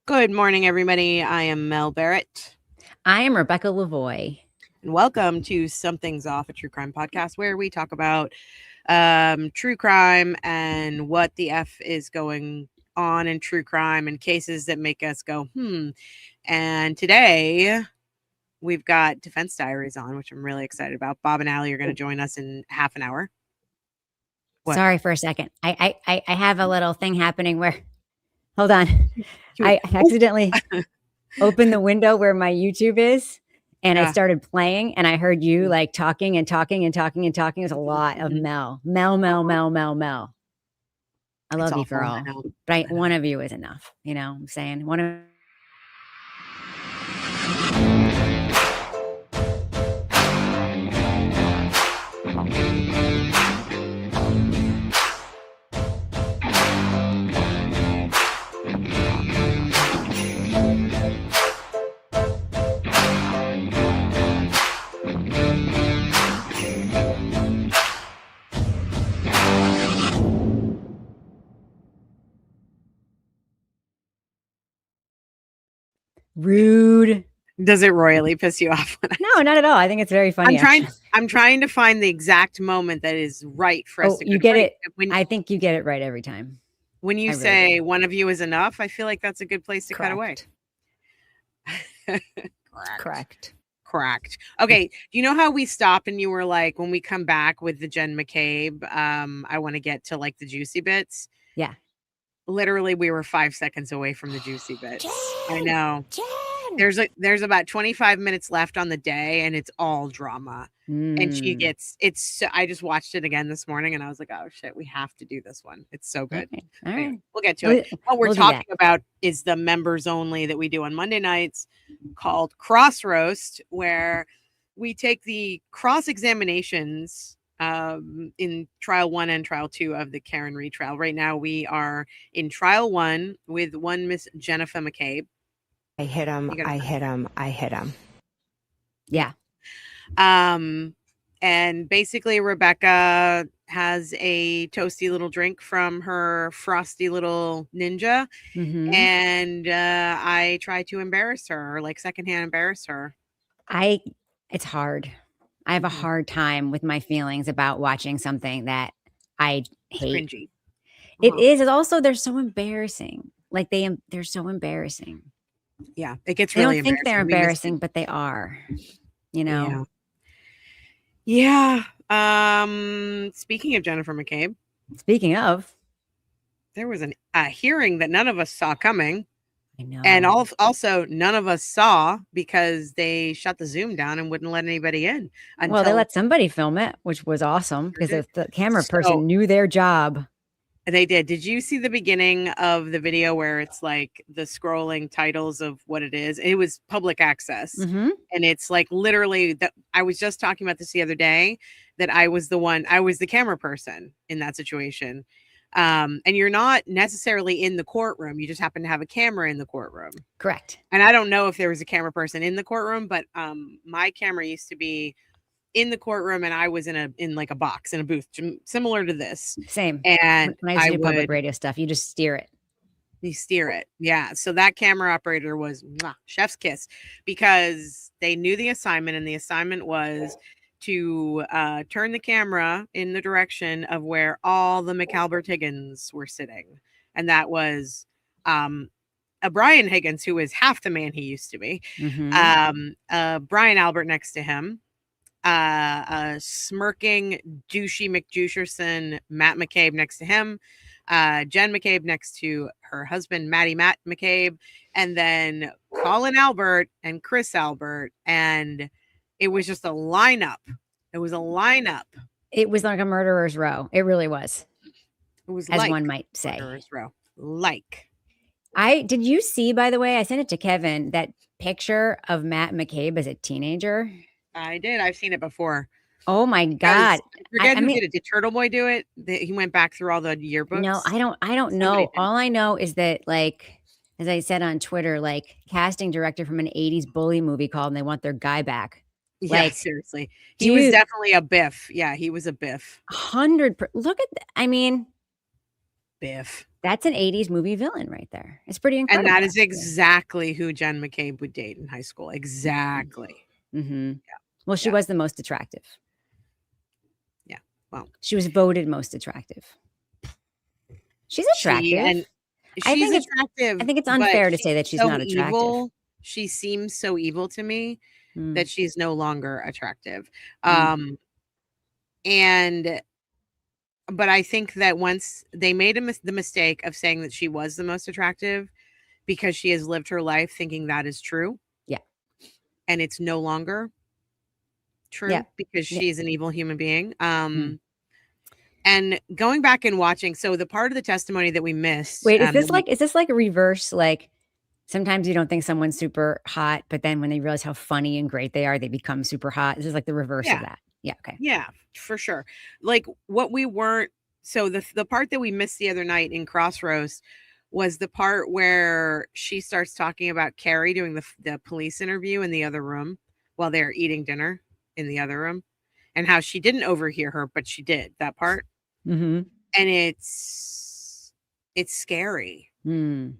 Good morning, everybody. I am Mel Barrett. I am Rebecca Lavoie. And welcome to Something's Off, a true crime podcast where we talk about true crime and what the F is going on in true crime and cases that make us go, And today we've got Defense Diaries on, which I'm really excited about. Bob and Allie are going to join us in half an hour. What? Sorry for a second. I have a little thing happening where, hold on. I accidentally opened the window where my YouTube is and it started playing and I heard you like talking and talking and talking and talking. It was a lot of Mel. I love you for all, but one of you is enough. You know what I'm saying? One of rude. Does it royally piss you off? No, not at all. I think it's very funny. I'm trying to find the exact moment that is right for us to you get it. I think you get it right every time. When you say one of you is enough, I feel like that's a good place to cut away. Correct. Okay. Do you know how we stopped and you were like, when we come back with the Jen McCabe, I want to get to like the juicy bits. Yeah. Literally, we were 5 seconds away from the juicy bits. Jen, I know. Jen. There's about 25 minutes left on the day and it's all drama. And she gets I just watched it again this morning and I was like, oh shit, we have to do this one. It's so good. Okay. All right. Anyway, we'll get to it. What we're talking about is the members only that we do on Monday nights called Cross Roast, where we take the cross examinations in trial 1 and trial 2 of the Karen retrial. Right now we are in trial 1 with one Miss Jennifer McCabe. I hit him. Yeah. And basically Rebecca has a toasty little drink from her frosty little ninja. And I try to embarrass her, like secondhand embarrass her. It's hard. I have a hard time with my feelings about watching something that I hate. Cringy. It is. It's also, they're so embarrassing. Like they're so embarrassing. Yeah, it gets really embarrassing. I don't think they're embarrassing, but they are, you know? Yeah. Speaking of Jennifer McCabe. There was a hearing that none of us saw coming. I know. And also none of us saw because they shut the Zoom down and wouldn't let anybody in. Well, they let somebody film it, which was awesome because the camera person knew their job. They did. Did you see the beginning of the video where it's like the scrolling titles of what it is? It was public access. And it's like literally that. I was just talking about this the other day that I was the camera person in that situation. And you're not necessarily in the courtroom. You just happen to have a camera in the courtroom. Correct. And I don't know if there was a camera person in the courtroom, but my camera used to be in the courtroom and I was in like a box in a booth similar to this. Same. And when I do public radio stuff, you just steer it. You steer it. Yeah. So that camera operator was chef's kiss because they knew the assignment, and the assignment was to turn the camera in the direction of where all the McAlbert Higgins were sitting. And that was a Brian Higgins, who is half the man he used to be. Brian Albert next to him. A smirking douchey McJusherson Matt McCabe next to him, Jen McCabe next to her husband Matt McCabe, and then Colin Albert and Chris Albert, and it was just a lineup. It was like a murderer's row. It really was. It was as like one might say. Murderer's row. Did you see, by the way, I sent it to Kevin, that picture of Matt McCabe as a teenager? I did. I've seen it before. Oh my God. Forget who did it. Did Turtle Boy do it? He went back through all the yearbooks. No, I don't know. All I know is that, like, as I said on Twitter, like, casting director from an 80s bully movie called and they want their guy back. Yeah, like, seriously. He was definitely a Biff. Yeah, he was a Biff. 100%. Look at that. I mean, Biff. That's an 80s movie villain right there. It's pretty And incredible. that is exactly who Jen McCabe would date in high school. Exactly. Mm-hmm. Yeah. Well, she was the most attractive. Yeah. Well, she was voted most attractive. She's attractive. She's attractive. I think it's unfair to say that she's not attractive. Evil. She seems so evil to me that she's no longer attractive. But I think that once they made the mistake of saying that she was the most attractive because she has lived her life thinking that is true. Yeah. And it's no longer true because she's an evil human being. And going back and watching, so the part of the testimony that we missed. Wait, is this like a reverse? Like sometimes you don't think someone's super hot, but then when they realize how funny and great they are, they become super hot. This is like the reverse of that. Yeah. Okay. Yeah, for sure. Like what we weren't. So the part that we missed the other night in Crossroads was the part where she starts talking about Carrie doing the police interview in the other room while they're eating dinner in the other room, and how she didn't overhear her, but she did that part. Mm-hmm. And it's scary. I mean,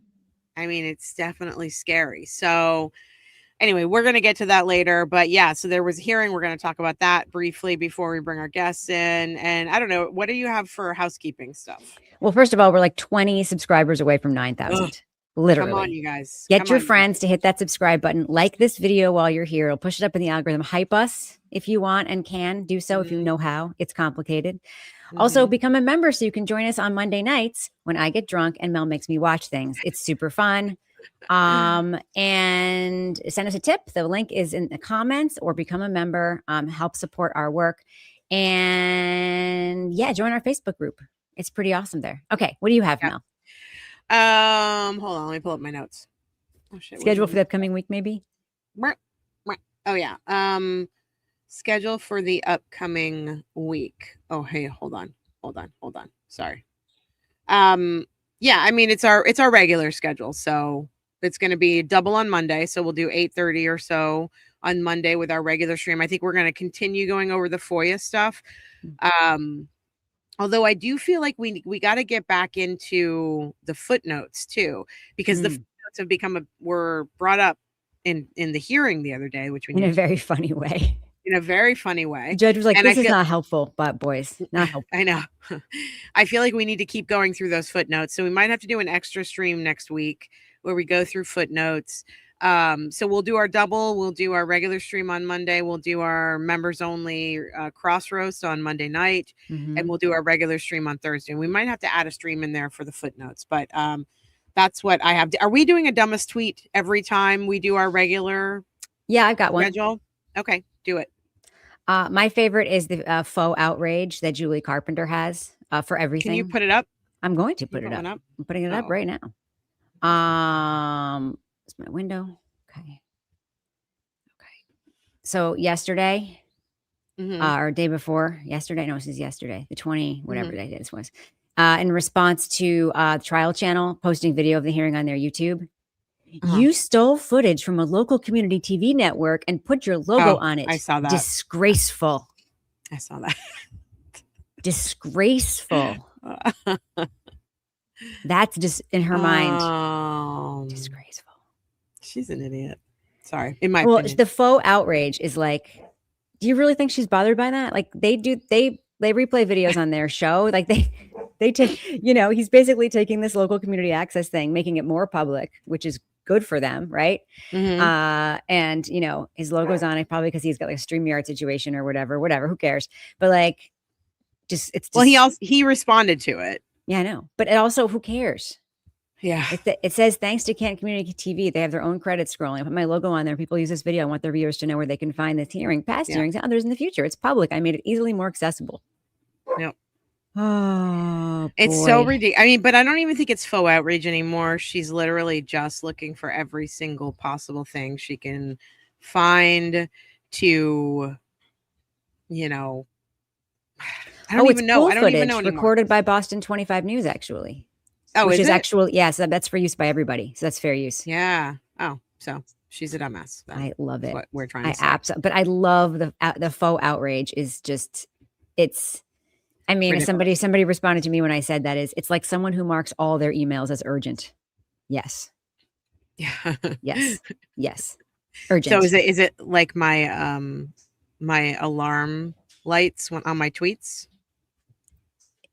it's definitely scary. So anyway, we're going to get to that later, but yeah, so there was a hearing. We're going to talk about that briefly before we bring our guests in. And I don't know, what do you have for housekeeping stuff? Well, first of all, we're like 20 subscribers away from 9,000. Literally. Come on, you guys. Get your friends to hit that subscribe button. Like this video while you're here. It'll push it up in the algorithm. Hype us if you want and can. Do so if you know how. It's complicated. Also, become a member so you can join us on Monday nights when I get drunk and Mel makes me watch things. It's super fun. And send us a tip. The link is in the comments, or become a member. Help support our work. And yeah, join our Facebook group. It's pretty awesome there. Okay, what do you have, Mel? Hold on, let me pull up my notes. Oh shit. Schedule for the upcoming week, maybe? Oh yeah. Schedule for the upcoming week. Oh, hey, hold on. Sorry. Yeah, I mean it's our regular schedule. So it's going to be double on Monday. So we'll do 8:30 or so on Monday with our regular stream. I think we're going to continue going over the FOIA stuff. Although I do feel like we got to get back into the footnotes too, because the footnotes have were brought up in the hearing the other day, which we in a very funny way. In a very funny way. The judge was like, this is not helpful, but boys, not helpful. I know. I feel like we need to keep going through those footnotes. So we might have to do an extra stream next week where we go through footnotes. So we'll do our double. We'll do our regular stream on Monday. We'll do our members only Crossroads on Monday night. And we'll do our regular stream on Thursday. We might have to add a stream in there for the footnotes, but that's what I have. Are we doing a dumbest tweet every time we do our regular? Yeah, I've got schedule? One. Okay, do it. My favorite is the faux outrage that Julie Carpenter has for everything. Can you put it up? I'm going to put it up. I'm putting it up right now. It's my window. Okay. So yesterday, or day before yesterday, no, this is yesterday, the 20, whatever day this was, in response to the trial channel posting video of the hearing on their YouTube. You stole footage from a local community TV network and put your logo on it. I saw that. Disgraceful. I saw that. Disgraceful. That's just in her mind. Disgraceful. She's an idiot. Sorry. In my opinion. The faux outrage is like, do you really think she's bothered by that? Like they replay videos on their show. Like they take, he's basically taking this local community access thing, making it more public, which is good for them, right? And his logo's on it probably because he's got like a StreamYard situation or whatever, who cares? But like, he responded to it. Yeah, I know. But it also, who cares? Yeah. It says, thanks to Canton Community TV, they have their own credit scrolling. I put my logo on there. People use this video. I want their viewers to know where they can find this hearing, past hearings, and others in the future. It's public. I made it easily more accessible. Yep. Oh, it's so ridiculous. I mean, but I don't even think it's faux outrage anymore. She's literally just looking for every single possible thing she can find to, I don't even know. I don't even know anymore. Recorded by Boston 25 News, actually. Oh, which is actual. Yeah, so that's for use by everybody. So that's fair use. Yeah. Oh, so she's a dumbass. I love it. What we're trying to say. But I love the faux outrage is just, it's I mean, critical. somebody responded to me when I said that it's like someone who marks all their emails as urgent. Yes. Yeah. Yes. Yes. So Urgent. is it like my alarm lights on my tweets?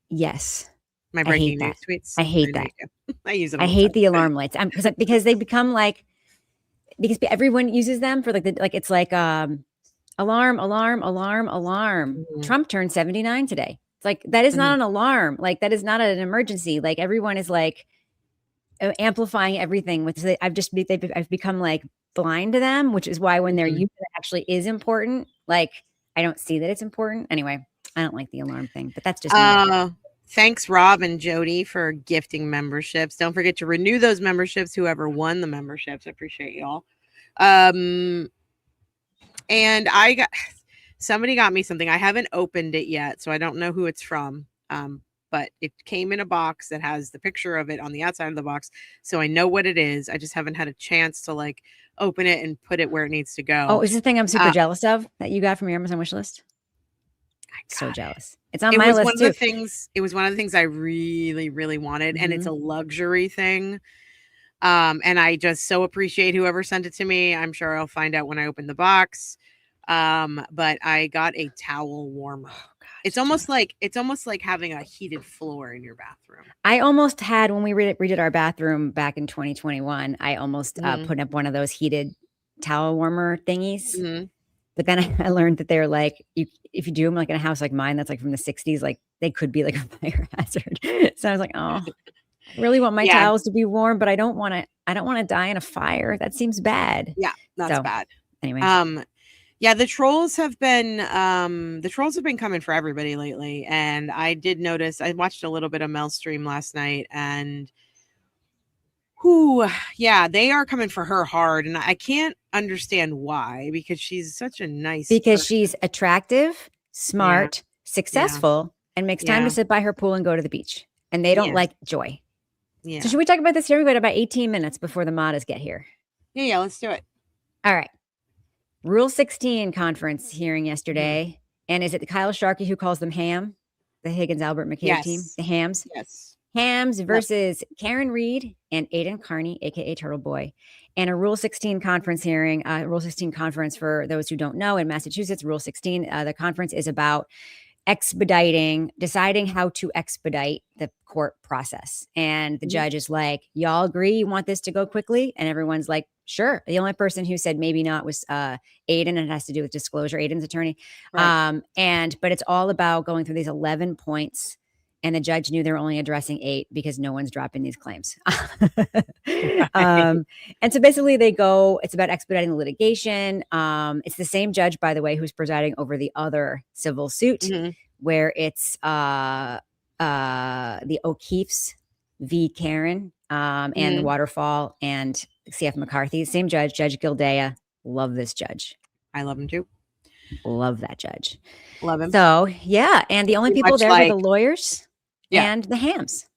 Yes. My I hate breaking that. news tweets? I I hate know that. you do. I use it I all the hate time. the alarm lights. Because they become like, because everyone uses them for it's like alarm, alarm, alarm, alarm. Mhm, Trump turned 79 today. It's like that is not mhm, an alarm. Like that is not an emergency. Like everyone is like amplifying everything with I've become like blind to them, which is why when they're mhm. used it actually is important. Like I don't see that it's important. Anyway, I don't like the alarm thing, but that's just me. Uh, Thanks, Rob and Jody, for gifting memberships. Don't forget to renew those memberships, whoever won the memberships. I appreciate y'all. Um, and somebody got me something. I haven't opened it yet, so I don't know who it's from. But it came in a box that has the picture of it on the outside of the box, so I know what it is. I just haven't had a chance to like open it and put it where it needs to Oh, go. is the thing I'm super Uh, jealous of that you got from your Amazon wish list? I So got jealous. It's on it. my list too. It was one of the things I really, really wanted, and it's Mm-hmm. a luxury thing. And I just so appreciate whoever sent it to me. I'm sure I'll find out when I open the box. But I got a towel warmer. Oh God, It's almost like having a heated floor in your bathroom. I almost had when we redid our bathroom back in 2021. I almost Mhm, put up one of those heated towel warmer thingies. mhm. But then I learned that they're like, if you do them like in a house like mine, that's like from the 60s, like they could be like a fire hazard. So I was like, oh, I really want my Yeah, towels to be warm, but I don't want to die in a fire. That seems bad. yeah, that's So bad. anyway, Um, yeah, the trolls have been coming for everybody lately, and I did notice I watched a little bit of Mel's stream last night, and who yeah, they are coming for her hard, and I can't understand why, because she's such a nice because person. she's attractive, Yeah, smart, yeah, successful, and makes time to yeah, sit by her pool and go to the beach. And they don't yes, like joy. So yeah. should we talk about this here? We got about 18 minutes before the Mottas get here. Yeah, yeah, let's do it. All right. Rule 16 conference hearing Mhm. yesterday. And is it Kyle Sharkey who calls them ham? The Higgins Albert McCabe team, Yes, the hams. yes. Hams Yep. versus Karen Reed and Aiden Carney, aka Turtle Boy, and a Rule 16 conference hearing. Rule 16 conference, for those who don't know, in Massachusetts, Rule 16, the conference is about deciding how to expedite the court process. And the Mhm. judge is like, y'all agree you want this to go quickly? And everyone's like, sure. The only person who said maybe not was Aiden, and it has to do with disclosure, Aiden's attorney. Right. But it's all about going through these 11 points. And the judge knew they were only addressing 8 because no one's dropping these claims. Right. And so basically it's about expediting the litigation. It's the same judge, by the way, who's presiding over the other civil suit Mhm, where it's the O'Keefe's v. Karen and the mhm. Waterfall and CF McCarthy. Same judge, Judge Gildea. Love this judge. I love him too. Love that judge. Love him. So yeah, and the only Very people much there were the like lawyers yeah, and the hams.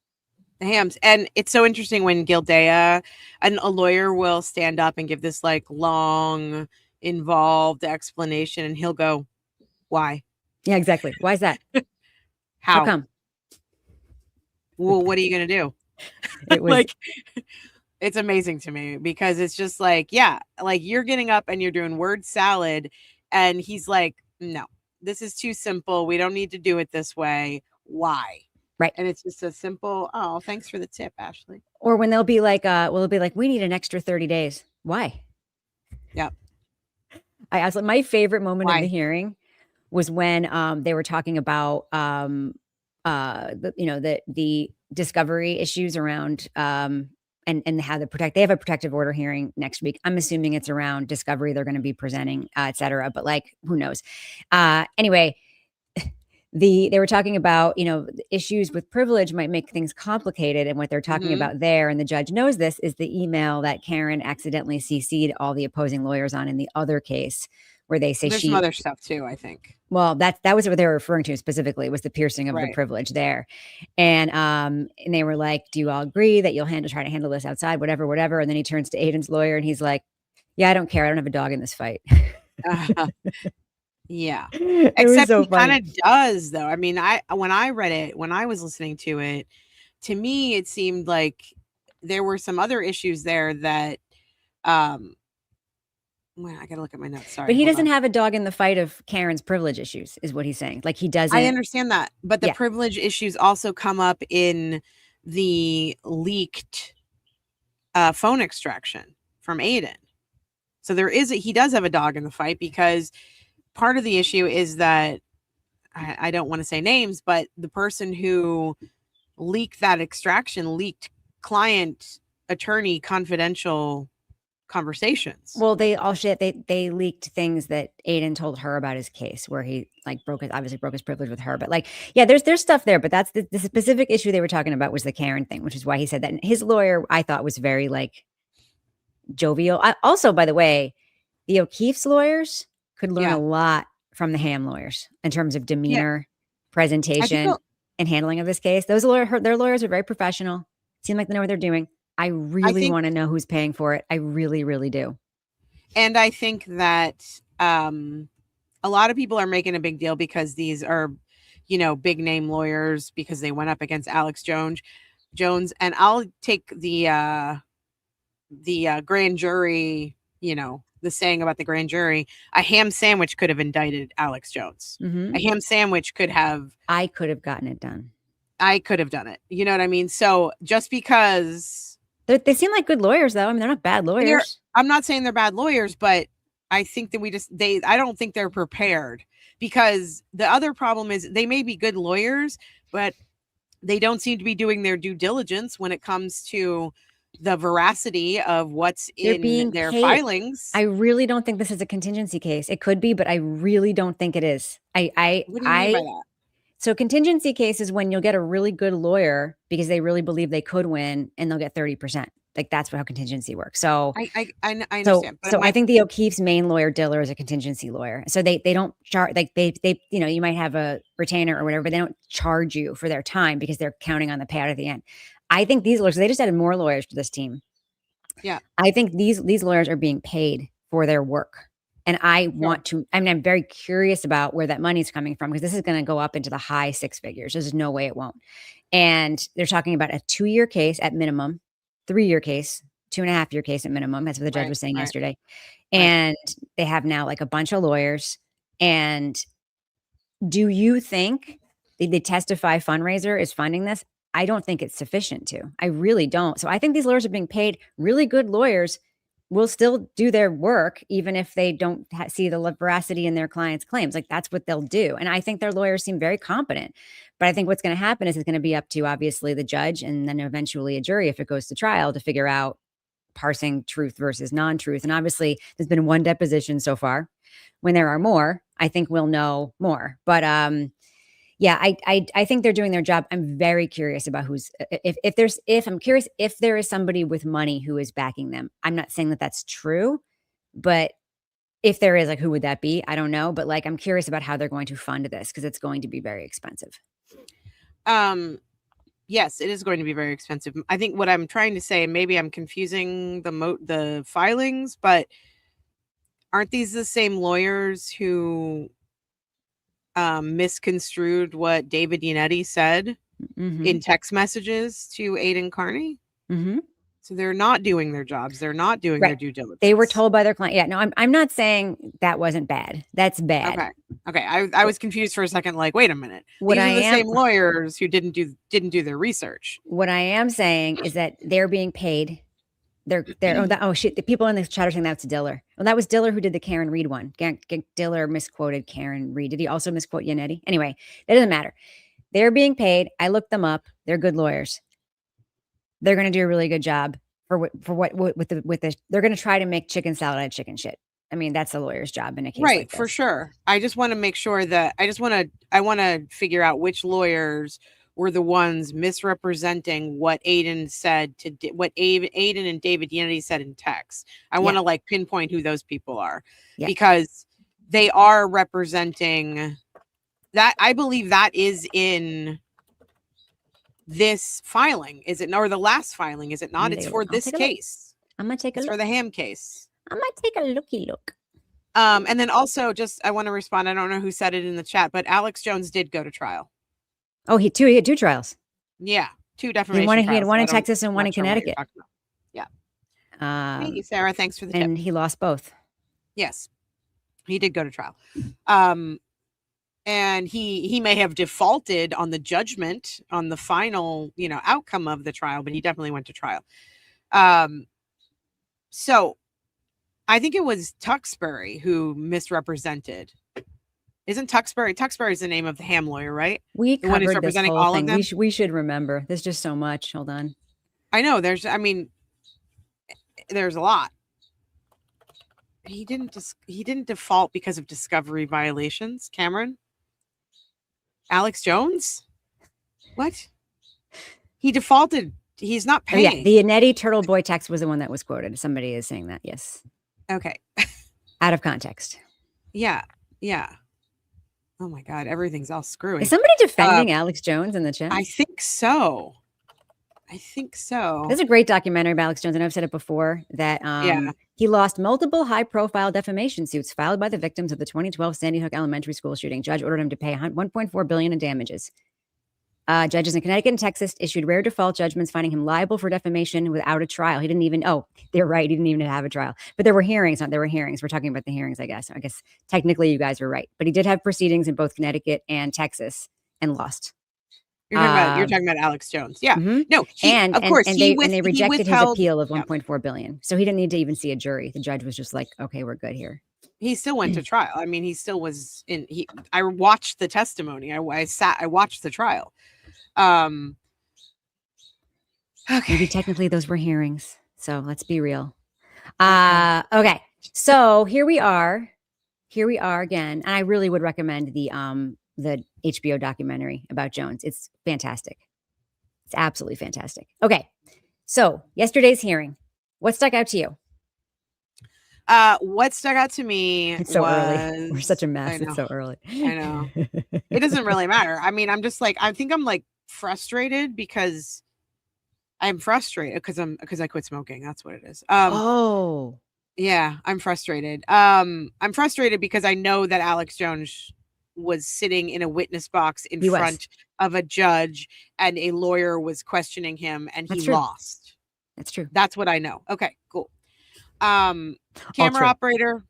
the hams. And it's so interesting when Gildea and a lawyer will stand up and give this like long, involved explanation, and he'll go, "Why? Yeah, exactly. Why is that? How How? come? Well, what are you gonna do?" It was Like, it's amazing to me because it's just like, yeah, like you're getting up and you're doing word salad, and he's like, "No, this is too simple. We don't need to do it this way. Why?" right. And it's just a simple, "Oh, thanks for the tip, Ashley." Or when they'll be like, we need an extra 30 days. Why? Yep. I asked, my favorite moment of the Why? hearing was when they were talking about the discovery issues around and how they have a protective order hearing next week. I'm assuming it's around discovery they're going to be presenting, et cetera. But like, who knows? Anyway, they were talking about, issues with privilege might make things complicated. And what they're talking Mhm. about there, and the judge knows this, is the email that Karen accidentally CC'd all the opposing lawyers on in the other case, where they say There's some other stuff too, I think. well, that was what they were referring to specifically, was the piercing of the Right. privilege there. And they were like, do you all agree that you'll try to handle this outside, whatever, whatever. And then he turns to Aiden's lawyer and he's like, yeah, I don't care. I don't have a dog in this fight. Yeah. It was Except so he kind funny. of does though. I mean, when I read it, when I was listening to it, to me it seemed like there were some other issues there that um well, I got to look at my notes. Sorry, But he hold doesn't on. have a dog in the fight of Karen's privilege issues, is what he's saying. Like he I doesn't. understand that, but the Yeah. privilege issues also come up in the leaked phone extraction from Aiden. So he does have a dog in the fight because part of the issue is that I don't want to say names, but the person who leaked that extraction leaked client attorney confidential conversations. Well, they leaked things that Aiden told her about his case where he like obviously broke his privilege with her. But like, yeah, there's stuff there, but that's the specific issue they were talking about was the Karen thing, which is why he said that. And his lawyer, I thought, was very like jovial. Also, by the way, the O'Keefe's lawyers could learn a lot from the Ham lawyers in terms of Yeah. demeanor, I think presentation, and handling of this case. Their lawyers are very professional. Seem like they know what they're doing. I really want to know who's paying for it. I really, really do. And I think that a lot of people are making a big deal because these are, big name lawyers because they went up against Alex Jones, and I'll take the grand jury, the saying about the grand jury, a ham sandwich could have indicted Alex Jones. Mm-hmm. A ham sandwich could have. I could have gotten it done. I could have done it. You know what I mean? So just because they seem like good lawyers, though. I mean, they're not bad lawyers. I'm not saying they're bad lawyers, but I think that I don't think they're prepared, because the other problem is they may be good lawyers, but they don't seem to be doing their due diligence when it comes to the veracity of what's in their filings. I really don't think this is a contingency case. It could be, but I really don't think it is. What do you mean by that? So contingency case is when you'll get a really good lawyer because they really believe they could win and they'll get 30%. Like that's how contingency works. So I understand. So I think the O'Keefe's main lawyer, Diller, is a contingency lawyer. So they don't charge, like they you might have a retainer or whatever, but they don't charge you for their time because they're counting on the payout at the end. I think these lawyers, they just added more lawyers to this team. Yeah. I think these lawyers are being paid for their work. And I'm very curious about where that money's coming from, because this is going to go up into the high six figures. There's no way it won't. And they're talking about a 2-year case at minimum, 3-year case, 2.5-year case at minimum. That's what the judge was saying yesterday. And they have now like a bunch of lawyers. And do you think the Testify fundraiser is funding this? I don't think it's sufficient to. I really don't. So I think these lawyers are being paid. Really good lawyers will still do their work, even if they don't see the veracity in their clients' claims. Like that's what they'll do. And I think their lawyers seem very competent. But I think what's going to happen is it's going to be up to obviously the judge and then eventually a jury, if it goes to trial, to figure out parsing truth versus non-truth. And obviously there's been one deposition so far. When there are more, I think we'll know more. But yeah, I think they're doing their job. I'm very curious about I'm curious if there is somebody with money who is backing them. I'm not saying that that's true, but if there is, like, who would that be? I don't know. But like, I'm curious about how they're going to fund this, because it's going to be very expensive. Yes, it is going to be very expensive. I think what I'm trying to say, maybe I'm confusing the filings, but aren't these the same lawyers who misconstrued what David Yannetti said in text messages to Aiden Carney? Mm-hmm. So they're not doing their jobs. They're not doing their due diligence. They were told by their client. Yeah, no, I'm not saying that wasn't bad. That's bad. Okay. I was confused for a second. Like, wait a minute. These are the same lawyers who didn't do their research. What I am saying is that they're being paid. The people in the chat are saying that's Diller. Well, that was Diller who did the Karen Reed one. Diller misquoted Karen Reed. Did he also misquote Yannetti? Anyway, that doesn't matter. They're being paid. I looked them up. They're good lawyers. They're going to do a really good job with the. They're going to try to make chicken salad out of chicken shit. I mean, that's a lawyer's job in a case like this. For sure. I just want to make sure that I want to figure out which lawyers were the ones misrepresenting what Aiden said what Aiden and David Yannetti said in text. I want to like pinpoint who those people are, because they are representing that. I believe that is in this filing. Is it, or the last filing? Is it not? It's for this case. I'm going to take a look. For the Ham case. I'm going to take a looky look. And then also just, I want to respond. I don't know who said it in the chat, but Alex Jones did go to trial. Oh, he had 2 trials. Yeah. 2 defamation trials. He had one in So Texas and one in Connecticut. Yeah. Hey, Sarah, thanks for the and tip. he lost both. Yes, he did go to trial. And he may have defaulted on the judgment on the final, outcome of the trial, but he definitely went to trial. So I think it was Tuxbury who misrepresented. Isn't Tuxbury is the name of the ham lawyer, right? We the one who's covered this representing whole all thing. of them. We should remember. There's just so much. Hold on. I know there's a lot. He didn't default because of discovery violations. Cameron? Alex Jones? What? He defaulted. He's not paying. Oh, yeah. The Anetti Turtle Boy text was the one that was quoted. Somebody is saying that. Yes. Okay. Out of context. Yeah. Yeah. Oh my God. Everything's all screwy. Is somebody defending Alex Jones in the chat? I think so. There's a great documentary about Alex Jones, and I've said it before, that he lost multiple high-profile defamation suits filed by the victims of the 2012 Sandy Hook Elementary School shooting. Judge ordered him to pay $1.4 billion in damages. Judges in Connecticut and Texas issued rare default judgments finding him liable for defamation without a trial. He didn't even, they're right, he didn't even have a trial. But there were hearings. We're talking about the hearings, I guess. I guess technically you guys were right. But he did have proceedings in both Connecticut and Texas and lost. You're talking about Alex Jones. Yeah. Mm-hmm. No, they rejected his appeal of $1.4 billion. So he didn't need to even see a jury. The judge was just like, okay, we're good here. He still went to trial. I mean, he still was I watched the testimony. I watched the trial. Okay. Maybe technically those were hearings. So let's be real. Okay. So here we are again. And I really would recommend the HBO documentary about Jones. It's fantastic. It's absolutely fantastic. Okay. So yesterday's hearing, what stuck out to you? What stuck out to me it's so early. We're such a mess. It's so early. I know. It doesn't really matter. I mean, I'm just like, I think I'm like frustrated because I'm frustrated because I quit smoking. That's what it is. Yeah, I'm frustrated. I'm frustrated because I know that Alex Jones was sitting in a witness box in front of a judge and a lawyer was questioning him and he lost. That's true. That's what I know. Okay, cool. Camera operator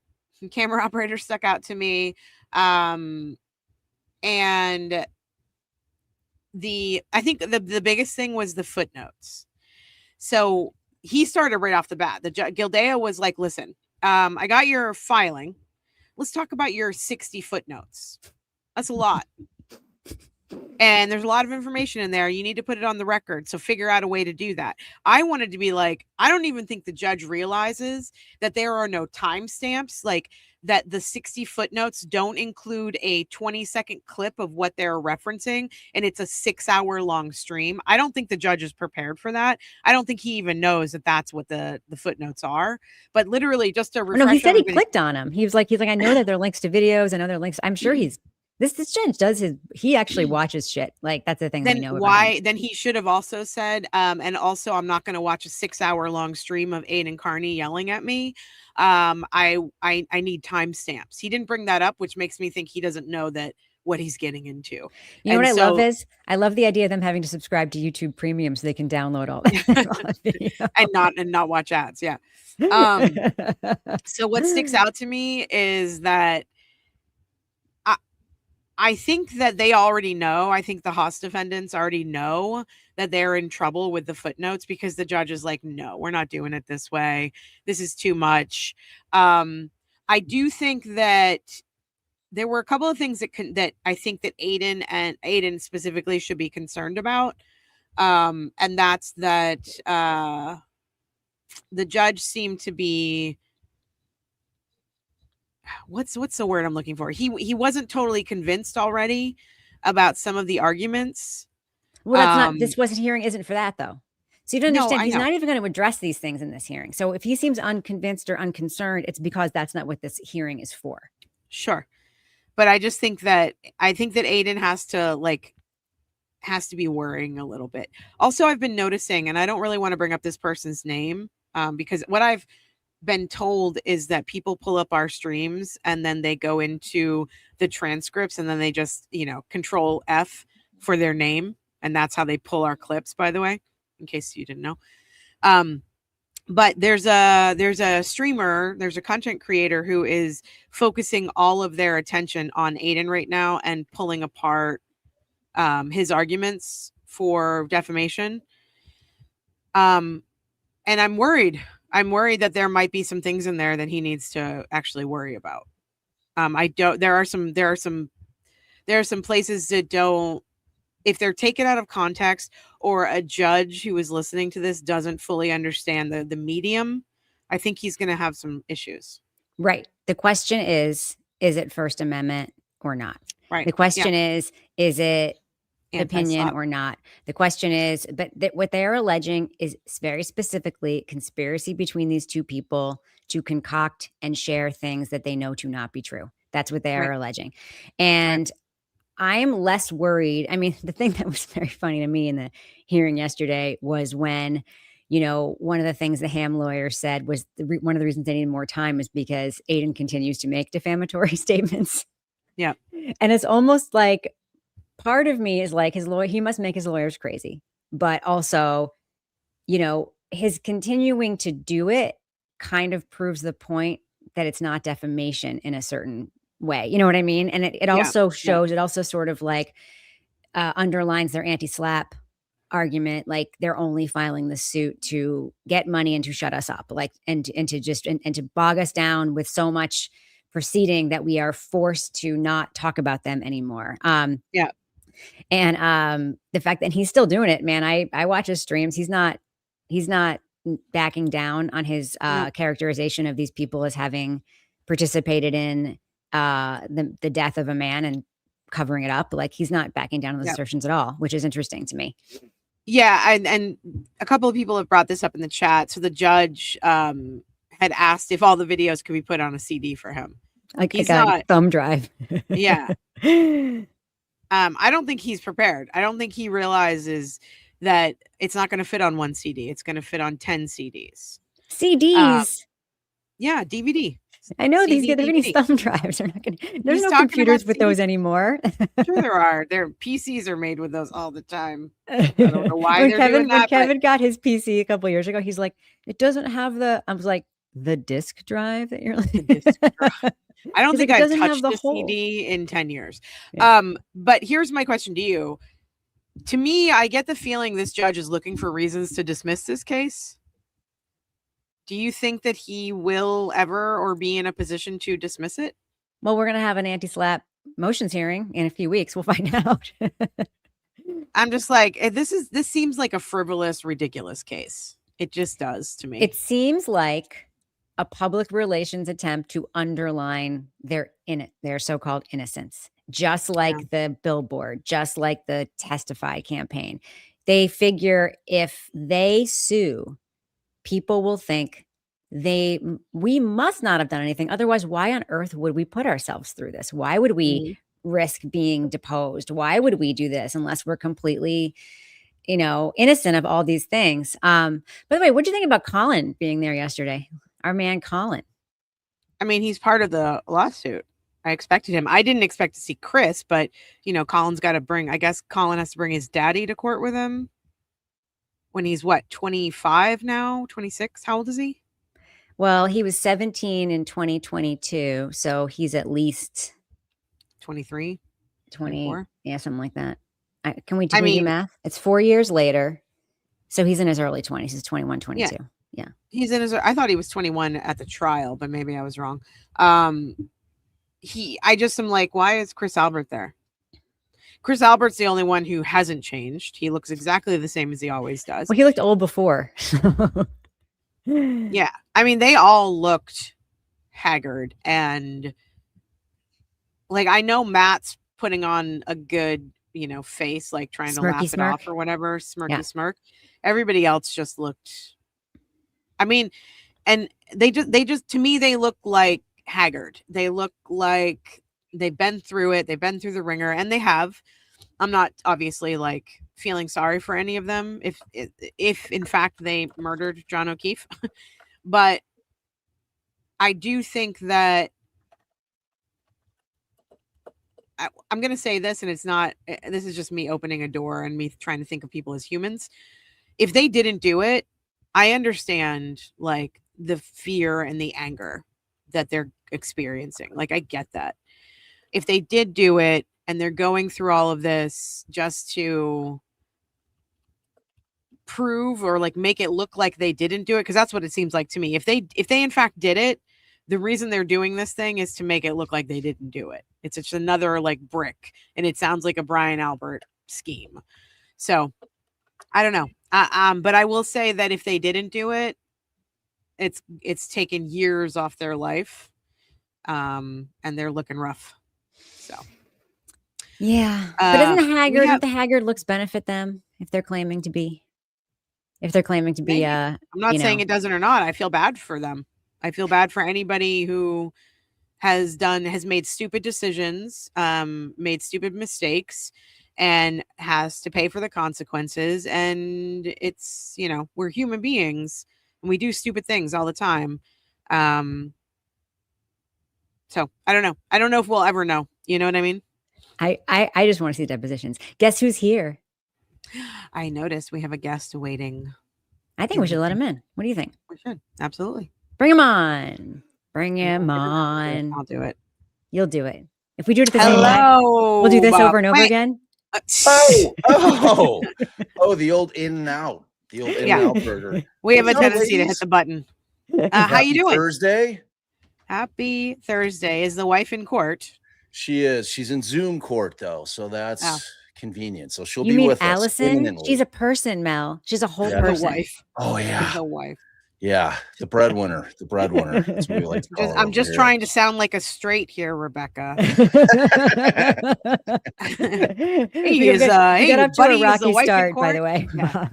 stuck out to me. And I think the biggest thing was the footnotes. So he started right off the bat. Gildea was like, listen, I got your filing. Let's talk about your 60 footnotes. That's a lot. And there's a lot of information in there. You need to put it on the record. So figure out a way to do that. I wanted to be like, I don't even think the judge realizes that there are no timestamps, like that the 60 footnotes don't include a 20-second clip of what they're referencing. And it's a 6-hour long stream. I don't think the judge is prepared for that. I don't think he even knows that that's what the footnotes are. But literally just to refresh. No, he said he clicked on them. He's like, I know that there are links to videos and other links. I'm sure this judge he actually watches shit. Like that's the thing. Then we know then he should have also said, and also I'm not going to watch a 6-hour long stream of Aiden Carney yelling at me. I need timestamps. He didn't bring that up, which makes me think he doesn't know that what he's getting into. You know what I love is I love the idea of them having to subscribe to YouTube Premium so they can download all that and not watch ads. Yeah. So what sticks out to me is that I think that they already know. I think the Haas defendants already know that they're in trouble with the footnotes because the judge is like, no, we're not doing it this way. This is too much. I do think that there were a couple of things that I think that Aiden specifically should be concerned about. And that's that the judge seemed to be, what's the word I'm looking for? He wasn't totally convinced already about some of the arguments. Well, that's not, this wasn't hearing isn't for that though. So you don't understand, he's not even going to address these things in this hearing. So if he seems unconvinced or unconcerned, it's because that's not what this hearing is for. Sure. But I just think that Aiden has to be worrying a little bit. Also, I've been noticing, and I don't really want to bring up this person's name, because what I've been told is that people pull up our streams and then they go into the transcripts and then they just, control F for their name. And that's how they pull our clips, by the way, in case you didn't know. But there's a streamer, there's a content creator who is focusing all of their attention on Aiden right now and pulling apart his arguments for defamation. And I'm worried. I'm worried that there might be some things in there that he needs to actually worry about. There are some places that don't, if they're taken out of context or a judge who is listening to this doesn't fully understand the medium, I think he's going to have some issues. Right. The question is it First Amendment or not? Right. The question is it opinion or not? The question is, but what they are alleging is very specifically conspiracy between these two people to concoct and share things that they know to not be true. That's what they are alleging. And I am less worried. I mean, the thing that was very funny to me in the hearing yesterday was when, one of the things the Ham lawyer said was one of the reasons they needed more time is because Aiden continues to make defamatory statements. Yeah. And it's almost like part of me is like his lawyer, he must make his lawyers crazy, but also, his continuing to do it kind of proves the point that it's not defamation in a certain way. You know what I mean? And it also shows, it also sort of like underlines their anti-slap argument. Like they're only filing the suit to get money and to shut us up, like, and to bog us down with so much proceeding that we are forced to not talk about them anymore. And the fact that he's still doing it, man, I watch his streams. He's not backing down on his characterization of these people as having participated in the death of a man and covering it up. Like he's not backing down on those assertions at all, which is interesting to me. Yeah. And a couple of people have brought this up in the chat. So the judge had asked if all the videos could be put on a CD for him. Like he's not a thumb drive. Yeah. I don't think he's prepared. I don't think he realizes that it's not going to fit on one CD. It's going to fit on 10 CDs. CDs? Yeah, DVD. I know they're getting thumb drives. They're not going. There's no computers with those anymore. Sure, there are. Their PCs are made with those all the time. I don't know why they're doing that. When Kevin got his PC a couple years ago, he's like, "It doesn't have the." I was like, "The disc drive that you're like." The disc drive. I don't think I've touched the CD in 10 years. Yeah. But here's my question to you. To me, I get the feeling this judge is looking for reasons to dismiss this case. Do you think that he will ever or be in a position to dismiss it? Well, we're going to have an anti-slap motions hearing in a few weeks. We'll find out. I'm just like, this seems like a frivolous, ridiculous case. It just does to me. It seems like a public relations attempt to underline their so-called innocence, just like the billboard, just like the Testify campaign. They figure if they sue, people will think we must not have done anything. Otherwise, why on earth would we put ourselves through this? Why would we risk being deposed? Why would we do this unless we're completely, innocent of all these things? By the way, what do you think about Colin being there yesterday? Our man, Colin. I mean, he's part of the lawsuit. I expected him. I didn't expect to see Chris, but Colin's got to I guess Colin has to bring his daddy to court with him when he's 25 now, 26. How old is he? Well, he was 17 in 2022. So he's at least 23, 24. Yeah, something like that. Can we do math? It's 4 years later. So he's in his early 20s. He's 21, 22. Yeah. He's in I thought he was 21 at the trial, but maybe I was wrong. I just am like, why is Chris Albert there? Chris Albert's the only one who hasn't changed. He looks exactly the same as he always does. Well, he looked old before. Yeah. I mean, they all looked haggard and like, I know Matt's putting on a good, face, like trying to laugh it off or whatever. Smirky smirk. Everybody else just looked, I mean, and they just, to me, they look like haggard. They look like they've been through it. They've been through the ringer, and they have. I'm not obviously like feeling sorry for any of them if in fact they murdered John O'Keefe, but I do think that I'm going to say this, and it's not, this is just me opening a door and me trying to think of people as humans. If they didn't do it, I understand like the fear and the anger that they're experiencing. Like, I get that. If they did do it and they're going through all of this just to prove or like make it look like they didn't do it, because that's what it seems like to me. If they in fact did it, the reason they're doing this thing is to make it look like they didn't do it. It's just another like brick, and it sounds like a Brian Albert scheme. So I don't know. But I will say that if they didn't do it, it's taken years off their life. And they're looking rough. So yeah. But doesn't the Haggard looks benefit them if they're claiming to be maybe. I'm not saying it doesn't or not. I feel bad for them. I feel bad for anybody who has made stupid decisions, made stupid mistakes, and has to pay for the consequences. And it's, we're human beings and we do stupid things all the time. So I don't know. I don't know if we'll ever know. You know what I mean? I just want to see the depositions. Guess who's here? I noticed we have a guest waiting. I think we should let him in. What do you think? We should. Absolutely. Bring him on. Bring him on. I'll do it. You'll do it. If we do it at the same time, we'll do this over and over again. Oh, the old in and out. The old in and out burger. We have a tendency to hit the button. How you doing? Thursday? Happy Thursday. Is the wife in court? She is. She's in Zoom court, though, so that's convenient. So she'll be with Alison? us. She's a person, Mel. She's a whole person. The wife. Oh, yeah. The wife. Yeah, the breadwinner. The breadwinner. That's what we like to call I'm just trying to sound like a straight here, Rebecca. He got up to a rocky start, by the way. Yeah.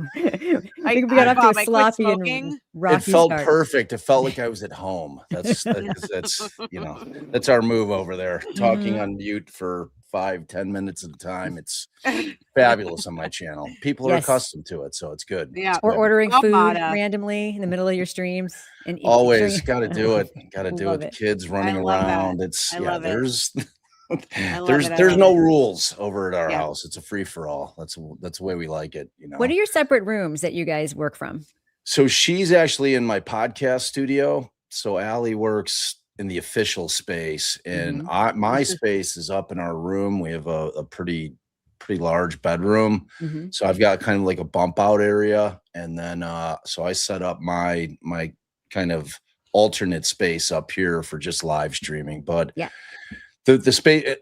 We got up to a sloppy and rocky start. It felt start. Perfect. It felt like I was at home. That's that's our move over there. Talking on mute for 5-10 minutes at a time. It's fabulous on my channel. People are accustomed to it, so it's good. Yeah. Or ordering food randomly in the middle of your streams. And always got to do it. Got to do it. The kids running around. There's no rules over at our house. It's a free for all. That's the way we like it. What are your separate rooms that you guys work from? So she's actually in my podcast studio. So Allie works in the official space, and my space is up in our room. We have a pretty large bedroom. So I've got kind of like a bump out area, and then so I set up my kind of alternate space up here for just live streaming. But the space,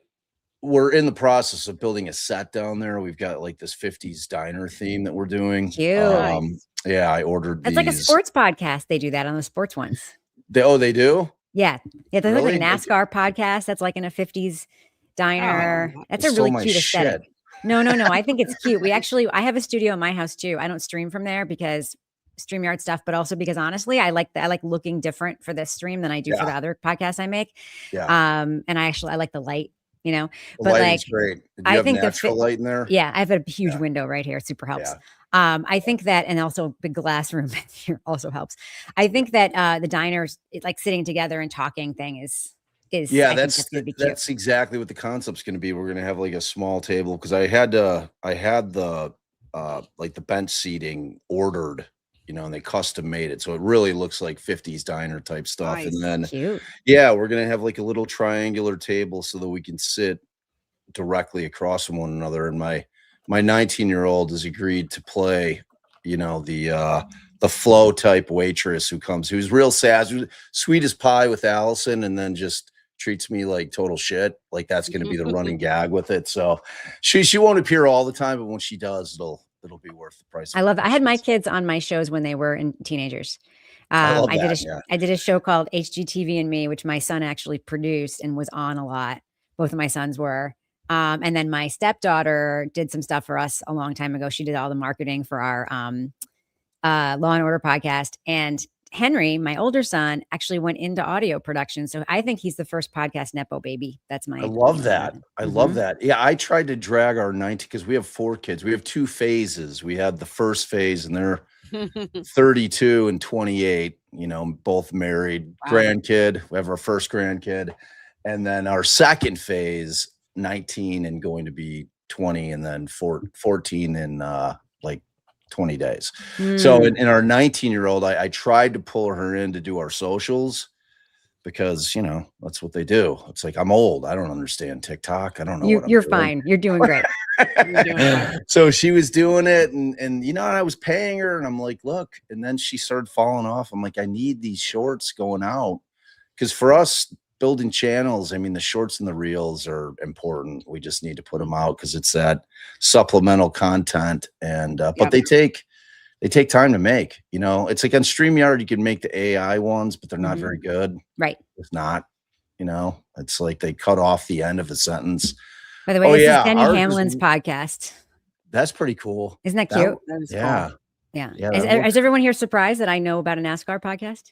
we're in the process of building a set down there. We've got like this 50s diner theme that we're doing. Cute. Yeah, I ordered these. It's like a sports podcast. They do that on the sports ones. They do? Yeah. They look like a NASCAR podcast that's like in a 50s diner. That's a really cute aesthetic. No. I think it's cute. I have a studio in my house too. I don't stream from there because StreamYard stuff, but also because honestly, I like looking different for this stream than I do for the other podcasts I make. Yeah. And I like the light, The but lighting's great. Do you have natural light in there? Yeah. I have a huge window right here. It super helps. Yeah. I think that, and also big glass room here also helps. I think that the diners, like sitting together and talking thing is that's exactly what the concept's going to be. We're going to have like a small table because I had the like the bench seating ordered, and they custom made it, so it really looks like 50s diner type stuff. Nice. And then cute. We're going to have like a little triangular table so that we can sit directly across from one another. And my 19-year-old has agreed to play, the flow type waitress who's real sassy, sweet as pie with Allison, and then just treats me like total shit. Like that's going to be the running gag with it. So she won't appear all the time, but when she does, it'll be worth the price. I love it. I had my kids on my shows when they were teenagers. I did a show called HGTV and Me, which my son actually produced and was on a lot. Both of my sons were. And then my stepdaughter did some stuff for us a long time ago. She did all the marketing for our Law and Order podcast. And Henry, my older son, actually went into audio production. So I think he's the first podcast Nepo baby. That's my. I love that. I love that. Yeah, I tried to drag our 19 because we have 4 kids. We have 2 phases. We had the first phase, and they're 32 and 28, you know, both married, Wow. grandkid. We have our first grandkid. And then our second phase, 19 and going to be 20, and then 14 in like 20 days. So in our 19-year-old, I tried to pull her in to do our socials because, you know, that's what they do. It's like, I'm old. I don't understand TikTok. I don't know what I'm You're doing. fine. You're doing great. You're doing fine. So she was doing it, and you know, I was paying her, and I'm like, look, and then she started falling off. I'm like, I need these shorts going out, because for us building channels, I mean, the shorts and the reels are important. We just need to put them out because it's that supplemental content, and but they take time to make. You know, it's like on StreamYard, you can make the AI ones, but they're not very good. Right. It's not, you know, it's like they cut off the end of a sentence. By the way, this is Denny Hamlin's podcast. That's pretty cool. Isn't that cute? That is Yeah. cool. Yeah. Yeah, Is everyone here surprised that I know about a NASCAR podcast?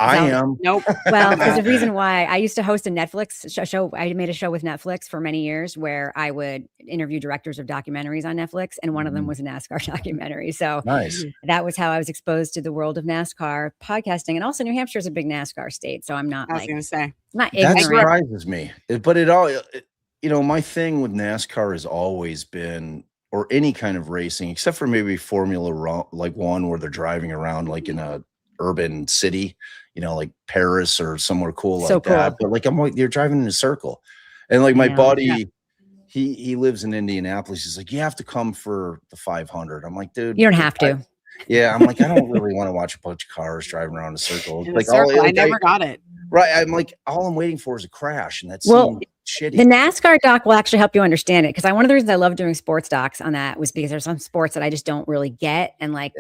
I am. Nope. Well, there's a reason why. I used to host a Netflix show. I made a show with Netflix for many years where I would interview directors of documentaries on Netflix, and one of them was a NASCAR documentary. So Nice. that was how I was exposed to the world of NASCAR podcasting. And also, New Hampshire is a big NASCAR state, so I'm not I was gonna say. not That ignorant. surprises me. But you know, my thing with NASCAR has always been, or any kind of racing, except for maybe Formula like One, where they're driving around like in a urban city, you know, like Paris or somewhere cool like that. But like, I'm like, you're driving in a circle. And like my buddy, he lives in Indianapolis. He's like, you have to come for the 500. I'm like, dude, you don't have to. Yeah, I'm like, I don't really want to watch a bunch of cars driving around in a circle. In a circle. I never got it. Right. I'm like, all I'm waiting for is a crash, and that's shitty. The NASCAR doc will actually help you understand it, because one of the reasons I love doing sports docs on that was because there's some sports that I just don't really get. And like,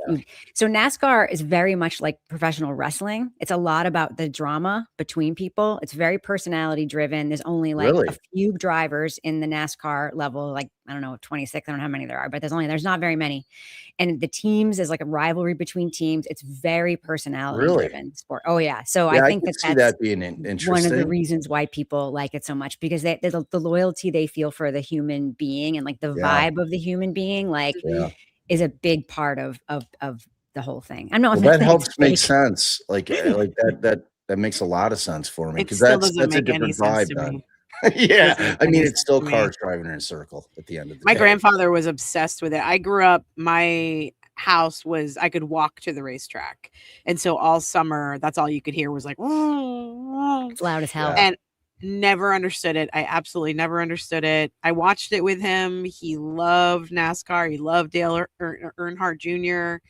so NASCAR is very much like professional wrestling. It's a lot about the drama between people. It's very personality driven. There's only like a few drivers in the NASCAR level, like, I don't know, 26. I don't know how many there are, but there's not very many. And the teams is like a rivalry between teams. It's very personality driven sport. Oh yeah. So I think that's being interesting. One of the reasons why people like it so much, because the loyalty they feel for the human being and like the vibe of the human being, like is a big part of the whole thing. I know that helps make sense. Like that makes a lot of sense for me, because that's a different vibe then. Yeah, I mean, it's still cars driving in a circle at the end of the day. My grandfather was obsessed with it. I grew up, my house was, I could walk to the racetrack, and so all summer, that's all you could hear was like, it's loud as hell. And never understood it. I absolutely never understood it. I watched it with him. He loved NASCAR. He loved Dale Earnhardt Jr.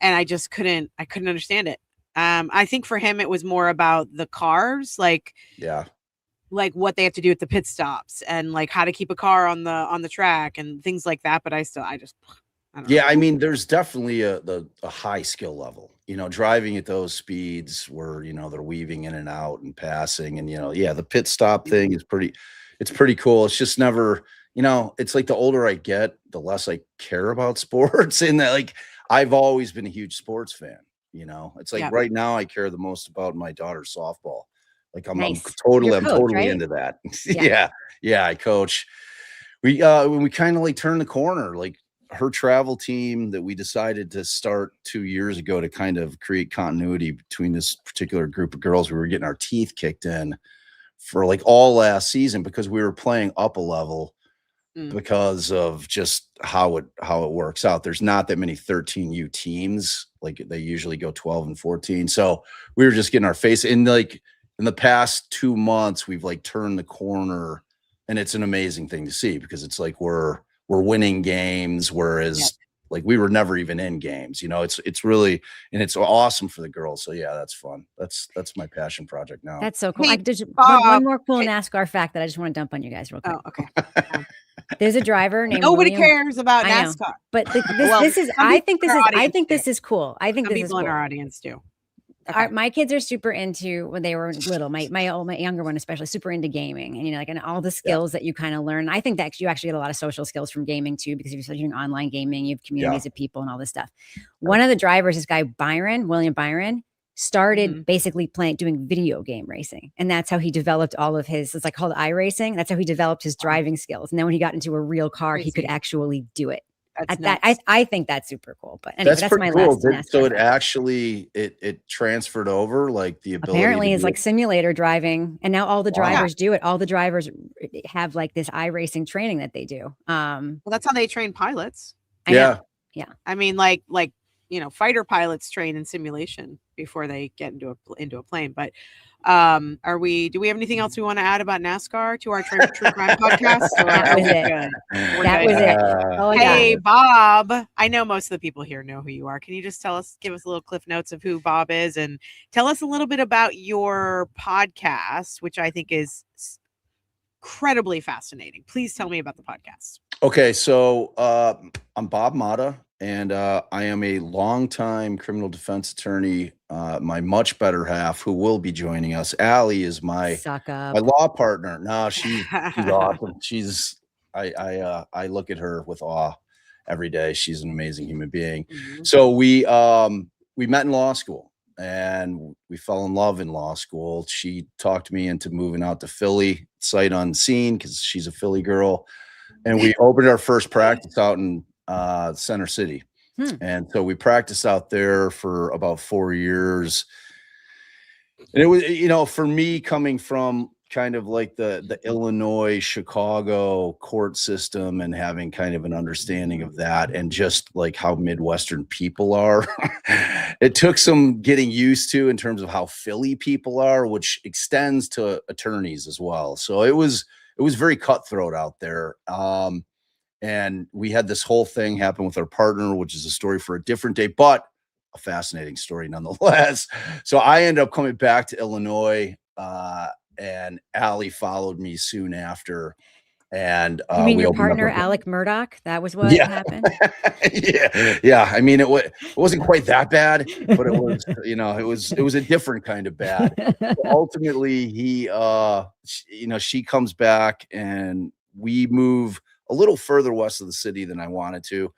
And I just couldn't understand it. I think for him, it was more about the cars, like what they have to do at the pit stops, and like how to keep a car on the track and things like that. But I don't know. I mean, there's definitely a high skill level, you know, driving at those speeds where, you know, they're weaving in and out and passing, and, you know, the pit stop thing is pretty cool. It's just never, you know, it's like the older I get, the less I care about sports, and that, like, I've always been a huge sports fan, you know. It's like right now I care the most about my daughter's softball. Like I'm totally into that. Yeah, I coach. When we kind of like turned the corner, like her travel team that we decided to start 2 years ago to kind of create continuity between this particular group of girls. We were getting our teeth kicked in for like all last season because we were playing up a level because of just how it works out. There's not that many 13U teams. Like they usually go 12 and 14. So we were just getting our face in. Like in the past 2 months, we've like turned the corner, and it's an amazing thing to see because it's like we're winning games, whereas like we were never even in games. You know, it's really, and it's awesome for the girls. So yeah, that's fun. That's my passion project now. That's so cool. Hey, one more cool NASCAR fact that I just want to dump on you guys real quick. Oh, okay. There's a driver named Nobody William. cares about NASCAR, but this is. I think this is cool. I think this is cool. In our audience too. Okay. My kids are super into, when they were little, my younger one especially, super into gaming, and and all the skills that you kind of learn. I think that you actually get a lot of social skills from gaming too, because if you're doing online gaming, you have communities of people and all this stuff. One of the drivers, this guy William Byron, started basically doing video game racing, and that's how he developed all of his. It's like called iRacing. That's how he developed his driving skills. And then when he got into a real car, he could actually do it. I think that's super cool. But anyway, that's my cool. last NASCAR So it fact. actually it transferred over, like the ability. Apparently, it's like simulator driving, and now all the drivers do it. All the drivers have like this iRacing training that they do. Well, that's how they train pilots. Yeah. I mean, like fighter pilots train in simulation before they get into a plane. But do we have anything else we want to add about NASCAR to our true crime podcast? That was it. That was it. Oh, hey, Bob, I know most of the people here know who you are. Can you just give us a little cliff notes of who Bob is, and tell us a little bit about your podcast, which I think is incredibly fascinating. Please tell me about the podcast. Okay, so I'm Bob Motta, and I am a longtime criminal defense attorney. My much better half, who will be joining us, Allie, is my law partner. No, she's awesome. I look at her with awe every day. She's an amazing human being. Mm-hmm. So we met in law school, and we fell in love in law school. She talked me into moving out to Philly, sight unseen, because she's a Philly girl. And we opened our first practice out in Center City. And so we practiced out there for about 4 years. And it was, for me, coming from kind of like the Illinois, Chicago court system, and having kind of an understanding of that, and just like how Midwestern people are, it took some getting used to in terms of how Philly people are, which extends to attorneys as well. So it was very cutthroat out there. And we had this whole thing happen with our partner, which is a story for a different day, but a fascinating story nonetheless. So I ended up coming back to Illinois, and Allie followed me soon after. And you mean your partner, Alec Murdoch? That was what happened? Yeah. I mean, it wasn't quite that bad, but it was, it was a different kind of bad. Ultimately, she comes back, and we move a little further west of the city than I wanted to.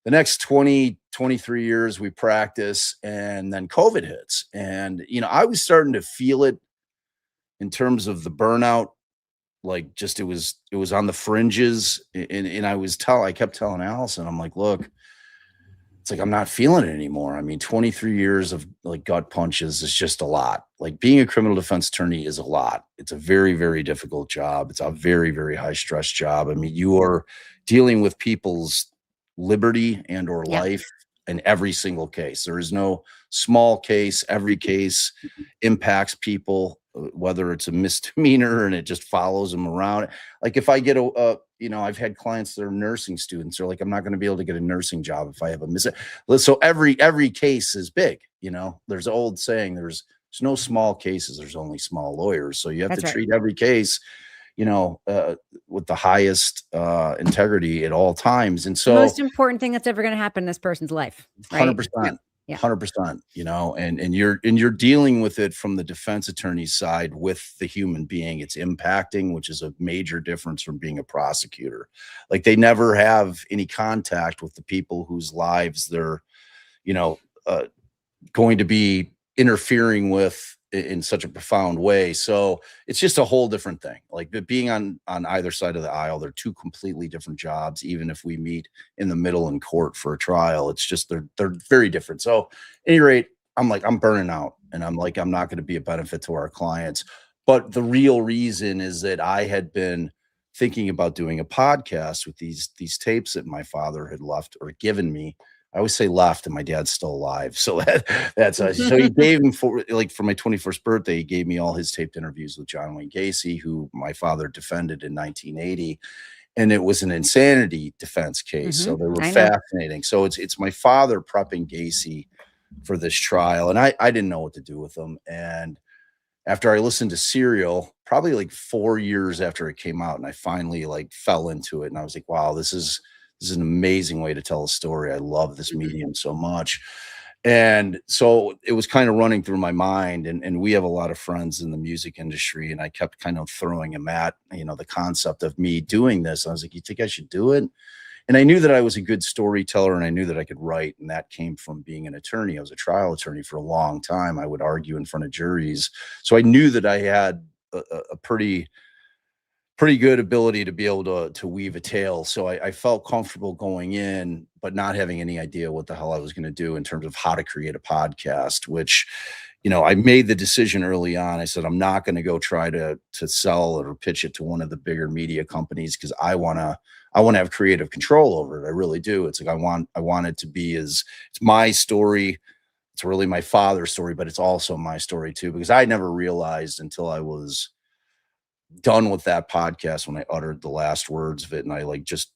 The next 23 years we practice, and then COVID hits. And, I was starting to feel it in terms of the burnout. Like, just, it was on the fringes. And I kept telling Allison, I'm like, look, it's like, I'm not feeling it anymore. I mean, 23 years of like gut punches is just a lot. Like, being a criminal defense attorney is a lot. It's a very, very difficult job. It's a very, very high stress job. I mean, you are dealing with people's liberty and or life in every single case. There is no small case. Every case impacts people, whether it's a misdemeanor and it just follows them around. Like, if I get I've had clients that are nursing students. They're like, I'm not going to be able to get a nursing job if I have a miss. So every case is big. There's an old saying, there's no small cases. There's only small lawyers. So you have to treat every case, with the highest integrity at all times. And so, the most important thing that's ever going to happen in this person's life, right? 100%. 100%, and you're dealing with it from the defense attorney's side with the human being it's impacting, which is a major difference from being a prosecutor. Like, they never have any contact with the people whose lives they're, going to be interfering with in such a profound way. So it's just a whole different thing. Like, being on either side of the aisle, they're two completely different jobs. Even if we meet in the middle in court for a trial, it's just, they're very different. So at any rate, I'm burning out, and I'm like, I'm not going to be a benefit to our clients. But the real reason is that I had been thinking about doing a podcast with these tapes that my father had left or given me. I always say left, and my dad's still alive. So that's so he gave him for my 21st birthday, he gave me all his taped interviews with John Wayne Gacy, who my father defended in 1980. And it was an insanity defense case. So they were fascinating. So it's my father prepping Gacy for this trial. And I didn't know what to do with him. And after I listened to Serial, probably like 4 years after it came out, and I finally fell into it, and I was like, wow, this is an amazing way to tell a story. I love this medium so much. And so it was kind of running through my mind, and we have a lot of friends in the music industry, and I kept kind of throwing him at, the concept of me doing this. I was like, you think I should do it? And I knew that I was a good storyteller, and I knew that I could write. And that came from being an attorney. I was a trial attorney for a long time. I would argue in front of juries. So I knew that I had a pretty pretty good ability to be able to weave a tale. So I felt comfortable going in, but not having any idea what the hell I was going to do in terms of how to create a podcast, which, I made the decision early on. I said, I'm not going to go try to sell it or pitch it to one of the bigger media companies, because I want to have creative control over it. I really do. It's like, I want it to be it's my story. It's really my father's story, but it's also my story too, because I never realized until I was done with that podcast, when I uttered the last words of it, and I like just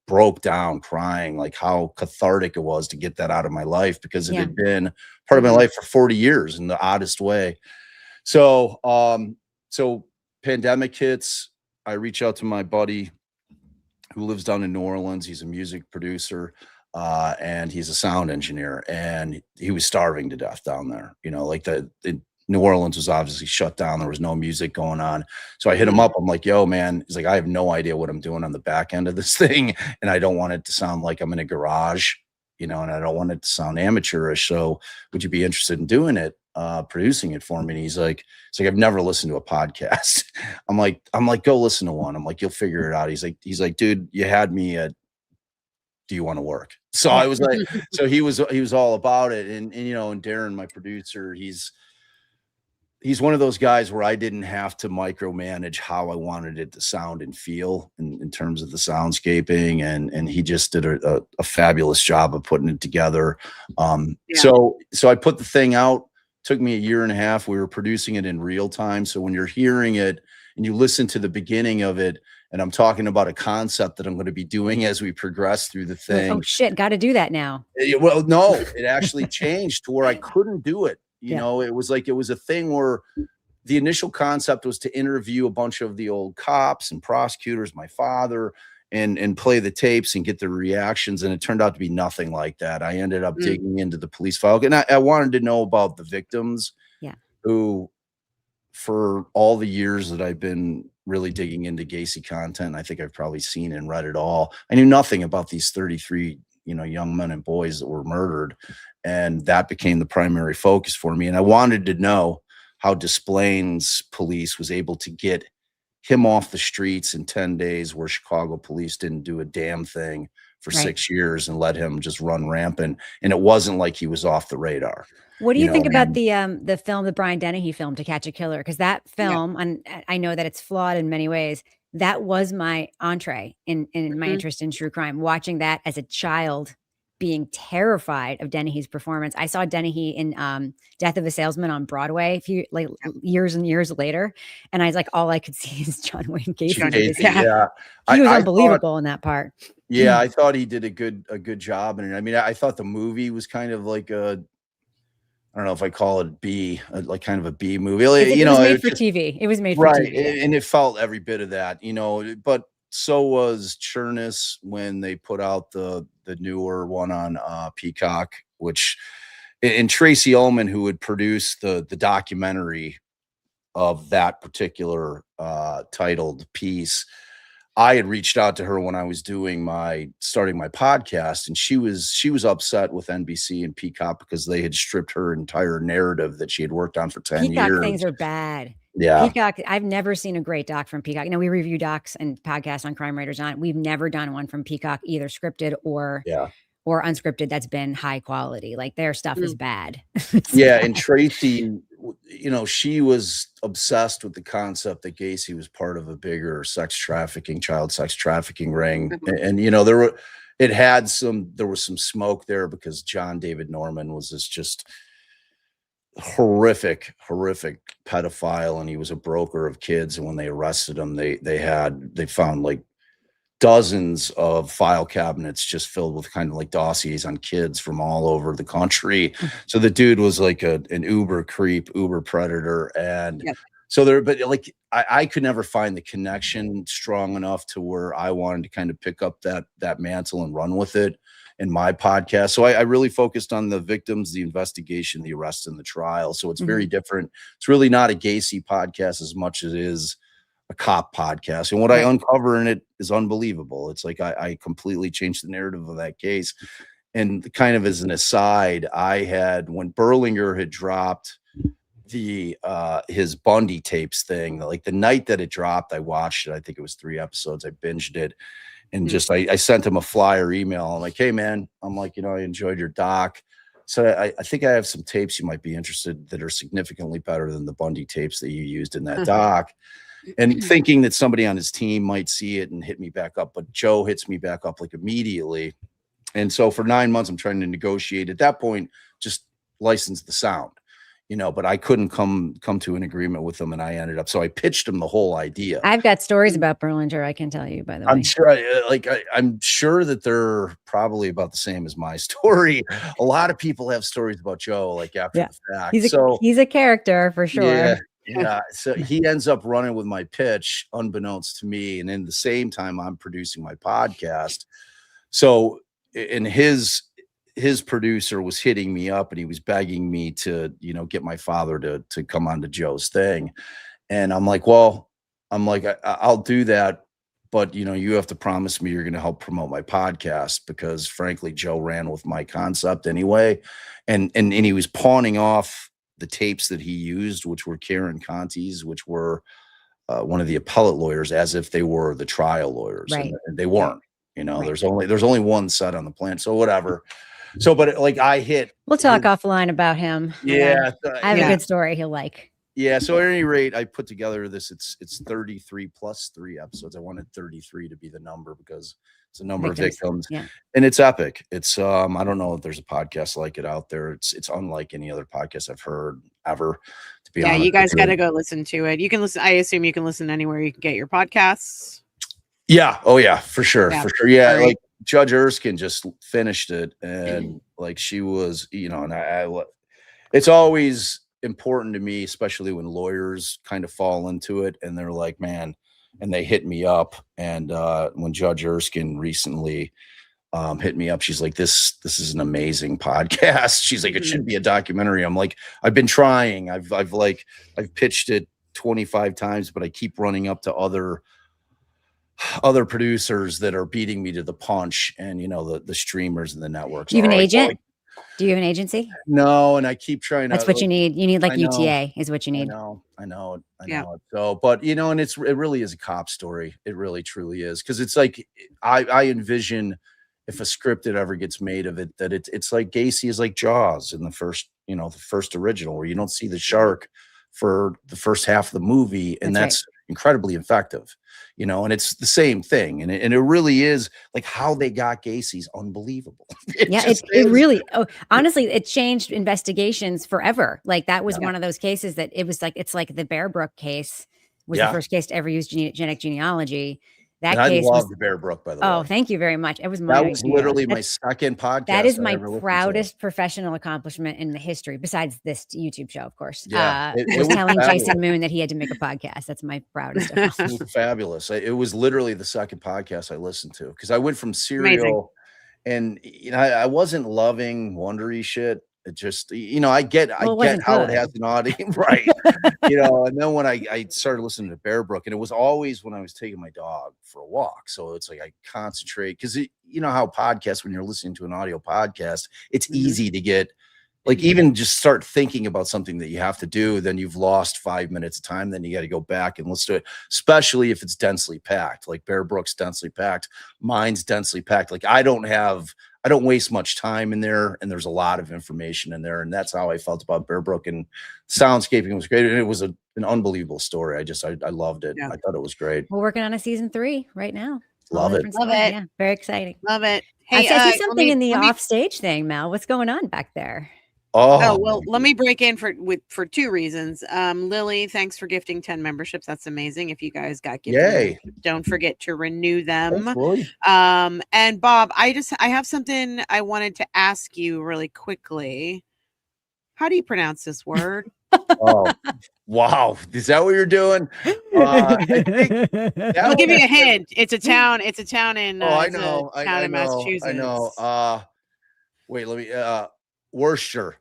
broke down crying, like how cathartic it was to get that out of my life, because it had been part of my life for 40 years in the oddest way. So, so pandemic hits, I reach out to my buddy who lives down in New Orleans. He's a music producer, and he's a sound engineer, and he was starving to death down there. Like New Orleans was obviously shut down. There was no music going on. So I hit him up. I'm like, yo, man. He's like, I have no idea what I'm doing on the back end of this thing. And I don't want it to sound like I'm in a garage, and I don't want it to sound amateurish. So would you be interested in doing it, producing it for me? And he's like, I've never listened to a podcast. I'm like, go listen to one. I'm like, you'll figure it out. He's like, dude, you had me at, do you want to work? So I was like, so he was all about it. And Darren, my producer, he's one of those guys where I didn't have to micromanage how I wanted it to sound and feel in terms of the soundscaping. And he just did a fabulous job of putting it together. So I put the thing out. Took me a year and a half. We were producing it in real time. So when you're hearing it and you listen to the beginning of it, and I'm talking about a concept that I'm going to be doing as we progress through the thing. Oh shit, got to do that now. Well, no, it actually changed to where I couldn't do it. It was like, it was a thing where the initial concept was to interview a bunch of the old cops and prosecutors, my father, and play the tapes and get the reactions. And it turned out to be nothing like that. I ended up digging into the police file, and I wanted to know about the victims who, for all the years that I've been really digging into Gacy content, I think I've probably seen and read it all. I knew nothing about these 33 young men and boys that were murdered. And that became the primary focus for me. And I wanted to know how Des Plaines police was able to get him off the streets in 10 days, where Chicago police didn't do a damn thing for 6 years and let him just run rampant. And it wasn't like he was off the radar. What do you think about the film that Brian Dennehy filmed, To Catch a Killer? Because that film, and I know that it's flawed in many ways, that was my entree in my interest in true crime. Watching that as a child, being terrified of Dennehy's performance. I saw Dennehy in Death of a Salesman on Broadway a few years and years later, and I was like, all I could see is John Wayne Gacy. He was unbelievable in that part. Yeah, I thought he did a good job, and I mean, I thought the movie was kind of like I don't know if I call it like kind of a B movie. It was made for TV. It was made for TV. And it felt every bit of that, but so was Chernus when they put out the newer one on Peacock, and Tracy Ullman, who had produced the documentary of that particular titled piece. I had reached out to her when I was starting my podcast, and she was upset with NBC and Peacock because they had stripped her entire narrative that she had worked on for 10 years. Peacock things are bad. Yeah. Peacock, I've never seen a great doc from Peacock. We review docs and podcasts on Crime Writers on. We've never done one from Peacock, either scripted or unscripted, that's been high quality. Like, their stuff is bad. And Tracy, she was obsessed with the concept that Gacy was part of a bigger child sex trafficking ring. And there was some smoke there because John David Norman was this just horrific pedophile, and he was a broker of kids. And when they arrested him, they found like dozens of file cabinets just filled with kind of like dossiers on kids from all over the country. So the dude was like an uber creep, uber predator. And so but like, I could never find the connection strong enough to where I wanted to kind of pick up that mantle and run with it in my podcast. So I really focused on the victims, the investigation, the arrest, and the trial. So it's very different. It's really not a Gacy podcast as much as it is a cop podcast. And what I uncover in it is unbelievable. It's like I completely changed the narrative of that case. And kind of as an aside, when Berlinger had dropped his Bundy tapes thing. Like the night that it dropped, I watched it. I think it was 3 episodes. I binged it. And just I sent him a flyer email. I'm like, hey man, I'm like, I enjoyed your doc. So I think I have some tapes you might be interested that are significantly better than the Bundy tapes that you used in that doc. And thinking that somebody on his team might see it and hit me back up. But Joe hits me back up like immediately. And so for 9 months, I'm trying to negotiate at that point, just license the sound, but I couldn't come to an agreement with them. And I ended up, so I pitched him the whole idea. I've got stories about Berlinger, I can tell you, by the way. I'm sure I'm sure that they're probably about the same as my story. A lot of people have stories about Joe, like after the fact. He's a character for sure. Yeah. So he ends up running with my pitch unbeknownst to me. And in the same time, I'm producing my podcast. So, and his producer was hitting me up and he was begging me to, get my father to come on to Joe's thing. And I'm like, I'll do that. But, you have to promise me you're going to help promote my podcast because frankly, Joe ran with my concept anyway. And he was pawning off the tapes that he used, which were Karen Conti's, which were one of the appellate lawyers, as if they were the trial lawyers. Right. And they weren't, there's only one set on the planet. So whatever. So, but we'll talk offline about him. Yeah. I have a good story he'll like. Yeah. So at any rate, I put together this, it's 33 plus 3 episodes. I wanted 33 to be the number because it's a number of victims and it's epic. It's, I don't know if there's a podcast like it out there. It's unlike any other podcast I've heard ever, to be honest. You guys got to go listen to it. You can listen. I assume you can listen anywhere you can get your podcasts. Yeah. Oh yeah, for sure. Yeah. For sure. Yeah. Right. Like Judge Erskine just finished it and like she was, and it's always important to me, especially when lawyers kind of fall into it and they're like, man, and they hit me up. And when Judge Erskine recently hit me up, she's like, this is an amazing podcast. She's like, it should be a documentary. I'm like, I've been trying. I've pitched it 25 times, but I keep running up to other producers that are beating me to the punch and the streamers and the networks. You have an agent? Do you have an agency? No, and I keep trying. That's what you need. You need like UTA is what you need. I know. So, but and it really is a cop story. It really truly is. Cause it's like, I envision if a script that ever gets made of it, that it's like Gacy is like Jaws in the first original where you don't see the shark for the first half of the movie. And that's incredibly effective, and it's the same thing. And it really is like how they got Gacy's unbelievable. It really, honestly, it changed investigations forever. Like that was one of those cases that it was like, it's like the Bear Brook case was the first case to ever use genetic genealogy. That case I love the Bear Brook, by the way. Oh, thank you very much. It was literally my second podcast. That is my proudest professional accomplishment in the history, besides this YouTube show, of course. Yeah, it was telling Jason Moon that he had to make a podcast. That's my proudest. It was fabulous. It was literally the second podcast I listened to because I went from Serial, and I wasn't loving Wondery shit. It just, I get how it has an audience, right? And then when I started listening to Bear Brook, and it was always when I was taking my dog for a walk. So it's like I concentrate because how podcasts, when you're listening to an audio podcast, it's easy to get like even just start thinking about something that you have to do. Then you've lost 5 minutes of time. Then you got to go back and listen to it, especially if it's densely packed, like Bear Brook's densely packed. Mine's densely packed. Like I don't waste much time in there, and there's a lot of information in there, and that's how I felt about Bear Brook. And soundscaping was great, and it was an unbelievable story. I loved it. I thought it was great. We're working on a season 3 right now. Love it. Yeah, very exciting. Love it. Hey, I see something in the offstage thing, Mel. What's going on back there? Oh, well, let me break in for 2 reasons. Lily, thanks for gifting 10 memberships. That's amazing. If you guys got gifted, don't forget to renew them. And Bob, I have something I wanted to ask you really quickly. How do you pronounce this word? Oh, wow. Is that what you're doing? I'll give you a hint. It's a town. It's a town in in Massachusetts. I know. Wait, let me Worcester.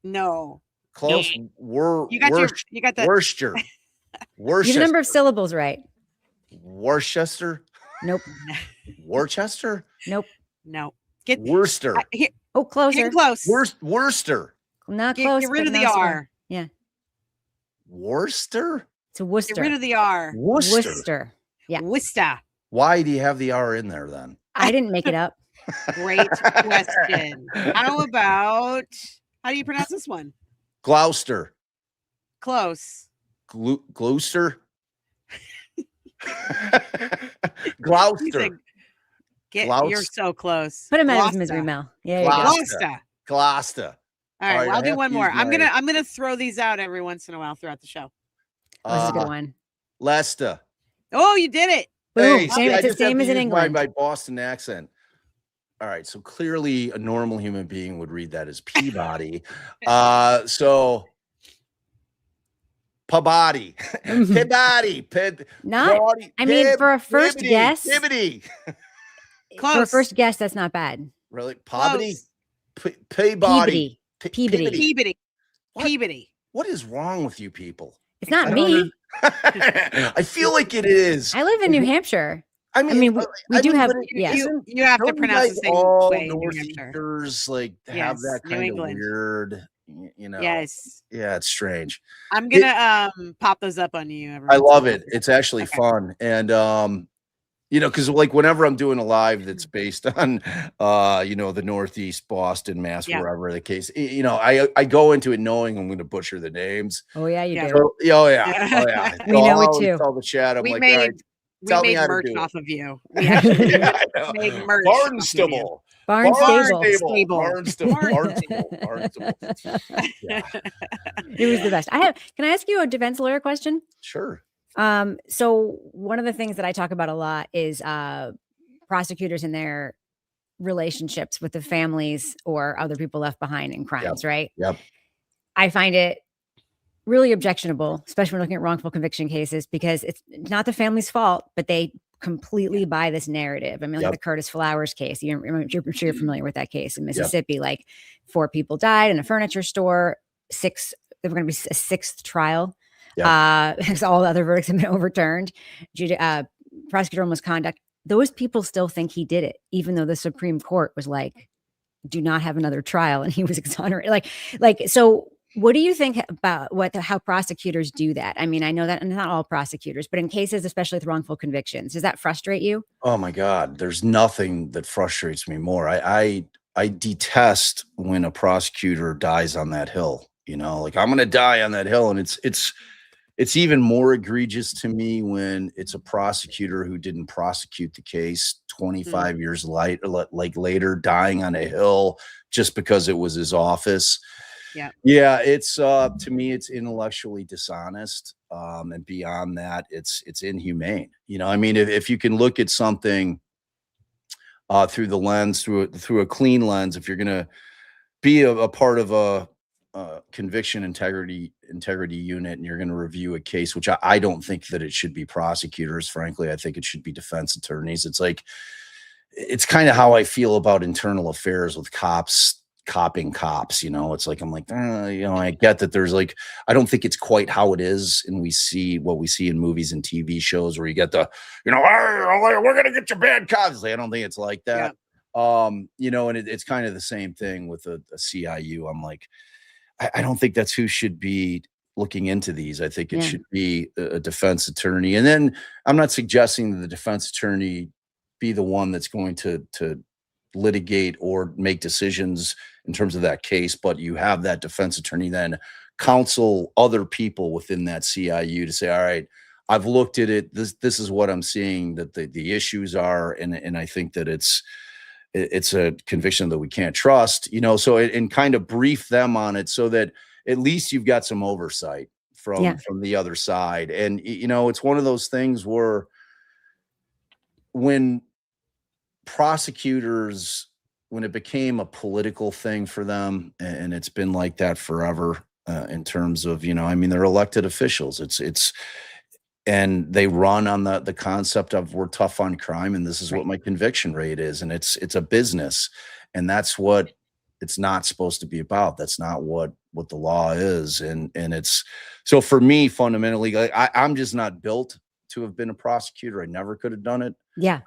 No. Close. Nope. You got the Worcester. You have a number of syllables right. Worcester? Nope. Worcester? Nope. No. Get Worcester. Closer. Close. Worcester. Not close. Get rid of the R. Yeah. Worcester? It's a Worcester. Get rid of the R. Worcester. Yeah. Worcester. Why do you have the R in there then? I didn't make it up. Great question. How do you pronounce this one? Gloucester. Close. Gloucester? You Gloucester. said, you're so close. Put him out of his Gloucester. misery, Mel. Yeah, you go. Gloucester. Gloucester. All right, well, I'll do one more. I'm my- gonna throw these out every once in a while throughout the show. This is a good one. Leicester. Oh, you did it. Boom. Hey, Same, I it's the just have same to as in use England. my Boston accent. All right, so clearly a normal human being would read that as Peabody. So Peabody. Peabody. Not, I mean, for a first guess. Peabody. Close. For a first guess, that's not bad. Really? Peabody? Close. Peabody. Peabody. Peabody. What is wrong with you people? It's not I don't me. I feel like it is. I live in New Hampshire. I mean, we do have, but yeah. You have to don't pronounce the guys same all way in New Hampshire. Northeasters like have Yes, that New kind of England. weird, Yes. Yeah, it's strange. I'm gonna pop those up on you. I love it. It's actually fun. And because like whenever I'm doing a live that's based on the Northeast, Boston, Mass, wherever the case, I go into it knowing I'm going to butcher the names. Oh yeah, you do. So, oh yeah. We know it too. Tell the chat. I'm We like, made, all right, we tell me made how to merch do it. off of you. We actually made merch. off of you. Barnstable. Barnstable. Yeah. It was the best. Can I ask you a defense lawyer question? Sure. So one of the things that I talk about a lot is prosecutors and their relationships with the families or other people left behind in crimes, right? Yep. I find it really objectionable, especially when looking at wrongful conviction cases, because it's not the family's fault, but they completely buy this narrative. I mean, like the Curtis Flowers case, I'm sure you're familiar with that case in Mississippi. Like 4 people died in a furniture store, there were going to be a 6th trial. Because all the other verdicts have been overturned due to prosecutorial misconduct. Those people still think he did it, even though the Supreme Court was like, do not have another trial. And he was exonerated. So what do you think about how prosecutors do that? I mean, I know that and not all prosecutors, but in cases, especially with wrongful convictions, does that frustrate you? Oh my God, there's nothing that frustrates me more. I detest when a prosecutor dies on that hill, like I'm going to die on that hill. And it's even more egregious to me when it's a prosecutor who didn't prosecute the case 25 years later, dying on a hill just because it was his office. Yeah. It's to me, it's intellectually dishonest. And beyond that, it's inhumane. I mean, if you can look at something through the lens, through a clean lens, if you're going to be a part of a conviction integrity unit and you're going to review a case, which I don't think that it should be prosecutors. Frankly, I think it should be defense attorneys. It's kind of how I feel about internal affairs with copping cops. It's like, I'm like, I get that there's like, I don't think it's quite how it is. And we see what we see in movies and TV shows where you get the, hey, we're going to get your bad cops. I don't think it's like that. And it's kind of the same thing with a CIU. I'm like, I don't think that's who should be looking into these. I think it should be a defense attorney. And then I'm not suggesting that the defense attorney be the one that's going to litigate or make decisions in terms of that case, but you have that defense attorney then counsel other people within that CIU to say, all right, I've looked at it. This is what I'm seeing that the issues are. And I think that it's a conviction that we can't trust, so and kind of brief them on it so that at least you've got some oversight from the other side. And, it's one of those things where when prosecutors, when it became a political thing for them, and it's been like that forever in terms of, they're elected officials. And they run on the concept of we're tough on crime and this is what my conviction rate is. And it's a business, and that's what it's not supposed to be about. That's not what the law is. And it's, so for me, fundamentally, I'm just not built to have been a prosecutor. I never could have done it. Yeah.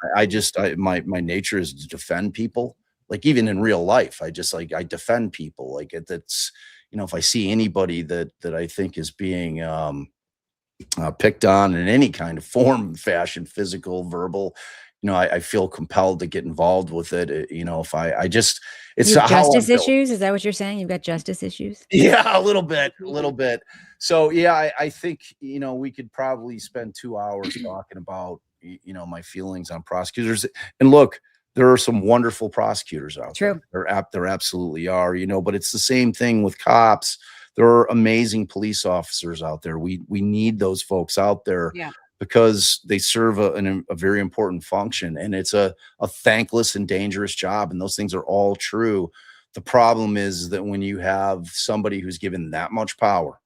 My nature is to defend people. Like even in real life, I defend people. Like it's, if I see anybody that I think is being picked on in any kind of form, fashion, physical, verbal, I feel compelled to get involved with it. If I just, it's You have how I'm justice built. issues? Is that what you're saying? You've got justice issues? Yeah, a little bit. So yeah, I think, we could probably spend 2 hours talking about, my feelings on prosecutors. And look, there are some wonderful prosecutors out True. there. There absolutely are, but it's the same thing with cops. There are amazing police officers out there. We need those folks out there Yeah. because they serve a very important function, and it's a thankless and dangerous job. And those things are all true. The problem is that when you have somebody who's given that much power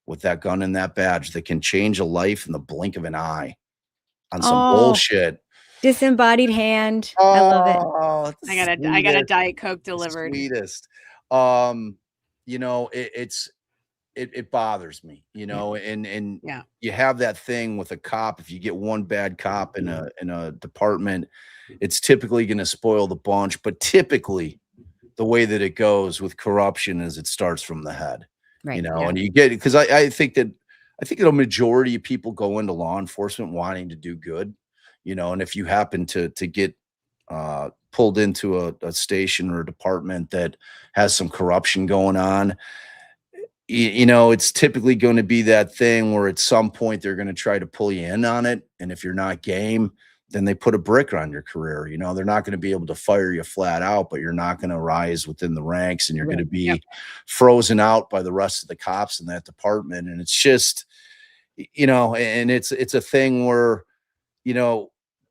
with that gun and that badge that can change a life in the blink of an eye on some bullshit. Disembodied hand. I love it. Oh, I got a Diet Coke delivered. Sweetest. It bothers me, and Yeah. you have that thing with a cop. If you get one bad cop in a department, it's typically going to spoil the bunch. But typically, the way that it goes with corruption is it starts from the head, Right. and you get it because I think that a majority of people go into law enforcement wanting to do good, and if you happen to get pulled into a station or a department that has some corruption going on, it's typically going to be that thing where at some point they're going to try to pull you in on it. And if you're not game, then they put a brick on your career. They're not going to be able to fire you flat out, but you're not going to rise within the ranks, and you're going to be frozen out by the rest of the cops in that department. And it's just, and it's a thing where,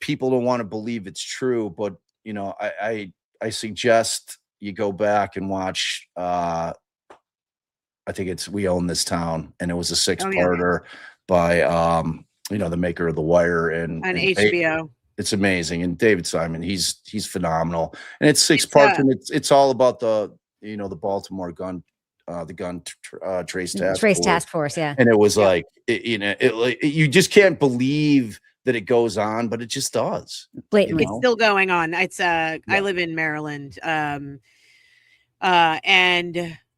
people don't want to believe it's true, but I suggest you go back and watch, I think it's We Own This Town, and it was a 6-parter by the maker of The Wire and HBO. It's amazing. And David Simon, he's phenomenal. And it's 6 parts, and it's all about the Baltimore gun trace task force. Yeah. And it was like you just can't believe that it goes on, but it just does. Blatantly. It's still going on. It's I live in Maryland. And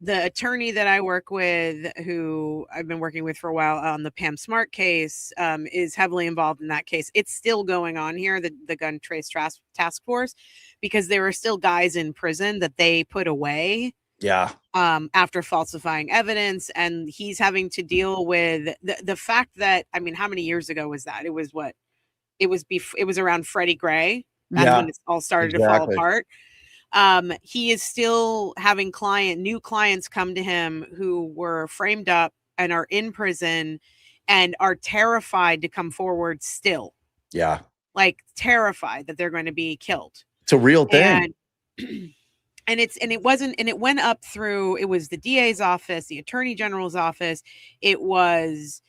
the attorney that I work with, who I've been working with for a while on the Pam Smart case, is heavily involved in that case. It's still going on here, the gun trace task force, because there are still guys in prison that they put away. Yeah. After falsifying evidence, and he's having to deal with the fact that, I mean, how many years ago was that? It was it was around Freddie Gray. That's when it all started to fall apart. He is still having new clients come to him who were framed up and are in prison and are terrified to come forward still. Yeah. Like terrified that they're going to be killed. It's a real thing. And it went up through, it was the DA's office, the attorney general's office. It was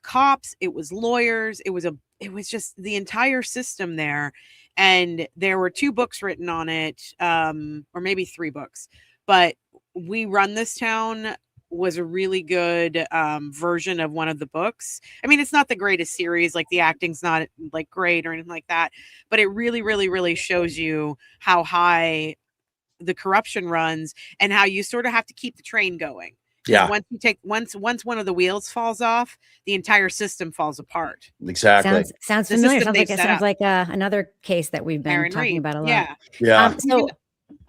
cops, it was lawyers. It was just the entire system there. And there were 2 books written on it, or maybe 3 books, but We Run This Town was a really good version of one of the books. I mean, it's not the greatest series, like the acting's not like great or anything like that, but it really, really, really shows you how high the corruption runs and how you sort of have to keep the train going. Yeah. Once one of the wheels falls off, the entire system falls apart. Exactly. Sounds familiar. Sounds like another case that we've been talking about a lot. Yeah. Yeah.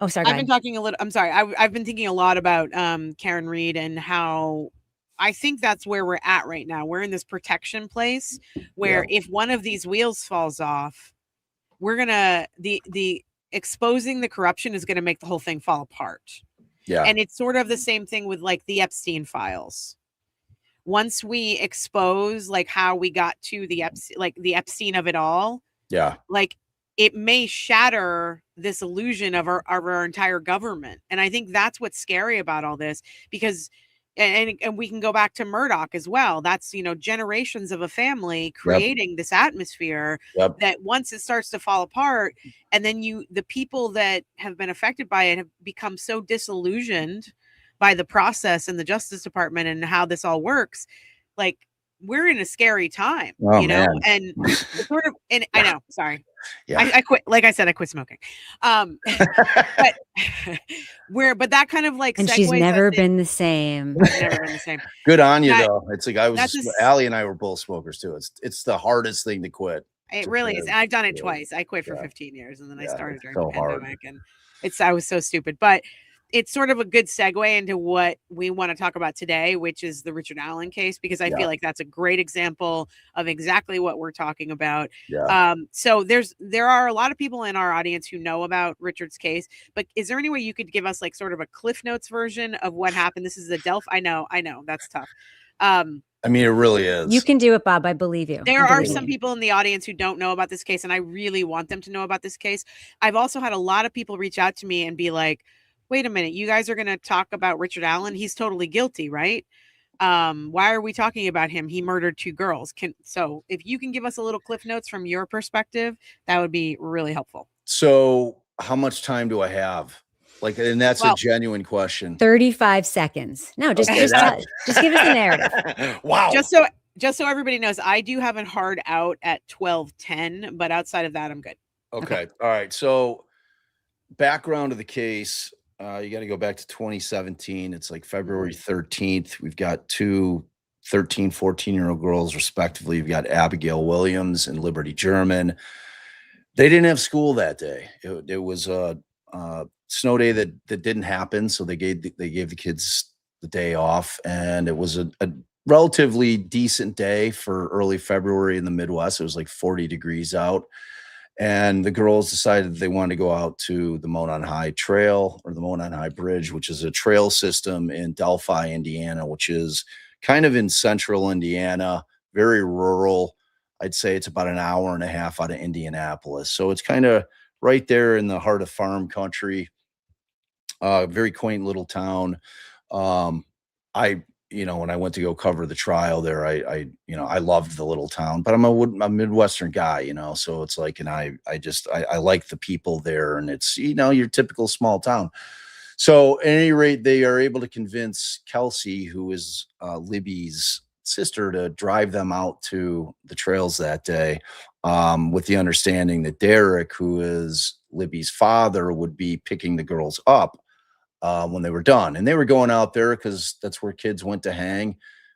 Sorry. I've been talking a little. I'm sorry. I've been thinking a lot about Karen Reed and how I think that's where we're at right now. We're in this protection place where if one of these wheels falls off, we're gonna the exposing the corruption is going to make the whole thing fall apart. Yeah. And it's sort of the same thing with like the Epstein files. Once we expose like how we got to the Epstein of it all. Yeah. Like it may shatter this illusion of our entire government. And I think that's what's scary about all this, because and we can go back to Murdoch as well. That's, generations of a family creating this atmosphere that once it starts to fall apart, and then the people that have been affected by it have become so disillusioned by the process and the Justice Department and how this all works. Like we're in a scary time, Oh, you know, man. and it's sort of, and I know, sorry. Yeah. I quit. Like I said, I quit smoking. But but that kind of like And segues she's never us in. been the same. I've never been the same. Good on you, That- though. It's like Allie and I were both smokers too. It's the hardest thing to quit. It really is. And I've done it twice. I quit for Yeah. 15 years and then I Yeah, started it's during so the hard. pandemic, and I was so stupid. But it's sort of a good segue into what we want to talk about today, which is the Richard Allen case, because I feel like that's a great example of exactly what we're talking about. Yeah. So there are a lot of people in our audience who know about Richard's case, but is there any way you could give us like sort of a Cliff Notes version of what happened? This is the Delphi. I know that's tough. I mean, it really is. You can do it, Bob. I believe you. There are some people in the audience who don't know about this case, and I really want them to know about this case. I've also had a lot of people reach out to me and be like, wait a minute, you guys are going to talk about Richard Allen? He's totally guilty, right? Why are we talking about him? He murdered 2 girls. So if you can give us a little Cliff Notes from your perspective, that would be really helpful. So how much time do I have? Like, and that's a genuine question. 35 seconds. No, just give us the narrative. Wow. Just so everybody knows, I do have a hard out at 12:10, but outside of that, I'm good. Okay. All right. So background of the case, you got to go back to 2017. It's like February 13th. We've got 2 13, 14-year-old girls, respectively. You've got Abigail Williams and Liberty German. They didn't have school that day. It was a snow day that didn't happen. So they gave the kids the day off, and it was a relatively decent day for early February in the Midwest. It was like 40 degrees out. And the girls decided they wanted to go out to the Monon High Trail, or the Monon High Bridge, which is a trail system in Delphi, Indiana, which is kind of in central Indiana, very rural. I'd say it's about an hour and a half out of Indianapolis. So it's kind of right there in the heart of farm country. Very quaint little town. When I went to go cover the trial there, I loved the little town, but I'm a Midwestern guy, so it's like, and I like the people there, and it's, your typical small town. So at any rate, they are able to convince Kelsey, who is Libby's sister, to drive them out to the trails that day, with the understanding that Derek, who is Libby's father, would be picking the girls up when they were done. And they were going out there because that's where kids went to hang.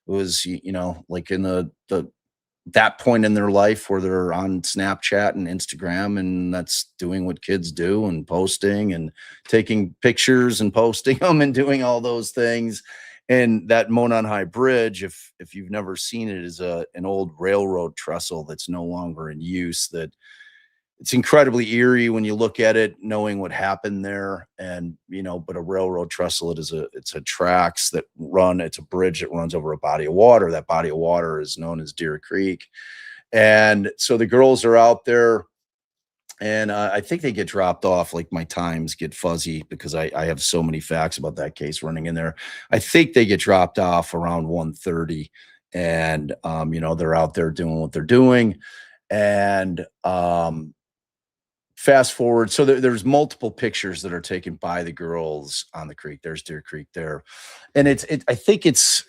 It was, like in that point in their life where they're on Snapchat and Instagram, and that's doing what kids do, and posting and taking pictures and posting them and doing all those things. And that Monon High Bridge, if you've never seen it, is an old railroad trestle that's no longer in use. That it's incredibly eerie when you look at it, knowing what happened there. And, but a railroad trestle, it's a tracks that run, it's a bridge that runs over a body of water. That body of water is known as Deer Creek. And so the girls are out there, and I think they get dropped off. Like, my times get fuzzy because I have so many facts about that case running in there. I think they get dropped off around 1:30, and, they're out there doing what they're doing. And, fast forward, so there's multiple pictures that are taken by the girls on the creek. There's Deer Creek there, and I think it's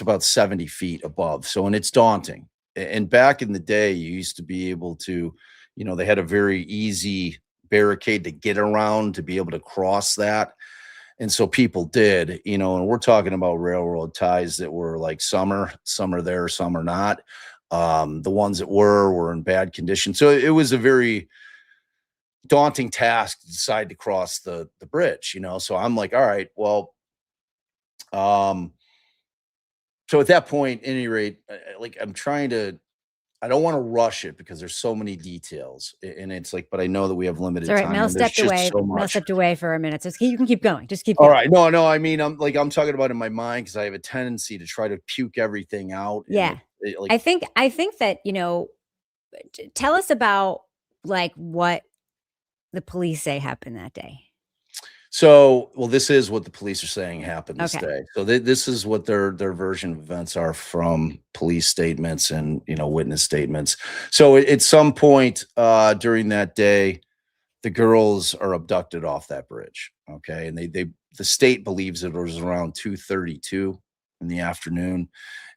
about 70 feet above. So, and it's daunting. And back in the day, you used to be able to, they had a very easy barricade to get around to be able to cross that. And so people did, and we're talking about railroad ties that were like some are there, some are not. The ones that were in bad condition. So it was a very daunting task to decide to cross the bridge, so I'm like, all right, well, so at that point, at any rate, like, I don't want to rush it because there's so many details, and it's like, but I know that we have limited time. Mel stepped away. Mel stepped away for a minute. So you can keep going. Just keep going. All right. No. I mean, I'm talking about in my mind, because I have a tendency to try to puke everything out. Yeah. I think that, tell us about like what the police say happened that day. So, well, this is what the police are saying happened this day. So this is what their version of events are from police statements and, witness statements. So at some point during that day, the girls are abducted off that bridge. Okay. And the state believes it was around 2:32 in the afternoon.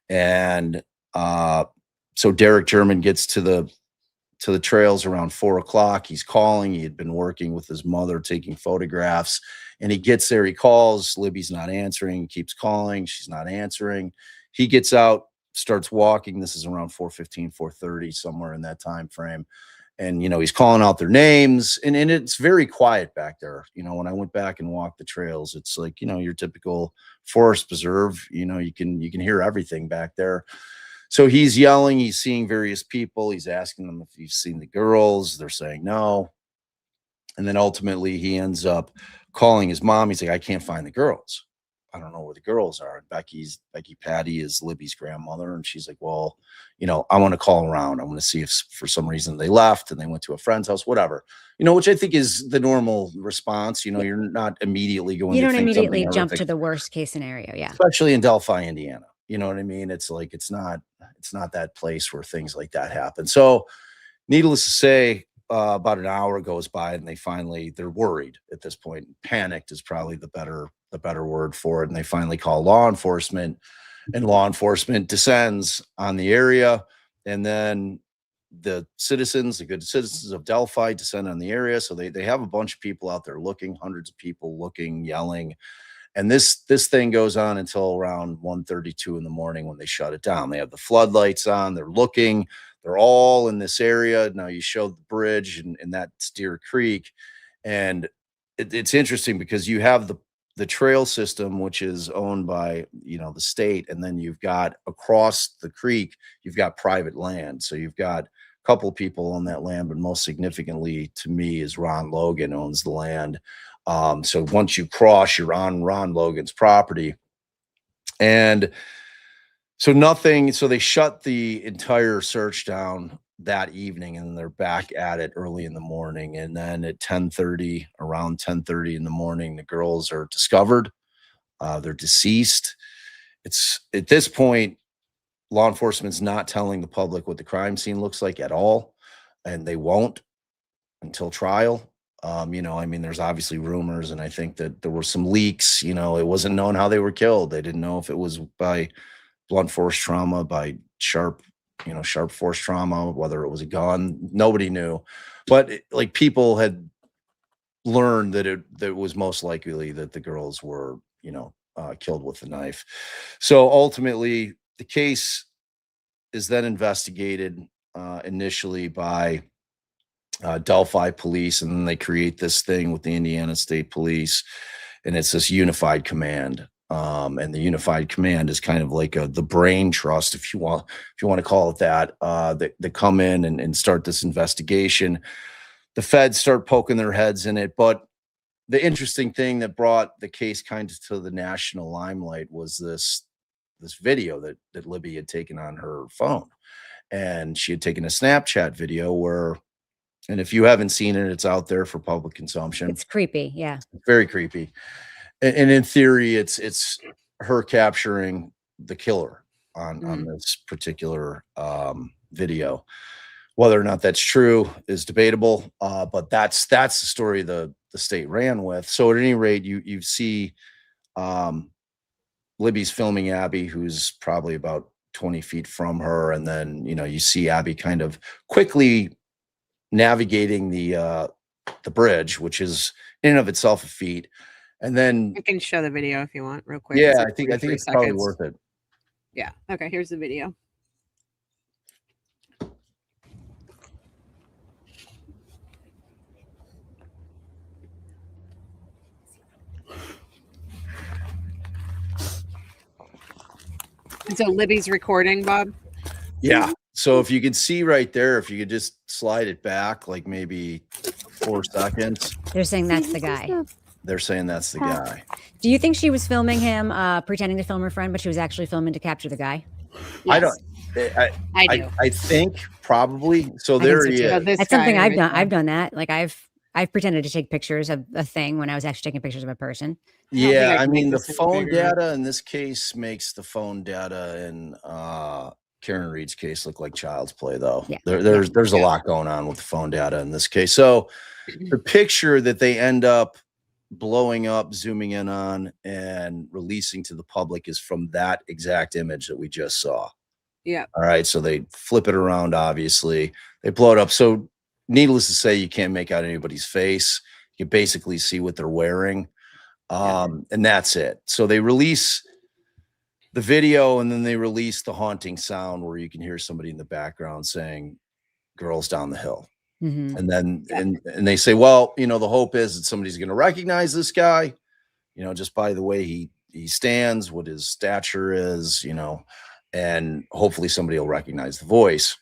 And So Derek German gets to the trails around 4 o'clock. He's calling. He had been working with his mother, taking photographs, and he gets there. He calls. Libby's not answering. He keeps calling. She's not answering. He gets out, starts walking. This is around 4:15, 4:30, somewhere in that time frame. And, he's calling out their names, and it's very quiet back there. When I went back and walked the trails, it's like, your typical forest preserve. You can hear everything back there. So he's yelling, he's seeing various people. He's asking them if you've seen the girls. They're saying no. And then ultimately he ends up calling his mom. He's like, I can't find the girls. I don't know where the girls are. And Becky Patty is Libby's grandmother. And she's like, well, I want to call around. I want to see if for some reason they left and they went to a friend's house, whatever, which I think is the normal response. You're not immediately going you to don't think immediately something jump horrific, to the worst case scenario. Yeah. especially in Delphi, Indiana. You know what I mean? It's like, it's not that place where things like that happen. So needless to say, about an hour goes by and they're worried at this point. Panicked is probably the better word for it. And they finally call law enforcement, and law enforcement descends on the area. And then the good citizens of Delphi descend on the area. So they have a bunch of people out there looking, hundreds of people looking, yelling. And this thing goes on until around 1:32 in the morning when they shut it down. They have the floodlights on. They're looking. They're all in this area. Now you show the bridge and that's Deer Creek. And it's interesting because you have the trail system, which is owned by, the state. And then you've got across the creek, you've got private land. So you've got a couple people on that land, but most significantly to me is Ron Logan owns the land. So once you cross, you're on Ron Logan's property. And so they shut the entire search down that evening, and they're back at it early in the morning. And then at around 10:30 in the morning, the girls are discovered. They're deceased. It's at this point, law enforcement's not telling the public what the crime scene looks like at all. And they won't until trial. There's obviously rumors, and I think that there were some leaks. It wasn't known how they were killed. They didn't know if it was by blunt force trauma, by sharp force trauma, whether it was a gun. Nobody knew. But people had learned that it was most likely that the girls were, killed with a knife. So ultimately, the case is then investigated initially by Delphi police, and then they create this thing with the Indiana State Police, and it's this unified command. And the unified command is kind of like the brain trust, if you want to call it that. They come in and start this investigation. The feds start poking their heads in it, but the interesting thing that brought the case kind of to the national limelight was this video that Libby had taken on her phone, and she had taken a Snapchat video where. And if you haven't seen it, it's out there for public consumption. It's creepy. Yeah. Very creepy. And in theory, it's her capturing the killer on this particular video. Whether or not that's true is debatable. But that's the story the state ran with. So at any rate, you see Libby's filming Abby, who's probably about 20 feet from her. And then, you see Abby kind of quickly navigating the bridge, which is in and of itself a feat. And then I can show the video if you want real quick. Yeah, I think it's probably worth it. Yeah. Okay, here's the video. And so Libby's recording, Bob? Yeah. So if you could see right there, if you could just slide it back like maybe 4 seconds. They're saying that's the guy. They're saying that's the guy. Do you think she was filming him, pretending to film her friend, but she was actually filming to capture the guy? Yes. I don't. I do. I think probably. So there he is. That's something I've done. I've done that. Like I've pretended to take pictures of a thing when I was actually taking pictures of a person. Yeah, I mean the phone data in this case makes the phone data in Karen Reed's case look like child's play, though. Yeah. There's a lot going on with the phone data in this case. So the picture that they end up blowing up, zooming in on, and releasing to the public is from that exact image that we just saw. Yeah. All right. So they flip it around, obviously. They blow it up. So needless to say, you can't make out anybody's face. You basically see what they're wearing. And that's it. So they release the video, and then they release the haunting sound where you can hear somebody in the background saying, "Girls down the hill." And then and they say, well, the hope is that somebody's going to recognize this guy, just by the way he stands, what his stature is, and hopefully somebody will recognize the voice.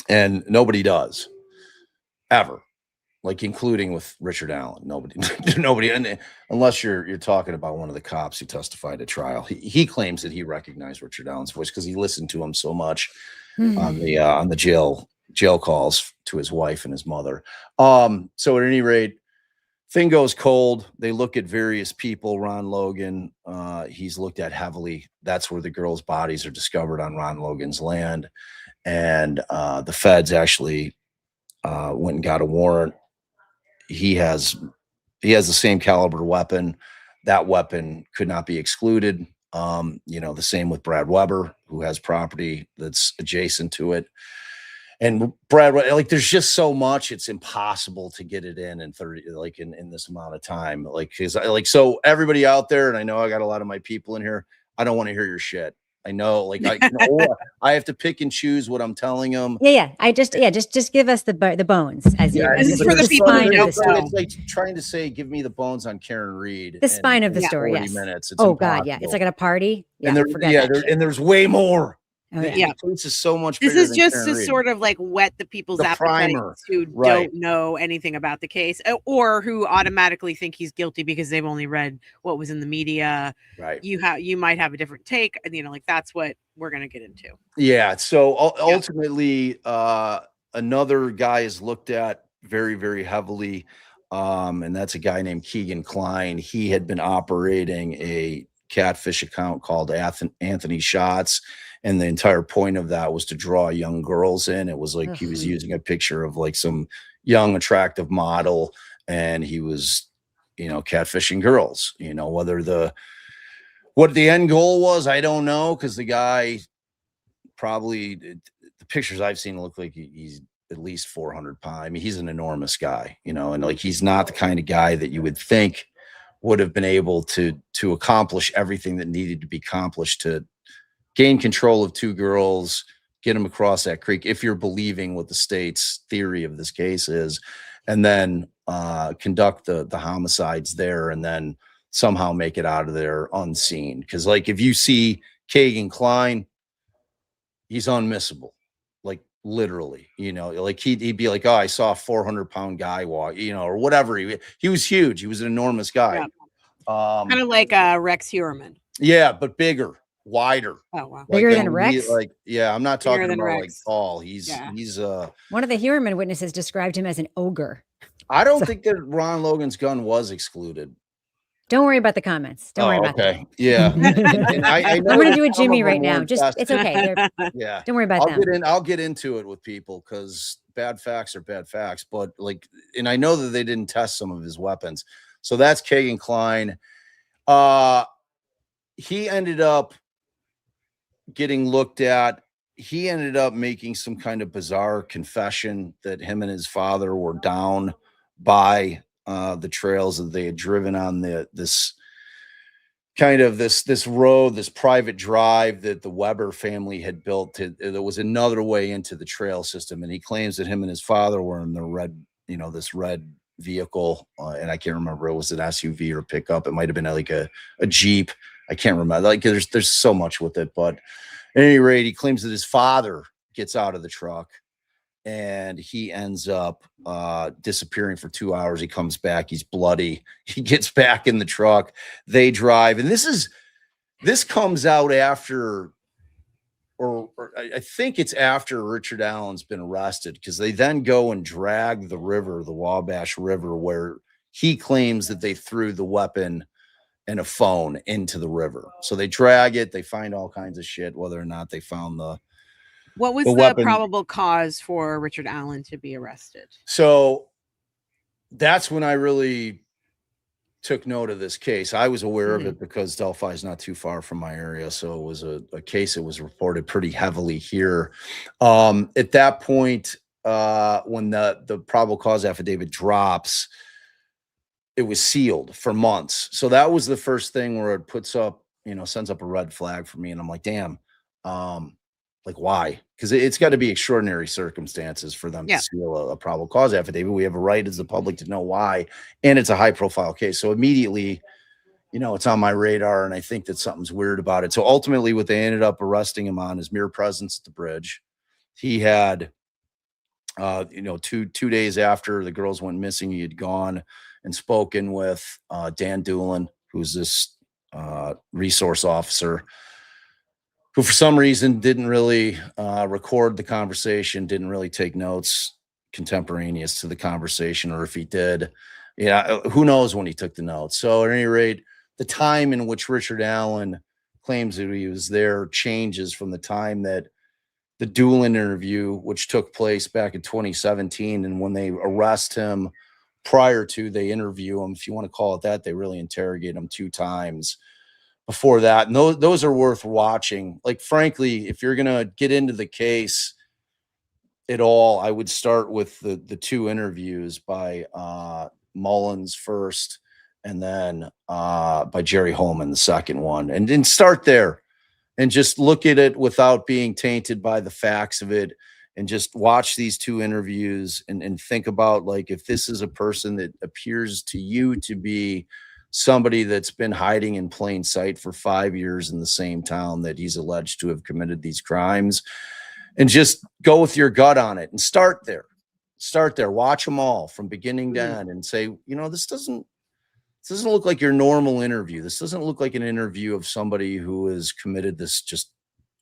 And nobody does, ever. Like, including with Richard Allen, nobody, and unless you're talking about one of the cops who testified at trial, he claims that he recognized Richard Allen's voice because he listened to him so much on the jail calls to his wife and his mother. So at any rate, thing goes cold. They look at various people. Ron Logan, he's looked at heavily. That's where the girls' bodies are discovered, on Ron Logan's land, and the feds actually went and got a warrant. He has the same caliber weapon. That weapon could not be excluded. The same with Brad Weber, who has property that's adjacent to it. And Brad, like, there's just so much, it's impossible to get it in 30, like in this amount of time. Like, so everybody out there, and I know I got a lot of my people in here, I don't want to hear your shit. I know, like, I have to pick and choose what I'm telling them. Yeah. Just give us the bones, as you. This is for the people who don't know. It's like trying to say, give me the bones on Karen Reed. The spine of the story. 40 Yes. minutes. It's oh impossible. God, yeah. It's like at a party. Yeah. And there's way more. Oh, The case is so much bigger. This is than just Karen to Reed. sort of like whet the people's appetite who don't know anything about the case, or who automatically think he's guilty because they've only read what was in the media. Right. You might have a different take, like that's what we're going to get into. Yeah. So ultimately, another guy is looked at very, very heavily. And that's a guy named Keegan Klein. He had been operating a catfish account called Anthony Shots. And the entire point of that was to draw young girls in. It was like he was using a picture of like some young, attractive model, and he was, catfishing girls. What the end goal was, I don't know, because the guy probably, the pictures I've seen look like he's at least 400 pounds. I mean, he's an enormous guy, and like, he's not the kind of guy that you would think would have been able to accomplish everything that needed to be accomplished to gain control of two girls, get them across that creek, if you're believing what the state's theory of this case is, and then conduct the homicides there, and then somehow make it out of there unseen. Because, like, if you see Keegan Klein, he's unmissable, like, literally, like he'd be like, oh, I saw a 400-pound guy walk, or whatever. He was huge. He was an enormous guy. Yeah. Kind of like Rex Heuermann. Yeah, but bigger. Wider. Oh wow. Bigger than Rex? I'm not talking about Rex. like tall. He's one of the Heuermann witnesses described him as an ogre. I don't think that Ron Logan's gun was excluded. Don't worry about the comments. Don't worry about that. Yeah. I'm gonna do a Jimmy right now. It's okay. Yeah. Don't worry about that. I'll get into it with people, because bad facts are bad facts. But and I know that they didn't test some of his weapons. So that's Keegan Klein. He ended up getting looked at. He ended up making some kind of bizarre confession that him and his father were down by the trails that they had driven on this road, this private drive that the Weber family had built. There was another way into the trail system, and he claims that him and his father were in the red, this red vehicle, and I can't remember, it was an SUV or pickup. It might have been like a Jeep. I can't remember. Like, there's so much with it, but at any rate, he claims that his father gets out of the truck, and he ends up disappearing for 2 hours. He comes back. He's bloody. He gets back in the truck. They drive. And this comes out after, or I think it's after Richard Allen's been arrested, because they then go and drag the river, the Wabash River, where he claims that they threw the weapon and a phone into the river. So they drag it. They find all kinds of shit, whether or not they found what was the probable cause for Richard Allen to be arrested? So that's when I really took note of this case. I was aware of it because Delphi is not too far from my area. So it was a case that was reported pretty heavily here. At that point, when the probable cause affidavit drops, it was sealed for months. So that was the first thing where it puts up, sends up a red flag for me. And I'm like, damn, like why? Because it's got to be extraordinary circumstances for them to seal a probable cause affidavit. We have a right as the public to know why, and it's a high profile case. So immediately, it's on my radar, and I think that something's weird about it. So ultimately, what they ended up arresting him on is mere presence at the bridge. He had, 2 days after the girls went missing, he had gone and spoken with Dan Doolin, who's this resource officer, who for some reason didn't really record the conversation, didn't really take notes contemporaneous to the conversation, or if he did, who knows when he took the notes. So at any rate, the time in which Richard Allen claims that he was there changes from the time that the Doolin interview, which took place back in 2017, and when they arrest him prior to they interview him, if you want to call it that, they really interrogate him 2 times before that. And those are worth watching. Like, frankly, if you're going to get into the case at all, I would start with the 2 interviews by Mullins first, and then by Jerry Holman, the second one, and then start there and just look at it without being tainted by the facts of it, and just watch these 2 interviews and think about, like, if this is a person that appears to you to be somebody that's been hiding in plain sight for 5 years in the same town that he's alleged to have committed these crimes, and just go with your gut on it and start there, watch them all from beginning to end and say, this doesn't look like your normal interview. This doesn't look like an interview of somebody who has committed this just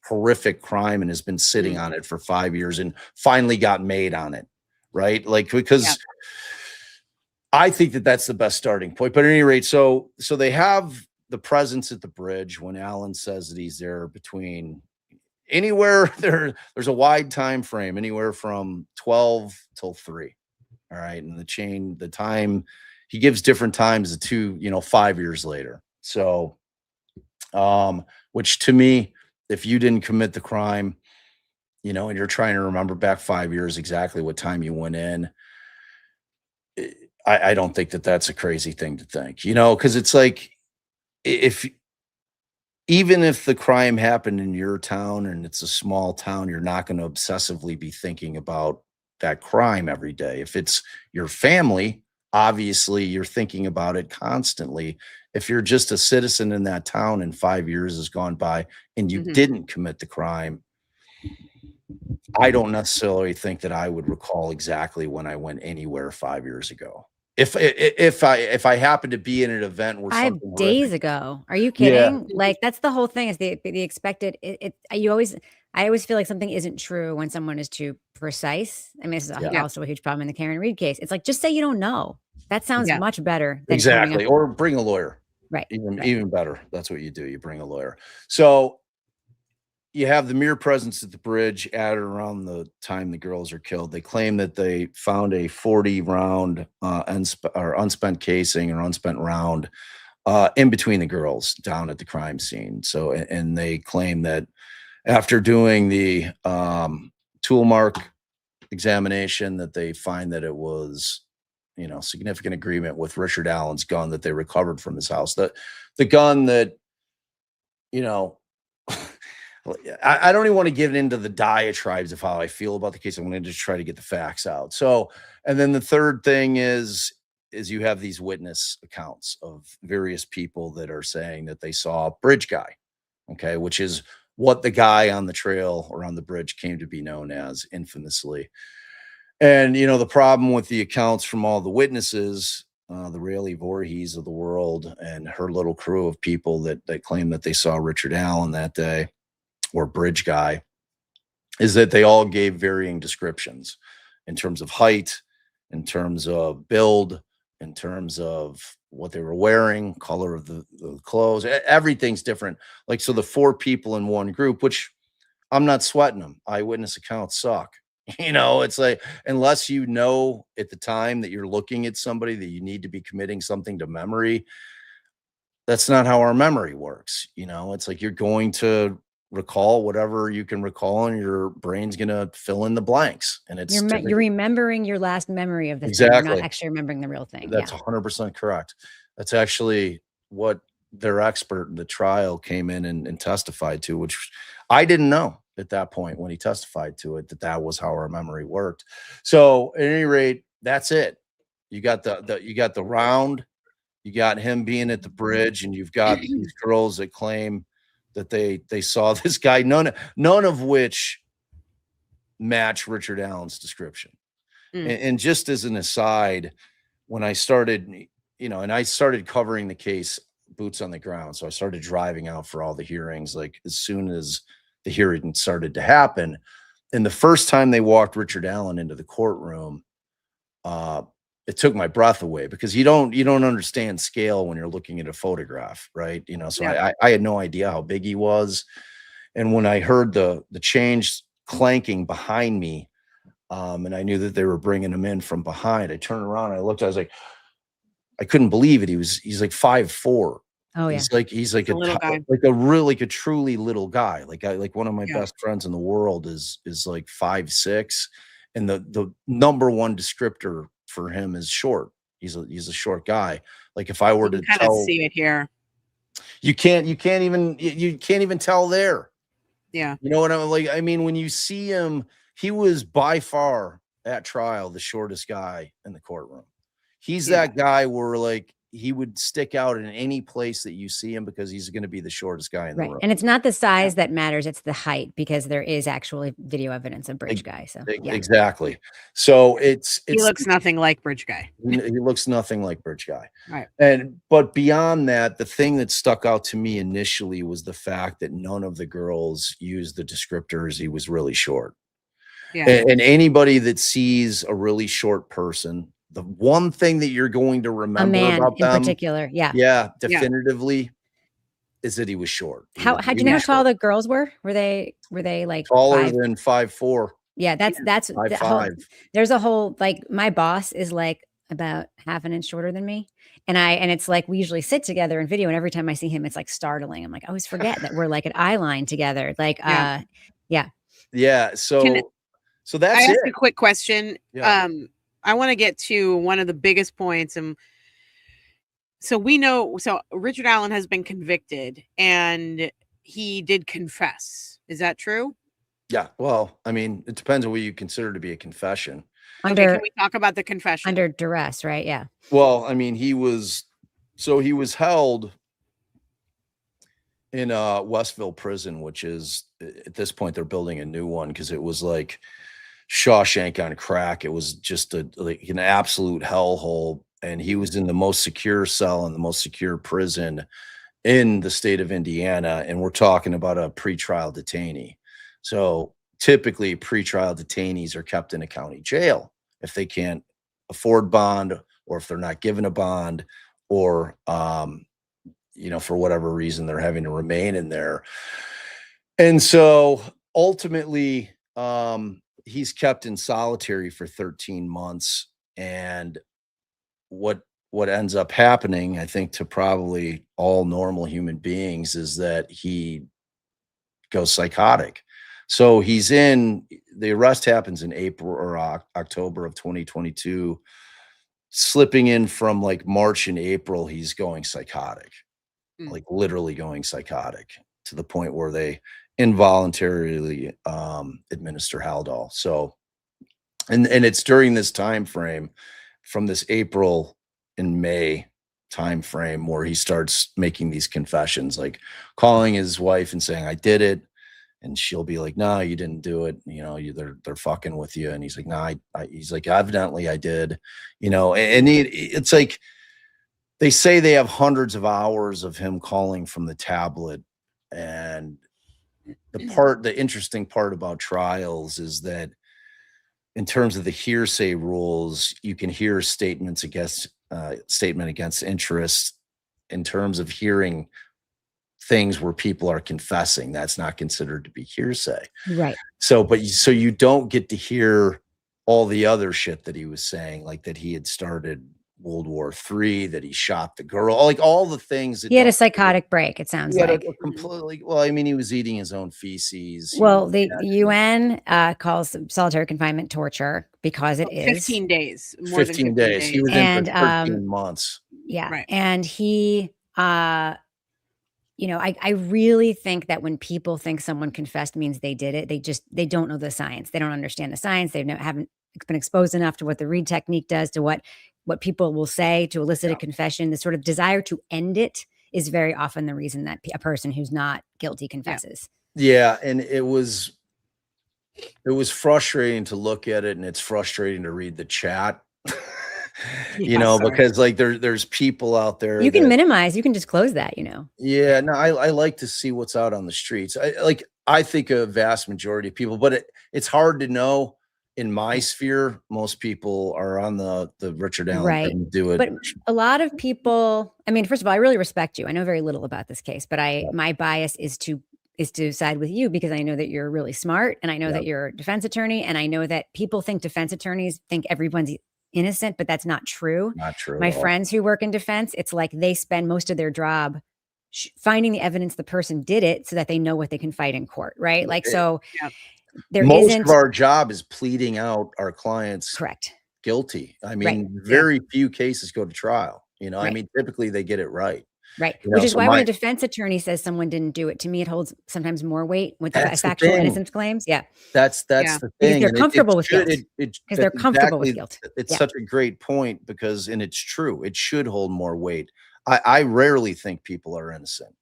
horrific crime and has been sitting on it for 5 years and finally got made on it. Right. Like, because I think that that's the best starting point. But at any rate, so they have the presence at the bridge when Allen says that he's there between anywhere there's a wide time frame, anywhere from 12 till 3. All right. And the time he gives different times to 5 years later. So, which to me, if you didn't commit the crime, and you're trying to remember back 5 years exactly what time you went in, I don't think that that's a crazy thing to think, because it's like, even if the crime happened in your town and it's a small town, you're not going to obsessively be thinking about that crime every day. If it's your family, obviously you're thinking about it constantly. If you're just a citizen in that town and 5 years has gone by and you didn't commit the crime, I don't necessarily think that I would recall exactly when I went anywhere 5 years ago. If I happen to be in an event where 5 days ago, are you kidding? Like, that's the whole thing, is the expected. I always feel like something isn't true when someone is too precise. I mean, this is also a huge problem in the Karen Reed case. It's like, just say you don't know. That sounds much better than exactly. Or bring a lawyer. Right. Even better. That's what you do. You bring a lawyer. So you have the mere presence at the bridge added around the time the girls are killed. They claim that they found a 40-round unspent casing or unspent round in between the girls down at the crime scene. So, and they claim that after doing the tool mark examination, that they find that it was, significant agreement with Richard Allen's gun that they recovered from his house. The gun that, I don't even want to get into the diatribes of how I feel about the case. I'm going to just try to get the facts out. So, and then the third thing is you have these witness accounts of various people that are saying that they saw a bridge guy, okay, which is what the guy on the trail or on the bridge came to be known as infamously. And, the problem with the accounts from all the witnesses, the Rayleigh Voorhees of the world and her little crew of people that claim that they saw Richard Allen that day, or bridge guy, is that they all gave varying descriptions in terms of height, in terms of build, in terms of what they were wearing, color of the clothes. Everything's different. Like, so the 4 people in one group, which I'm not sweating them. Eyewitness accounts suck. It's like, unless you know at the time that you're looking at somebody that you need to be committing something to memory, that's not how our memory works. It's like you're going to recall whatever you can recall, and your brain's going to fill in the blanks. And it's You're remembering your last memory of the thing. You're not exactly, actually remembering the real thing. that's Yeah. 100% correct. That's actually what their expert in the trial came in and testified to, which I didn't know at that point when he testified to it, that was how our memory worked. So at any rate, that's it. You got the round, you got him being at the bridge, and you've got these girls that claim that they saw this guy, none of which match Richard Allen's description. And just as an aside, when I started, and I started covering the case boots on the ground. So I started driving out for all the hearings, like as soon as the hearing started to happen. And the first time they walked Richard Allen into the courtroom, it took my breath away, because you don't understand scale when you're looking at a photograph, right? So Yeah. I had no idea how big he was. And when I heard the chains clanking behind me, and I knew that they were bringing him in from behind, I turned around, I looked, I was like, I couldn't believe it. He's like 5'4". Oh yeah. He's like a little guy. like a truly little guy. Like one of my Yeah. best friends in the world is like 5'6", and the number one descriptor for him is short. He's a short guy. Like if I were to kind of tell, see it here. you can't even tell there. Yeah. You know what I'm like? I mean, when you see him, he was by far at trial the shortest guy in the courtroom. He's that guy where like he would stick out in any place that you see him, because he's going to be the shortest guy in the room. And it's not the size that matters, it's the height, because there is actually video evidence of Bridge Guy. So yeah. Exactly. So he looks nothing like Bridge Guy. He looks nothing like Bridge Guy. Right. But beyond that, the thing that stuck out to me initially was the fact that none of the girls used the descriptors he was really short. Yeah. And anybody that sees a really short person, the one thing that you're going to remember a man about in them, particular, definitively, is that he was short. How do you know how tall the girls were? Were they like taller than 5'4"? Yeah, that's 5'5". There's a whole, like, my boss is like about half an inch shorter than me, and it's like we usually sit together in video, and every time I see him, it's like startling. I'm like, I always forget that we're like an eye line together. Like, yeah. So that's I it. ask a quick question. Yeah. I want to get to one of the biggest points. And so we know, so Richard Allen has been convicted and he did confess. Is that true? Yeah. Well, I mean, it depends on what you consider to be a confession. Can we talk about the confession? Under duress, right? Yeah. Well, I mean, he was held in Westville prison, which is, at this point, they're building a new one, because it was like Shawshank on crack. It was just like an absolute hellhole. And he was in the most secure cell in the most secure prison in the state of Indiana. And we're talking about a pretrial detainee. So typically pretrial detainees are kept in a county jail if they can't afford bond, or if they're not given a bond, or, for whatever reason, they're having to remain in there. And so ultimately, he's kept in solitary for 13 months. And what ends up happening, I think, to probably all normal human beings, is that he goes psychotic. So the arrest happens in April or October of 2022. Slipping in from like March and April, he's going psychotic, like literally going psychotic, to the point where they involuntarily administer Haldol. So, and it's during this time frame, from this April and May time frame, where he starts making these confessions, like calling his wife and saying, I did it. And she'll be like, no, you didn't do it. They're fucking with you. And he's like, no, he's like, evidently I did, and it's like, they say they have hundreds of hours of him calling from the tablet. And the interesting part about trials is that, in terms of the hearsay rules, you can hear statement against interest in terms of hearing things where people are confessing. That's not considered to be hearsay. Right. So you don't get to hear all the other shit that he was saying, like that he had started World War III, that he shot the girl, like all the things that he had a psychotic break, it sounds like. Completely. Well, I mean, he was eating his own feces. Well, the UN calls solitary confinement torture because it is 15 days, more 15 than 15 days. He was in for 13 months. Yeah. Right. And he, you know, I really think that when people think someone confessed means they did it, they don't know the science. They don't understand the science. Haven't been exposed enough to what the read technique does, to what people will say to elicit a confession. The sort of desire to end it is very often the reason that a person who's not guilty confesses. Yeah. And it was frustrating to look at it, and it's frustrating to read the chat. You know, because like there's people out there. You can minimize, you can just close that, you know. Yeah, no, I like to see what's out on the streets. I think a vast majority of people, but it's hard to know. In my sphere, most people are on the Richard Allen right. thing, do it. But a lot of people, I mean, first of all, I really respect you. I know very little about this case, but my bias is to side with you because I know that you're really smart, and I know that you're a defense attorney, and I know that people think defense attorneys think everyone's innocent, but that's not true. Not true. My friends who work in defense, it's like they spend most of their job finding the evidence the person did it so that they know what they can fight in court, right? Like, so most of our job is pleading out our clients correct guilty. I mean, very few cases go to trial. You know, I mean, typically they get it right. Right. Which is why when a defense attorney says someone didn't do it, to me, it holds sometimes more weight with the factual innocence claims. Yeah. That's the thing. Because they're comfortable with guilt. Because they're comfortable with guilt. It's such a great point because, and it's true, it should hold more weight. I rarely think people are innocent.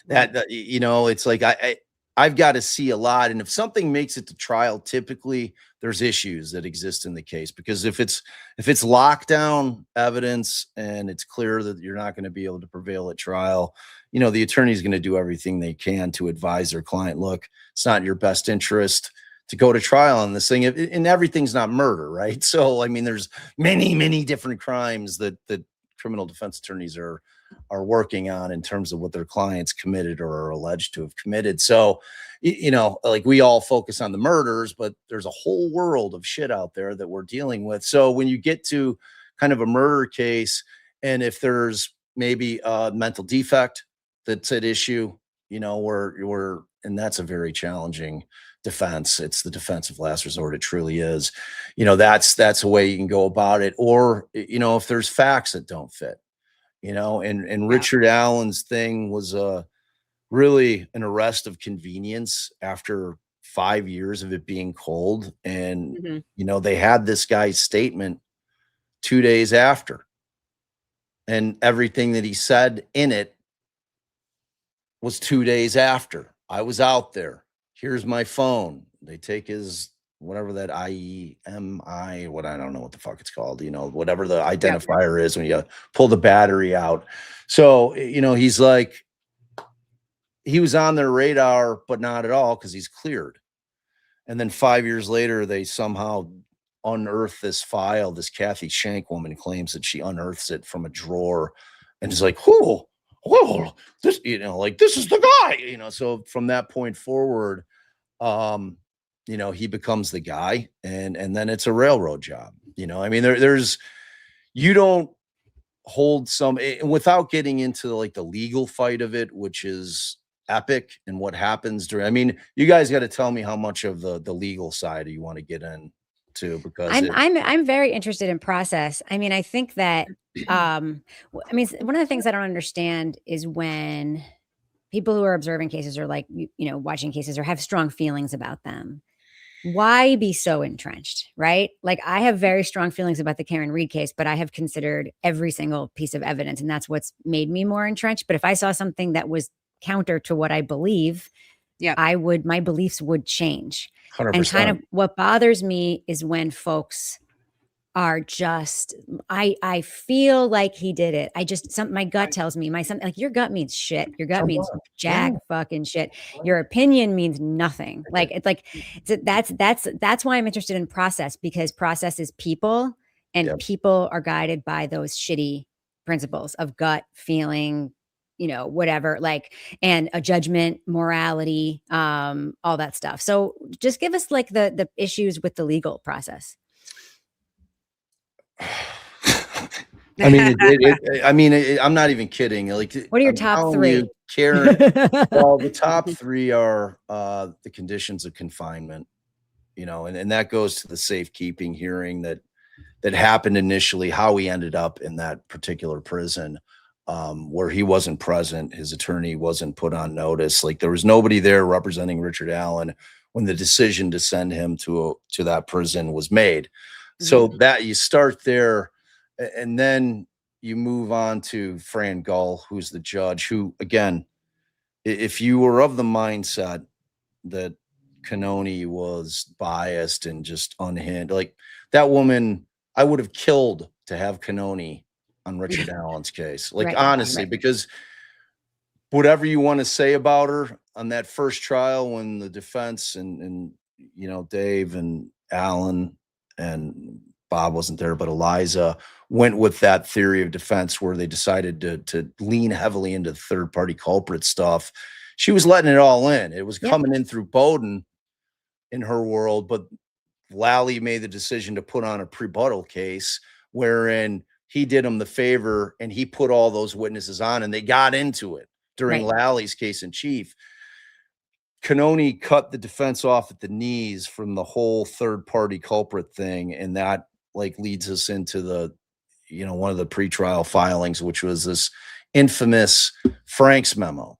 that, you know, it's like, I've got to see a lot. And if something makes it to trial, typically there's issues that exist in the case, because if it's lockdown evidence and it's clear that you're not going to be able to prevail at trial, you know, the attorney is going to do everything they can to advise their client, look, it's not in your best interest to go to trial on this thing. And everything's not murder, right? So, I mean, there's many, many different crimes that criminal defense attorneys are working on in terms of what their clients committed or are alleged to have committed. So, you know, like we all focus on the murders, but there's a whole world of shit out there that we're dealing with. So when you get to kind of a murder case, and if there's maybe a mental defect that's at issue, you know, and that's a very challenging defense. It's the defense of last resort. It truly is. You know, that's a way you can go about it. Or, you know, if there's facts that don't fit, you know, and Richard Allen's thing was really an arrest of convenience after 5 years of it being cold. And, you know, they had this guy's statement 2 days after, and everything that he said in it was 2 days after. I was out there. Here's my phone. They take his whatever that IEMI, what I don't know what the fuck it's called, you know, whatever the identifier is when you pull the battery out. So, you know, he's like, he was on their radar, but not at all because he's cleared. And then 5 years later, they somehow unearth this file. This Kathy Shank woman claims that she unearths it from a drawer and is like, whoa, this, you know, like this is the guy, you know. So from that point forward, you know, he becomes the guy, and then it's a railroad job. You know, I mean, there's you don't hold some, without getting into like the legal fight of it, which is epic, and what happens during. I mean, you guys got to tell me how much of the legal side you want to get into, because I'm very interested in process. I mean, I think that I mean, one of the things I don't understand is when people who are observing cases or like, you know, watching cases or have strong feelings about them, why be so entrenched, right? Like, I have very strong feelings about the Karen Reed case, but I have considered every single piece of evidence, and that's what's made me more entrenched. But if I saw something that was counter to what I believe, my beliefs would change. 100%. And kind of what bothers me is when folks are just, I feel like he did it. My gut tells me, like, your gut means shit. Your gut means jack fucking shit. Your opinion means nothing. Like, it's like, that's why I'm interested in process, because process is people, and people are guided by those shitty principles of gut feeling, whatever, like, and a judgment, morality, all that stuff. So just give us like the issues with the legal process. I mean, I'm not even kidding. Like, what are your I'm top telling three? you, Karen, well, the top three are the conditions of confinement, and that goes to the safekeeping hearing that happened initially, how he ended up in that particular prison, where he wasn't present. His attorney wasn't put on notice. Like, there was nobody there representing Richard Allen when the decision to send him to that prison was made. So that you start there, and then you move on to Fran Gull, who's the judge, who, again, if you were of the mindset that Cannoni was biased and just unhinged, like, that woman, I would have killed to have Cannoni on Richard Allen's case. Like, Right, honestly, right. because whatever you want to say about her on that first trial, when the defense and Dave and Alan and Bob wasn't there, but Eliza went with that theory of defense where they decided to lean heavily into third party culprit stuff. She was letting it all in. It was coming in through Bowden in her world, but Lally made the decision to put on a prebuttal case wherein he did him the favor and he put all those witnesses on, and they got into it during Lally's case in chief. Cannoni cut the defense off at the knees from the whole third party culprit thing. And that, like, leads us into the, one of the pretrial filings, which was this infamous Frank's memo.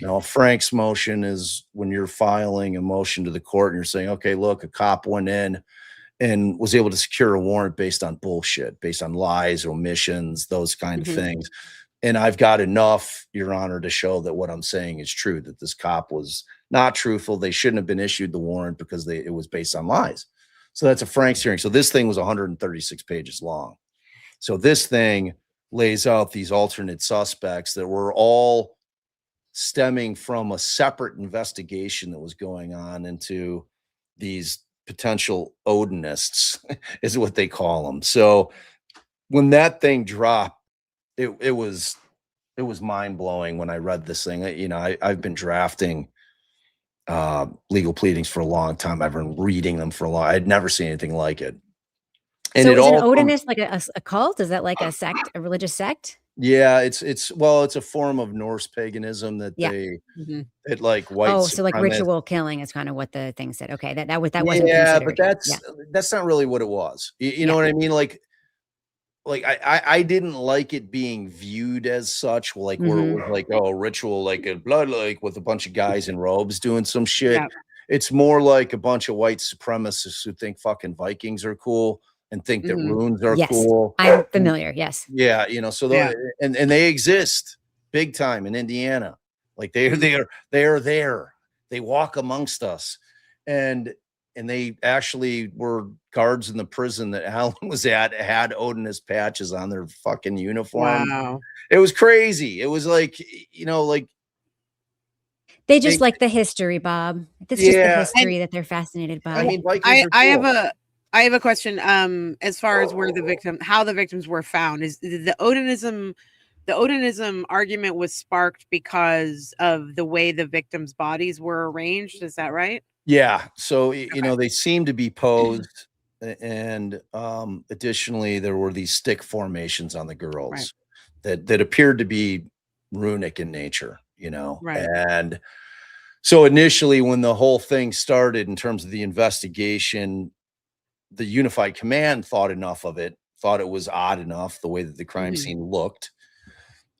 Now, a Frank's motion is when you're filing a motion to the court and you're saying, okay, look, a cop went in and was able to secure a warrant based on bullshit, based on lies, omissions, those kind of things. And I've got enough, Your Honor, to show that what I'm saying is true, that this cop was not truthful. They shouldn't have been issued the warrant because it was based on lies. So that's a Frank's hearing. So this thing was 136 pages long. So this thing lays out these alternate suspects that were all stemming from a separate investigation that was going on into these potential Odinists, is what they call them. So when that thing dropped, it was mind blowing when I read this thing. I've been drafting legal pleadings for a long time. I've been reading them for a long. I'd never seen anything like it. And so it is an all Odinist like a cult? Is that like a sect, a religious sect? Yeah, it's a form of Norse paganism that it like white. So like ritual killing is kind of what the thing said. Okay, that wasn't considered. But that's not really what it was. You know what I mean? Like I didn't like it being viewed as such, like where it was like, oh, ritual, like a blood, like with a bunch of guys in robes doing some shit. Yeah. It's more like a bunch of white supremacists who think fucking Vikings are cool and think that runes are cool. I'm familiar. Yes. Yeah. And they exist big time in Indiana. Like they are there. They walk amongst us. And they actually were guards in the prison that Alan was at, had Odinist patches on their fucking uniform. Wow. It was crazy. It was like, like they just like the history, Bob. This is just the history that they're fascinated by. I mean, I have a question. As far as how the victims were found, is the Odinism argument was sparked because of the way the victims' bodies were arranged. Is that right? Yeah. So, they seem to be posed, and additionally, there were these stick formations on the girls that appeared to be runic in nature, Right. And so initially, when the whole thing started in terms of the investigation, the Unified Command thought it was odd enough the way that the crime scene looked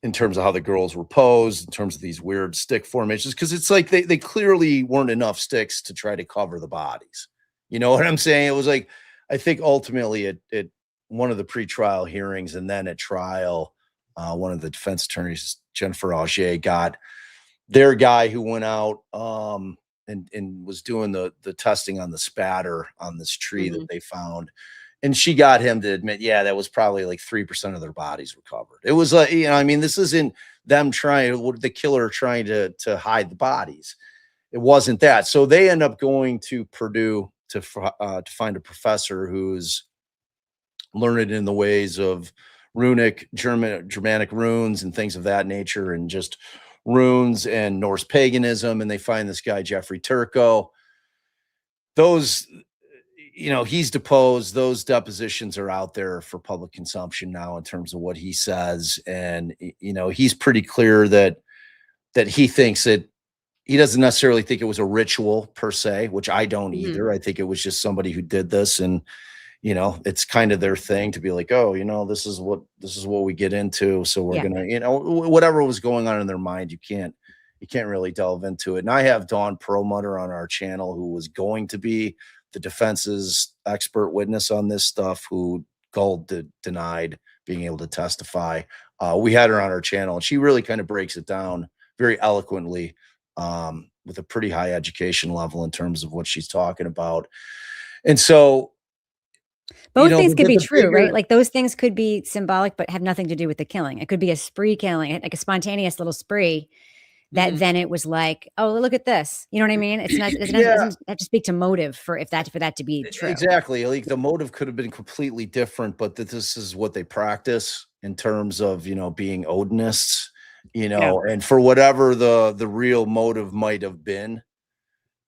in terms of how the girls were posed, in terms of these weird stick formations, because it's like they clearly weren't enough sticks to try to cover the bodies. You know what I'm saying? It was like, I think ultimately at one of the pretrial hearings and then at trial, one of the defense attorneys, Jennifer Auger, got their guy who went out and was doing the testing on the spatter on this tree that they found. And she got him to admit, that was probably like 3% of their bodies recovered. It was like, this isn't them the killer trying to hide the bodies. It wasn't that. So they end up going to Purdue to find a professor who's learned in the ways of runic Germanic runes and things of that nature, and just runes and Norse paganism. And they find this guy, Jeffrey Turco. Those, he's deposed. Those depositions are out there for public consumption now in terms of what he says. And, he's pretty clear that he thinks that he doesn't necessarily think it was a ritual per se, which I don't either. I think it was just somebody who did this, and it's kind of their thing to be like, oh, this is what we get into, so we're gonna, whatever was going on in their mind, you can't really delve into it. And I have Dawn Perlmutter on our channel, who was going to be the defense's expert witness on this stuff, who Gold denied being able to testify. We had her on our channel, and she really kind of breaks it down very eloquently, with a pretty high education level in terms of what she's talking about. And so both things could be true, right? Like those things could be symbolic, but have nothing to do with the killing. It could be a spree killing, like a spontaneous little spree that then it was like, oh, look at this. You know what I mean? It doesn't have to speak to motive for that to be true. Exactly. Like the motive could have been completely different, but that this is what they practice in terms of, being Odinists, and for whatever the real motive might have been,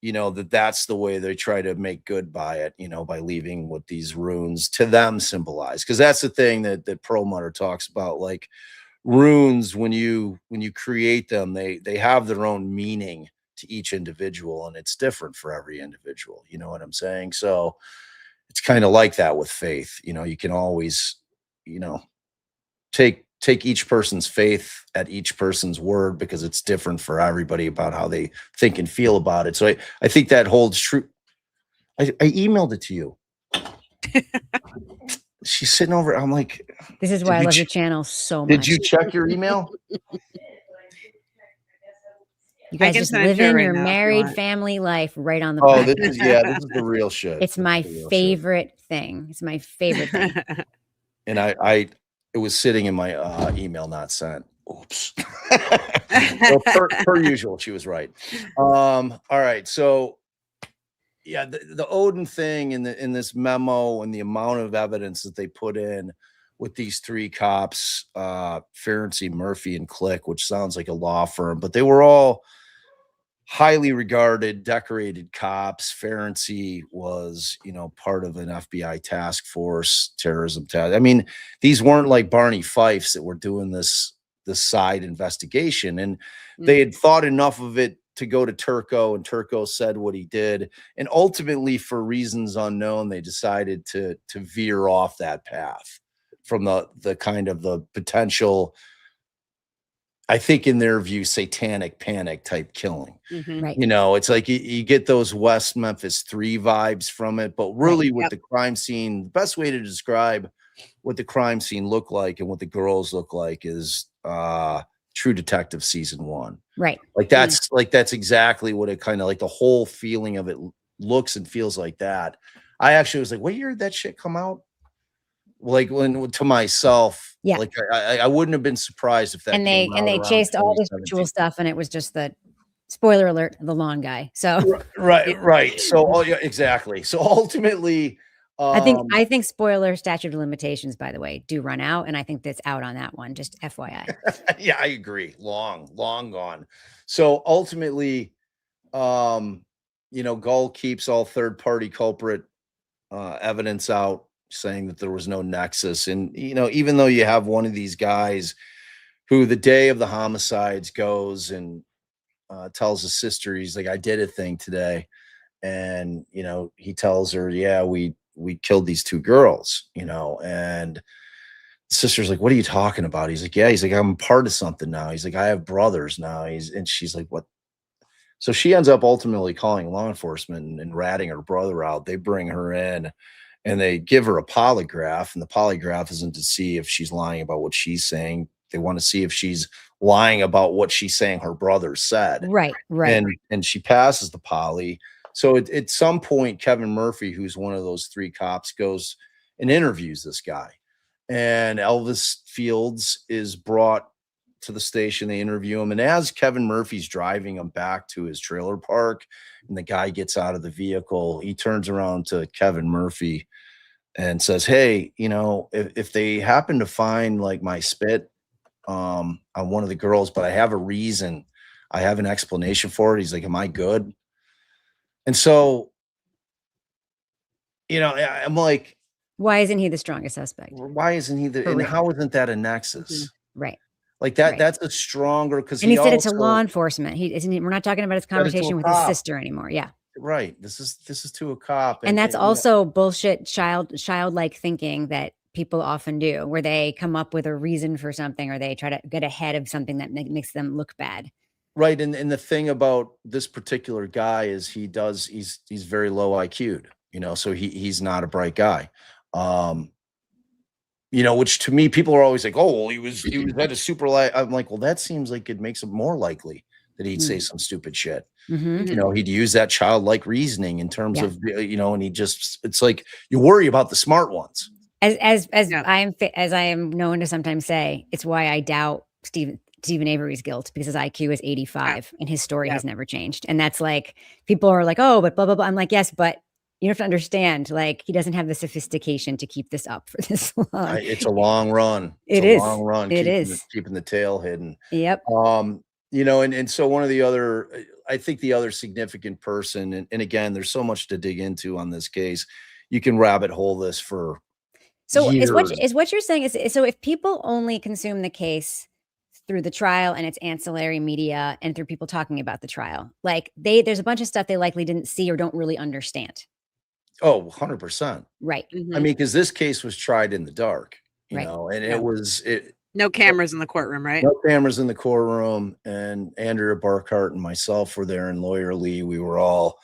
that's the way they try to make good by it, by leaving what these runes to them symbolize. Because that's the thing that Perlmutter talks about, like runes, when you create them, they have their own meaning to each individual, and it's different for every individual. You know what I'm saying? So it's kind of like that with faith. You can always, take each person's faith at each person's word, because it's different for everybody about how they think and feel about it. So I think that holds true. I emailed it to you. She's sitting over. I'm like, this is why I love your channel so much. Did you check your email? You guys just living your married family life right on the podcast. This is the real shit. It's my favorite thing. It's my favorite thing. And it was sitting in my email not sent. Oops. So per usual, she was right. All right. So yeah, the Odin thing in this memo, and the amount of evidence that they put in with these three cops, Ferenczi, Murphy, and Click, which sounds like a law firm, but they were all highly regarded, decorated cops. Ferenczi was, part of an FBI task force, terrorism task. I mean, these weren't like Barney Fifes that were doing this side investigation, and they had thought enough of it to go to Turco, and Turco said what he did. And ultimately, for reasons unknown, they decided to veer off that path from the kind of the potential, I think in their view, satanic panic type killing. Right. It's like you get those West Memphis 3 vibes from it, but really with the crime scene, the best way to describe what the crime scene looked like and what the girls look like is True Detective season 1. Right. Like that's exactly what it kind of like, the whole feeling of it looks and feels like that. I actually was like, what year did that shit come out? Like to myself, like I wouldn't have been surprised if that. And they chased all this ritual stuff, and it was just the spoiler alert, the long guy. So right. So exactly. So ultimately, I think spoiler statute of limitations, by the way, do run out, and I think that's out on that one. Just FYI. Yeah, I agree. Long gone. So ultimately, Gull keeps all third-party culprit evidence out, saying that there was no nexus. And, even though you have one of these guys who the day of the homicides goes and tells his sister, he's like, I did a thing today. And, he tells her, yeah, we killed these 2 girls, and the sister's like, what are you talking about? He's like, I'm part of something now. He's like, I have brothers now. And she's like, what? So she ends up ultimately calling law enforcement and ratting her brother out. They bring her in, and they give her a polygraph, and the polygraph isn't to see if she's lying about what she's saying. They want to see if she's lying about what she's saying her brother said. Right. And she passes the poly. So at some point, Kevin Murphy, who's one of those 3 cops, goes and interviews this guy. And Elvis Fields is brought to the station. They interview him. And as Kevin Murphy's driving him back to his trailer park, and the guy gets out of the vehicle, he turns around to Kevin Murphy and says, hey, if they happen to find like my spit on one of the girls, but I have a reason, I have an explanation for it. He's like, am I good? And so, I'm like, why isn't he the strongest suspect? why isn't he and how isn't that a nexus? Right. Like that, that's a stronger, because and he said it to law enforcement. We're not talking about his conversation with his sister anymore. Yeah. Right. This is to a cop. And that's also bullshit childlike thinking that people often do, where they come up with a reason for something, or they try to get ahead of something that makes them look bad. Right. And the thing about this particular guy is he's very low IQ'd, so he's not a bright guy. Which to me, people are always like, oh, well, he was had a super light. I'm like, well, that seems like it makes it more likely that he'd say some stupid shit. He'd use that childlike reasoning in terms of, and it's like, you worry about the smart ones. As I am known to sometimes say, it's why I doubt Stephen Avery's guilt, because his IQ is 85 and his story has never changed. And that's like, people are like, oh, but blah, blah, blah. I'm like, yes, but you have to understand, like, he doesn't have the sophistication to keep this up for this long. It's a long run. It is. Long run. Keeping the tail hidden. Yep. And so one of the other, I think the other significant person, and again, there's so much to dig into on this case. You can rabbit hole this for years. Is what you're saying is, so if people only consume the case through the trial and its ancillary media and through people talking about the trial, like there's a bunch of stuff they likely didn't see or don't really understand. Oh, 100%. Right. I mean, because this case was tried in the dark, and it was no cameras in the courtroom, right? No cameras in the courtroom. And Andrea Burkhart and myself were there, and Lawyer Lee. We were all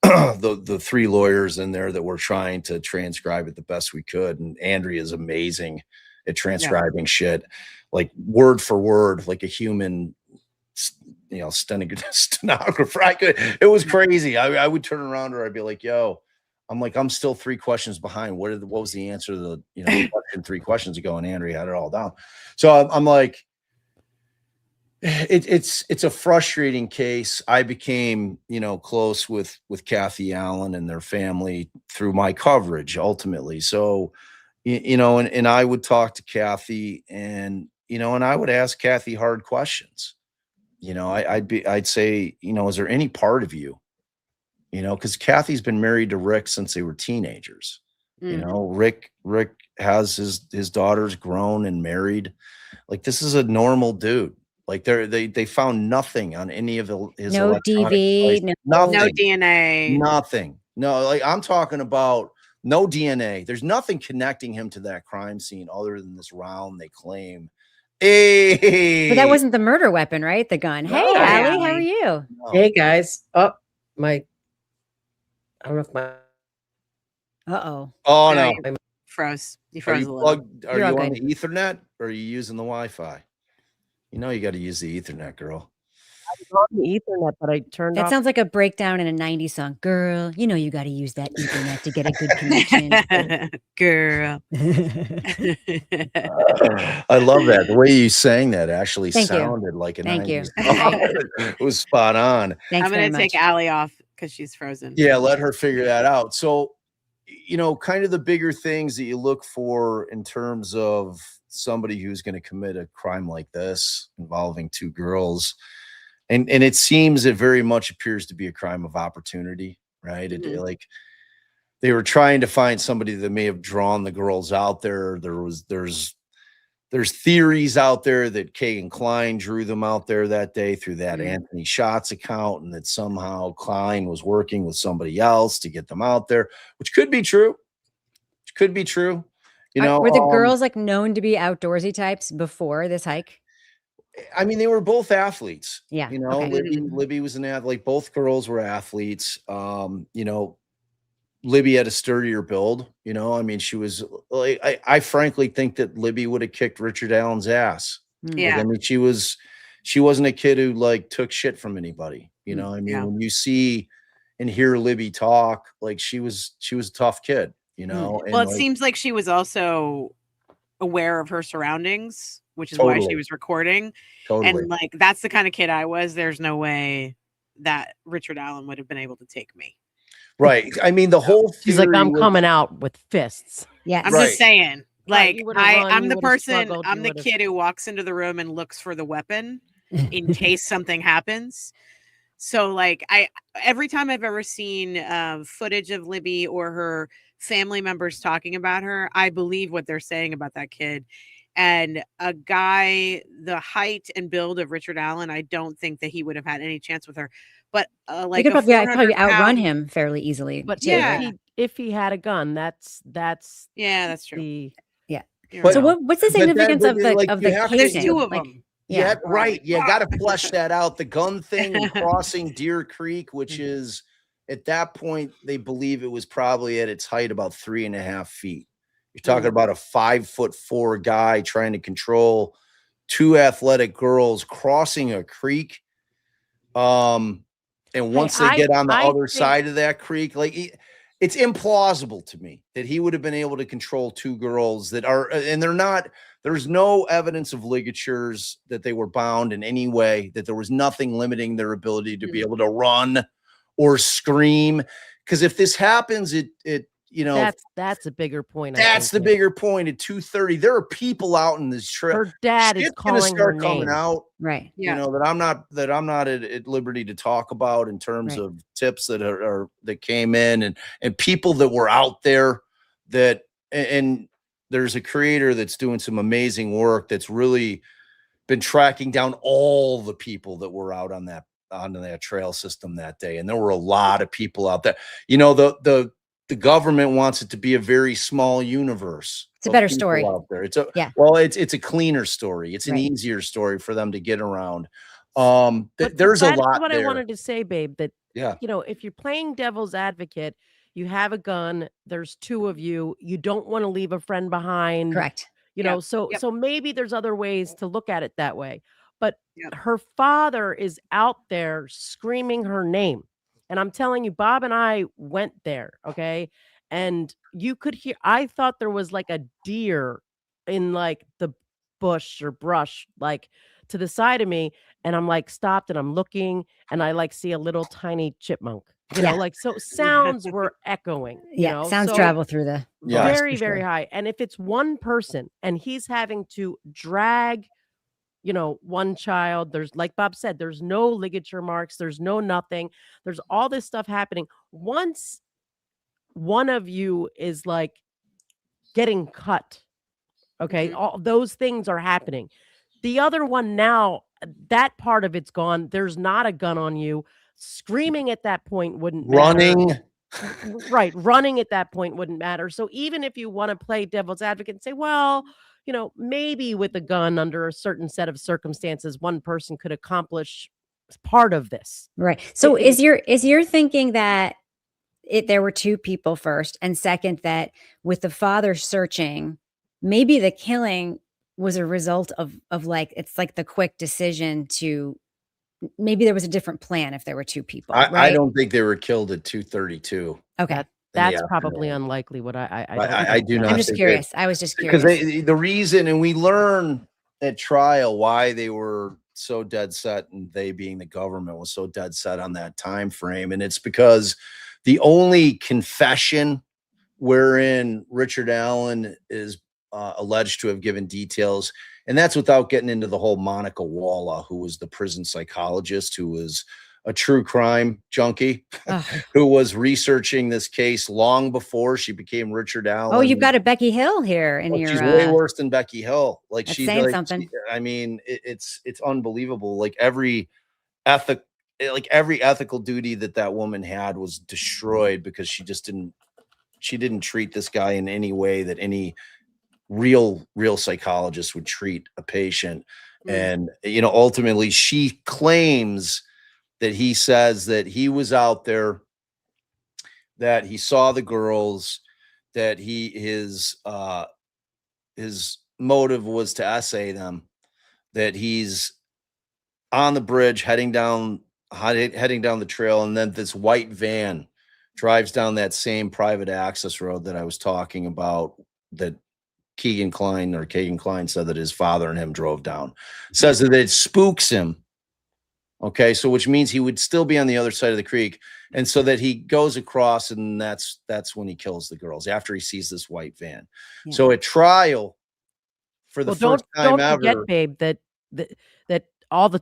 the three lawyers in there that were trying to transcribe it the best we could. And Andrea is amazing at transcribing shit, like word for word, like a human, stenographer. It was crazy. I would turn around to her, I'd be like, yo, I'm still 3 questions behind. What was the answer to the question 3 questions ago? And Andrea had it all down. So I'm like, it's a frustrating case. I became, close with Kathy Allen and their family through my coverage ultimately. So, and I would talk to Kathy, and I would ask Kathy hard questions. I'd say, is there any part of you, because Kathy's been married to Rick since they were teenagers. Rick has his daughters grown and married. Like, this is a normal dude. Like, they found nothing on any of his no DV, no DNA, nothing. No, like, I'm talking about no DNA. There's nothing connecting him to that crime scene other than this round they claim. Hey, but that wasn't the murder weapon, right? The gun. No, hey, Allie, how are you? No. Hey guys. Oh, I don't know if my. Oh no! Froze. You froze a little. Are you on the Ethernet, or are you using the Wi-Fi? You got to use the Ethernet, girl. I was on the Ethernet, but I turned off. That sounds like a breakdown in a 90s song. Girl, you got to use that Ethernet to get a good connection. Girl. I love that. The way you sang that actually sounded like a 90s Thank you. It was spot on. Thanks. I'm going to take Allie off because she's frozen. Yeah, let her figure that out. So, kind of the bigger things that you look for in terms of somebody who's going to commit a crime like this involving 2 girls. And it seems it very much appears to be a crime of opportunity, right? Like, they were trying to find somebody that may have drawn the girls out there. There's theories out there that Kagan Klein drew them out there that day through that Anthony Schatz account, and that somehow Klein was working with somebody else to get them out there, which could be true. Were the girls like known to be outdoorsy types before this hike? I mean, they were both athletes. Yeah. Libby was an athlete. Both girls were athletes. Libby had a sturdier build. I mean, she was like, I frankly think that Libby would have kicked Richard Allen's ass. Yeah. Like, I mean, she wasn't a kid who like took shit from anybody. I mean, when you see and hear Libby talk, like, she was a tough kid, And, well, it seems like she was also aware of her surroundings, which is Totally. why she was recording. Totally. And like, that's the kind of kid I was. There's no way that Richard Allen would have been able to take me. Right. I mean, the whole She's like, theory I'm was- coming out with fists. Yes. I'm Right. just saying, Right, like, you would've run, I'm you the would've person, struggled, I'm you the would've- kid who walks into the room and looks for the weapon in case something happens. So, like, every time I've ever seen footage of Libby or her family members talking about her, I believe what they're saying about that kid. And a guy, the height and build of Richard Allen, I don't think that he would have had any chance with her. But You like could a probably outrun 400-pound him fairly easily. But too, Yeah. right? if he had a gun, that's yeah, that's true. the Yeah. You're So right. what's the But that- significance but of the like, of you the have to- There's casing? two of Like, them. Yeah, Where I'm right. like, You got to flesh that out. The gun thing and crossing Deer Creek, which is at that point, they believe it was probably at its height about 3.5 feet. You're talking about a 5'4" guy trying to control two athletic girls crossing a creek. And once they get on the other side of that creek, like it's implausible to me that he would have been able to control two girls that are, and they're not, there's no evidence of ligatures that they were bound in any way, that there was nothing limiting their ability to be able to run or scream. Because if this happens, that's a bigger point. that's the bigger point. At 2:30, there are people out in this trip. Her dad is Shit's gonna calling her start coming name. out. right. Yeah. That I'm not at liberty to talk about in terms Right. of tips that came in and people that were out there that, and there's a creator that's doing some amazing work that's really been tracking down all the people that were out on that trail system that day. And there were a lot of people out there. The government wants it to be a very small universe. It's a better story out there. It's a cleaner story. It's an Right. easier story for them to get around. But there's a that's lot what there. I wanted to say, babe, that, Yeah. if you're playing devil's advocate, you have a gun, there's two of you, you don't want to leave a friend behind. Correct. So maybe there's other ways to look at it that way. But her father is out there screaming her name. And I'm telling you, Bob and I went there, okay? And you could hear, I thought there was like a deer in like the bush or brush, like to the side of me. And I'm like stopped and I'm looking and I like see a little tiny chipmunk, so sounds were echoing, sounds travel through the very, very high. And if it's one person and he's having to drag, one child, there's, like Bob said, there's no ligature marks, there's no nothing, there's all this stuff happening. Once one of you is like getting cut, okay, all those things are happening. The other one now, that part of it's gone. There's not a gun on you. Screaming at that point wouldn't matter. Right. Running at that point wouldn't matter. So even if you want to play devil's advocate and say, well, maybe with a gun under a certain set of circumstances, one person could accomplish part of this. Right. So is your thinking that there were two people first, and second, that with the father searching, maybe the killing was a result of like, it's like the quick decision to, maybe there was a different plan if there were two people. I don't think they were killed at 2:32. Okay. That's probably unlikely. What I do not. I'm just curious. I was just curious because the reason, and we learn at trial why they were so dead set, and they being the government was so dead set on that time frame, and it's because the only confession wherein Richard Allen is alleged to have given details, and that's without getting into the whole Monica Walla, who was the prison psychologist, who was a true crime junkie, who was researching this case long before she became Richard Allen. Oh, you've got a Becky Hill here in your. She's way worse than Becky Hill. Like, she's saying something. It's unbelievable. Like every ethical duty that woman had was destroyed because she didn't treat this guy in any way that any real psychologist would treat a patient. And ultimately she claims that he says that he was out there, that he saw the girls, that his motive was to essay them, that he's on the bridge heading down the trail, and then this white van drives down that same private access road that I was talking about, that Keegan Klein said that his father and him drove down. Says that it spooks him Okay, so which means he would still be on the other side of the creek, and so that he goes across, and that's when he kills the girls after he sees this white van. Yeah. So at trial, for the first time don't ever, forget, babe, that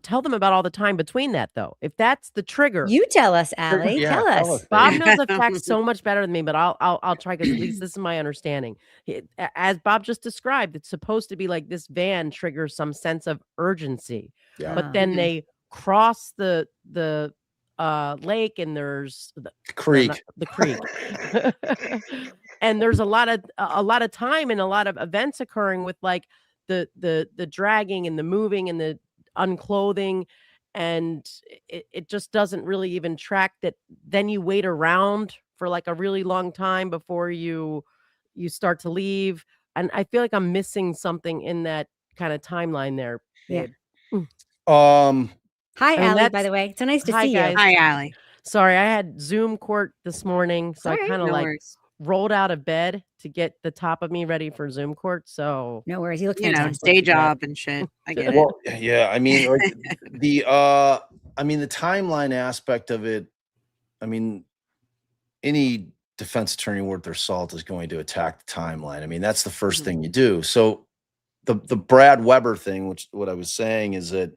tell them about all the time between that though. If that's the trigger, You tell us, Allie. Yeah, tell tell us. us. Bob knows the facts so much better than me, but I'll try because at least this is my understanding. As Bob just described, it's supposed to be like this van triggers some sense of urgency, Yeah. but then they cross the lake and there's the Creek. the creek, and there's a lot of time and a lot of events occurring with like the dragging and the moving and the unclothing, and it just doesn't really even track that. Then you wait around for like a really long time before you start to leave, and I feel like I'm missing something in that kind of timeline there, babe. Hi, I mean, Allie, by the way. So nice to hi, see guys. you. Hi, Allie. Sorry, I had Zoom court this morning, so I Sorry. kind of No like worries. rolled out of bed to get the top of me ready for Zoom court. So No worries. You look You know, fantastic. day job and shit. I get it. Well, yeah, I mean, like the timeline aspect of it. I mean, any defense attorney worth their salt is going to attack the timeline. I mean, that's the first thing you do. So the Brad Weber thing, which what I was saying is that,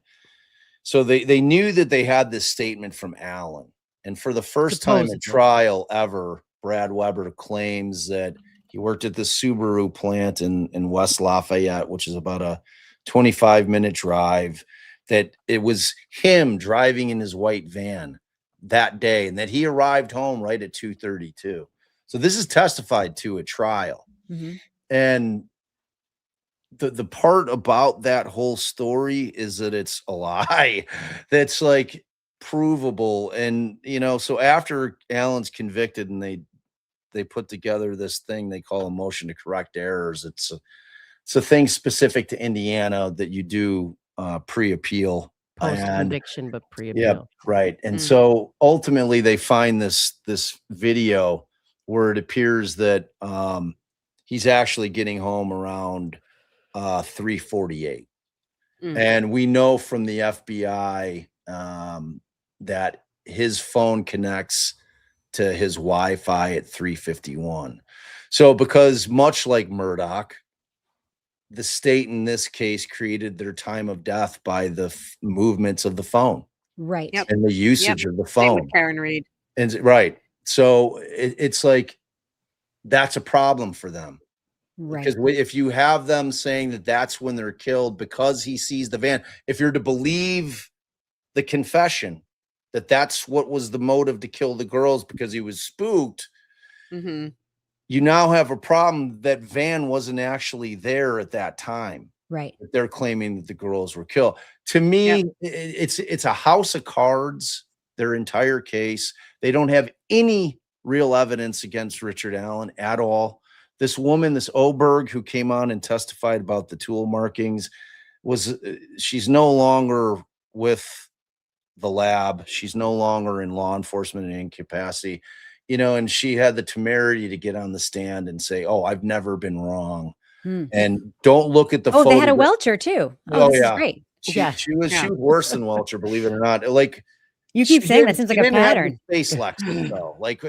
so they knew that they had this statement from Allen, and for the first time at trial ever, Brad Weber claims that he worked at the Subaru plant in West Lafayette, which is about a 25-minute drive, that it was him driving in his white van that day, and that he arrived home right at 2:32. So this is testified to at trial. And the part about that whole story is that it's a lie that's like provable. And so after Allen's convicted and they put together this thing they call a motion to correct errors. It's a thing specific to Indiana that you do pre-appeal. Post-conviction, but pre-appeal. Yeah, right. And so ultimately they find this video where it appears that he's actually getting home around 3:48. And we know from the FBI that his phone connects to his Wi-Fi at 3:51. So because much like Murdoch, the state in this case created their time of death by the movements of the phone. Right. Yep. And the usage of the phone. Same with Karen Reed. And right. So it's like, that's a problem for them. Right. Because if you have them saying that that's when they're killed because he sees the van, if you're to believe the confession that that's what was the motive to kill the girls because he was spooked, you now have a problem that van wasn't actually there at that time. Right. They're claiming that the girls were killed. To me, it's a house of cards, their entire case. They don't have any real evidence against Richard Allen at all. This woman, this Oberg, who came on and testified about the tool markings, she's no longer with the lab. She's no longer in law enforcement and incapacity, and she had the temerity to get on the stand and say, "Oh, I've never been wrong." And don't look at the photo. They had a Welcher too. This is great. She was worse than Welcher, believe it or not. Like, you keep saying that seems like a pattern. Space Lexus though, like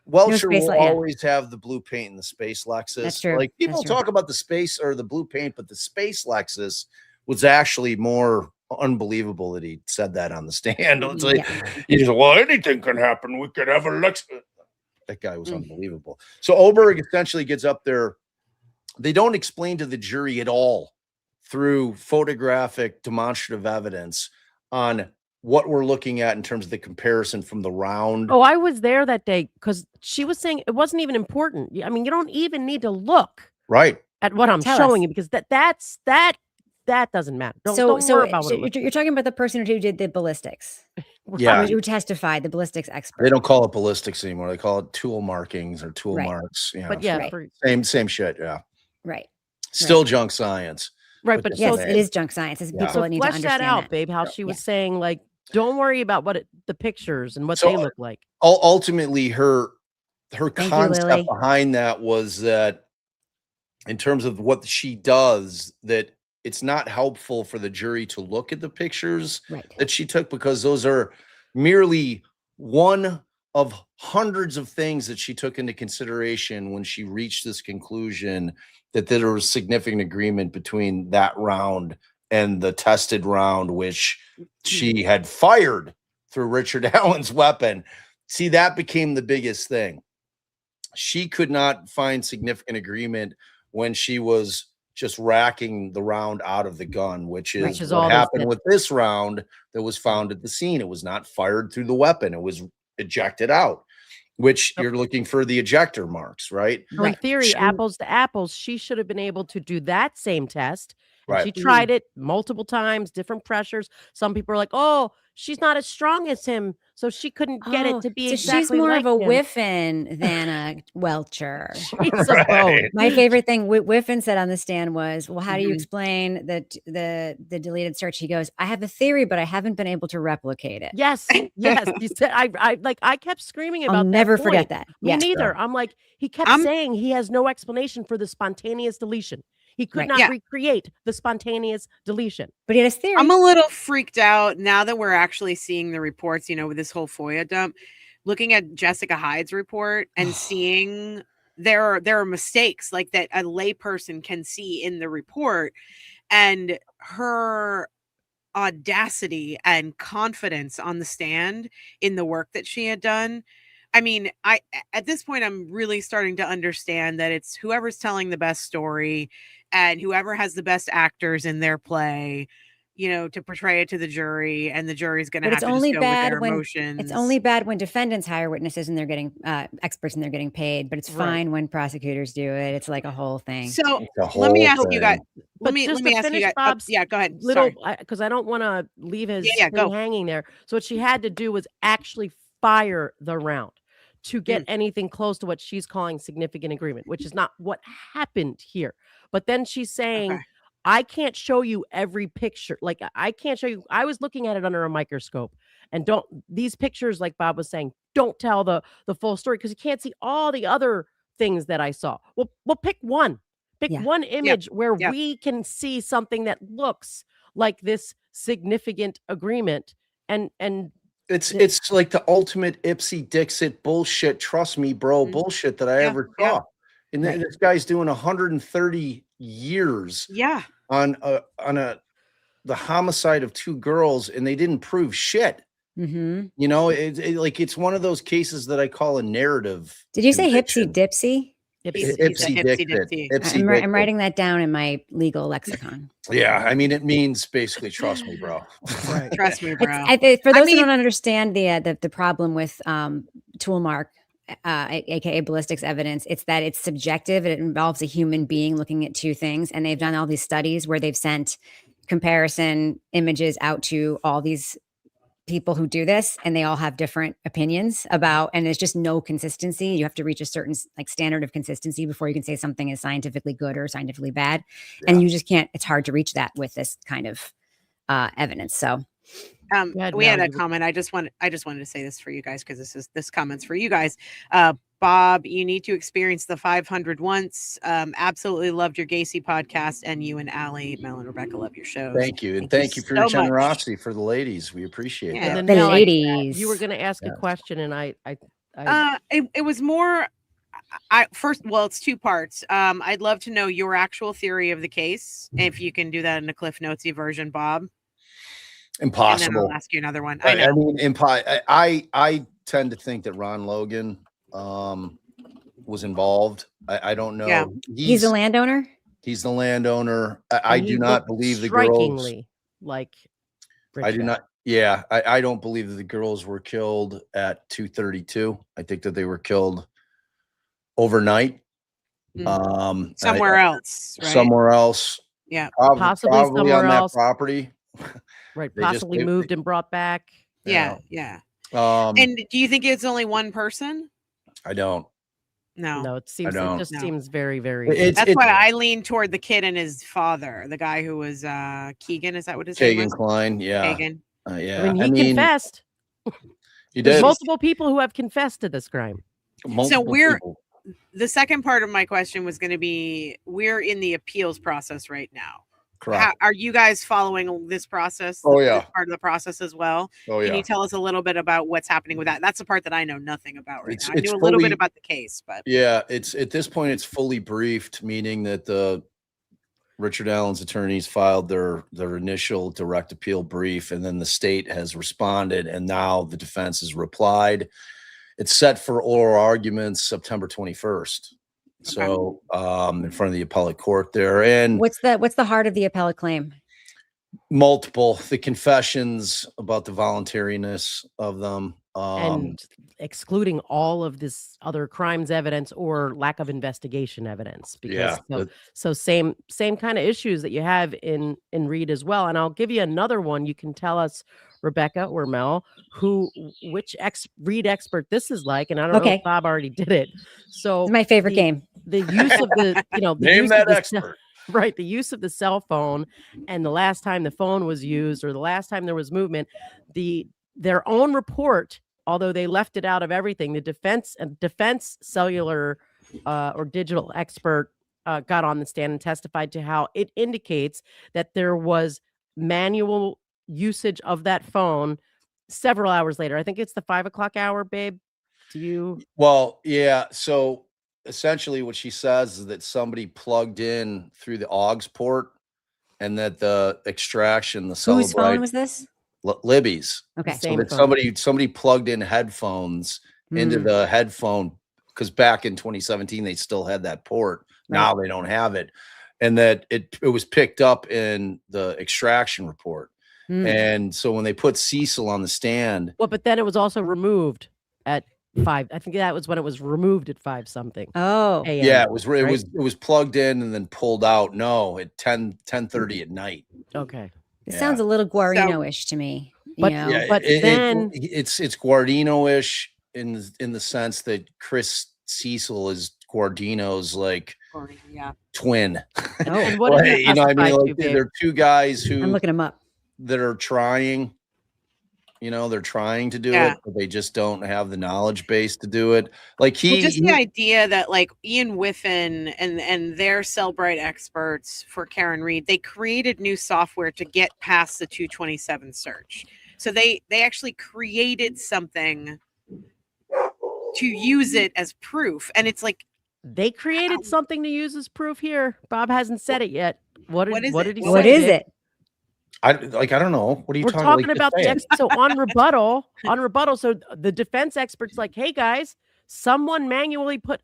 Welcher will always have the blue paint and the Space Lexus. That's true. Like people talk about the space or the blue paint, but the Space Lexus was actually more unbelievable that he said that on the stand. It's like, he just, well, anything can happen. We could have a Lexus. That guy was unbelievable. So Oberg essentially gets up there. They don't explain to the jury at all through photographic demonstrative evidence on what we're looking at in terms of the comparison from the round. Oh, I was there that day because she was saying it wasn't even important. I mean, you don't even need to look at what I'm showing you because that doesn't matter. Don't worry about what you're talking about the person who did the ballistics. Yeah. Who testified, the ballistics expert. They don't call it ballistics anymore. They call it tool markings or tool marks. But same shit. Yeah. Right. Still junk science. Right. But yes, it is junk science. People need to understand that out, babe. How she was saying, like, don't worry about the pictures and what they look like. Ultimately, her concept behind that was that in terms of what she does, that it's not helpful for the jury to look at the pictures Right. that she took, because those are merely one of hundreds of things that she took into consideration when she reached this conclusion that there was significant agreement between that round and the tested round, which she had fired through Richard Allen's weapon. See, that became the biggest thing. She could not find significant agreement when she was just racking the round out of the gun, which is what happened with this round that was found at the scene. It was not fired through the weapon. It was ejected out, which you're looking for the ejector marks, right? So in theory, apples to apples, she should have been able to do that same test. And Right. she tried it multiple times, different pressures. Some people are like, oh, she's not as strong as him, so she couldn't get it to be so exactly she's more like of a him. Whiffen than a Welcher. She's a both. My favorite thing Whiffen said on the stand was, well, how do you explain the deleted search? He goes, I have a theory, but I haven't been able to replicate it. Yes. He said, I kept screaming about I'll that never point. forget that. Me neither. I'm like, he kept saying he has no explanation for the spontaneous deletion. He could not recreate the spontaneous deletion. But he had his theory. I'm a little freaked out now that we're actually seeing the reports, with this whole FOIA dump, looking at Jessica Hyde's report and seeing there are mistakes like that a layperson can see in the report, and her audacity and confidence on the stand in the work that she had done. I mean, at this point, I'm really starting to understand that it's whoever's telling the best story and whoever has the best actors in their play, to portray it to the jury, and the jury's going to have to just go with their emotions. It's only bad when defendants hire witnesses and they're getting experts and they're getting paid, but it's fine when prosecutors do it. It's like a whole thing. So let me ask you guys. Let me ask you guys. Bob's yeah, go ahead. Because I don't want to leave his thing hanging there. So what she had to do was actually fire the round to get anything close to what she's calling significant agreement, which is not what happened here. But then she's saying, I can't show you every picture. Like, I can't show you. I was looking at it under a microscope, and these pictures, like Bob was saying, don't tell the full story, because you can't see all the other things that I saw. We'll pick one. Pick one image where we can see something that looks like this significant agreement, and it's like the ultimate Ipsy Dixit bullshit. Trust me, bro, bullshit that I ever saw. And then this guy's doing 130 years on the homicide of 2 girls, and they didn't prove shit. It's one of those cases that I call a narrative. Did you say Hipsy Dipsy? Ipsy Dixit. I'm writing that down in my legal lexicon. Yeah, I mean, it means basically, trust me, bro. Right. Trust me, bro. For those who don't understand the problem with tool mark, aka ballistics evidence, it's that it's subjective. It involves a human being looking at 2 things, and they've done all these studies where they've sent comparison images out to all these people who do this, and they all have different opinions about, and there's just no consistency. You have to reach a certain standard of consistency before you can say something is scientifically good or scientifically bad. And you just can't, it's hard to reach that with this kind of evidence. So we had a comment. I just wanted to say this for you guys, because this comment's for you guys. Bob, you need to experience the 500 once. Absolutely loved your Gacy podcast, and you and Allie, Mel, and Rebecca love your shows. Thank you. And thank you for your generosity for the ladies. We appreciate that. And the ladies. You were going to ask a question, and it was more, it's 2 parts. I'd love to know your actual theory of the case, if you can do that in a Cliff Notesy version, Bob. Impossible. And then I'll ask you another one. I know. I tend to think that Ron Logan was involved. I don't know. Yeah. He's the landowner. He's the landowner. I do not believe the girls. Strikingly like Richard. I do not. Yeah, I don't believe that the girls were killed at 2:32. I think that they were killed overnight. Somewhere else. Right? Somewhere else. Yeah. Possibly somewhere on else. That property. Right. Possibly moved and brought back. Yeah. And do you think it's only one person? I don't. No, it seems very, very. That's why I lean toward the kid and his father, the guy who was Keegan. Is that what his name was? Keegan Klein. Yeah. Keegan. Yeah. I mean, he confessed. He There's did. multiple people who have confessed to this crime. The second part of my question was going to be, we're in the appeals process right now. Correct. are you guys following this process? Oh, This yeah. part of the process as well. Oh, Can yeah. you tell us a little bit about what's happening with that? That's the part that I know nothing about right now. I It's knew a little bit fully, about the case, but yeah, it's at this point, it's fully briefed, meaning that the Richard Allen's attorneys filed their initial direct appeal brief, and then the state has responded, and now the defense has replied. It's set for oral arguments September 21st. So in front of the appellate court there, and What's the heart of the appellate claim? multiple, the confessions about the voluntariness of them. And excluding all of this other crimes evidence or lack of investigation evidence, because so same kind of issues that you have in Reed as well. And I'll give you another one. You can tell us, Rebecca or Mel, which Reed expert this is like, and I don't know if Bob already did it. So it's my favorite game. The use of the the name use that of the expert. Right, the use of the cell phone, and the last time the phone was used, or the last time there was movement, their own report, although they left it out of everything, the defense cellular or digital expert got on the stand and testified to how it indicates that there was manual usage of that phone several hours later. I think it's the 5 o'clock hour, babe. Well, yeah. So essentially what she says is that somebody plugged in through the aux port, and that the extraction, the whose phone was this? Libby's. Okay. So that somebody plugged in headphones into the headphone, because back in 2017 they still had that port. Right. Now they don't have it, and that it was picked up in the extraction report. And so when they put Cecil on the stand, well, but then it was also removed at 5. I think that was when it was removed at 5 something. Oh, AM, yeah, it was plugged in and then pulled out. No, at 10:30 at night. Okay. It sounds a little Guardino-ish to me. But then it's Guardino-ish in the sense that Chris Cecil is Guardino's twin. Oh, and what did you know what I mean? Like, they're two guys who I'm looking them up that are trying. They're trying to do it, but they just don't have the knowledge base to do it. The idea that Ian Whiffen and their Cellbrite experts for Karen Reed, they created new software to get past the 227 search. So they actually created something to use it as proof. And it's like, they created something to use as proof here. Bob hasn't said it yet. What did he say? What is it? I don't know. What are you We're talking about? So on rebuttal. So the defense expert's like, hey guys, someone manually put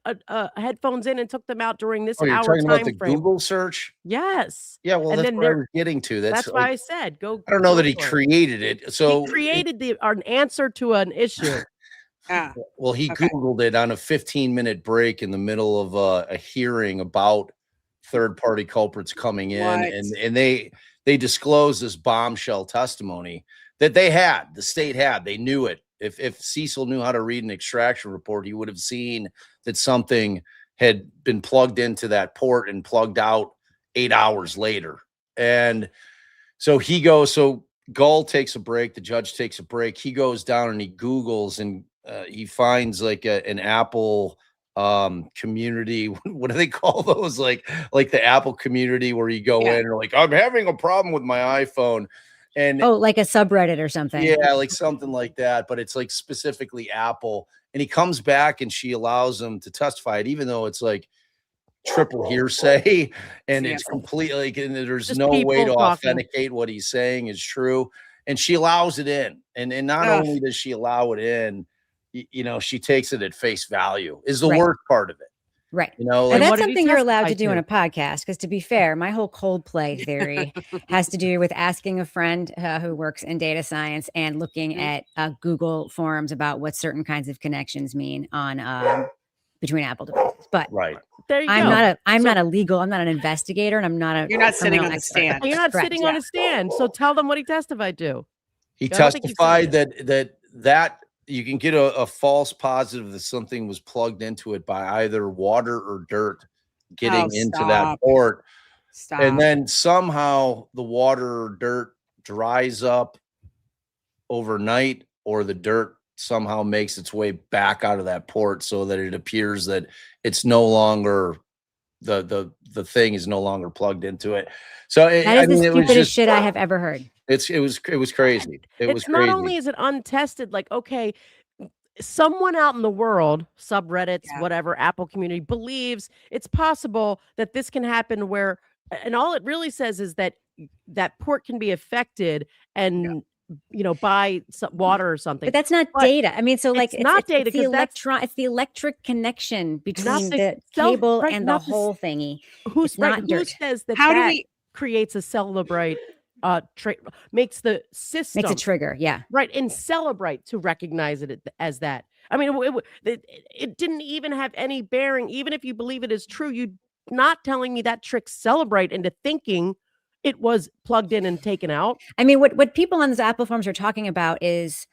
headphones in and took them out during this hour you're talking time about the frame. Google search? Yes. Yeah, well, that's what I was getting to. That's why I said go. I don't know that he created it. So he created an answer to an issue. Well, he Googled it on a 15-minute break in the middle of a hearing about third-party culprits coming in, and they disclosed this bombshell testimony that the state had. They knew it. If Cecil knew how to read an extraction report, he would have seen that something had been plugged into that port and plugged out 8 hours later. And so Gull takes a break. The judge takes a break. He goes down and he Googles, and he finds an Apple community. What do they call those? Like the Apple community where you go in and like, I'm having a problem with my iPhone. And like a subreddit or something. Yeah, like something like that. But it's like specifically Apple. And he comes back and she allows him to testify it, even though it's like triple hearsay and it's completely and there's just no way to authenticate what he's saying is true. And she allows it in. And not only does she allow it in, she takes it at face value is the worst part of it. Right. And that's something you're allowed to do in a podcast. Because to be fair, my whole Coldplay theory has to do with asking a friend who works in data science and looking at Google forums about what certain kinds of connections mean on between Apple devices. But there you I'm go. I'm not an investigator, and I'm not a. You're not sitting on the stand. You're not sitting on a stand. So tell them what he testified to. He testified that you can get a false positive that something was plugged into it by either water or dirt getting into that port. And then somehow the water or dirt dries up overnight, or the dirt somehow makes its way back out of that port so that it appears that it's no longer the thing is no longer plugged into it. So That is the stupidest shit I have ever heard. It was crazy. It was It's not crazy. only is it untested, like, okay, someone out in the world, subreddits, whatever, Apple community, believes it's possible that this can happen where, and all it really says is that that port can be affected and by some water or something. But that's not data. I mean, so like it's not data it's the because it's the electric connection between the the cable and the whole thingy. Who's not who dirt. says that How do that we creates a Celebrite makes the system makes a trigger, right, and Celebrite to recognize it as that. I mean, it didn't even have any bearing. Even if you believe it is true, you're not telling me that tricks Celebrite into thinking it was plugged in and taken out. I mean, what people on these Apple forums are talking about is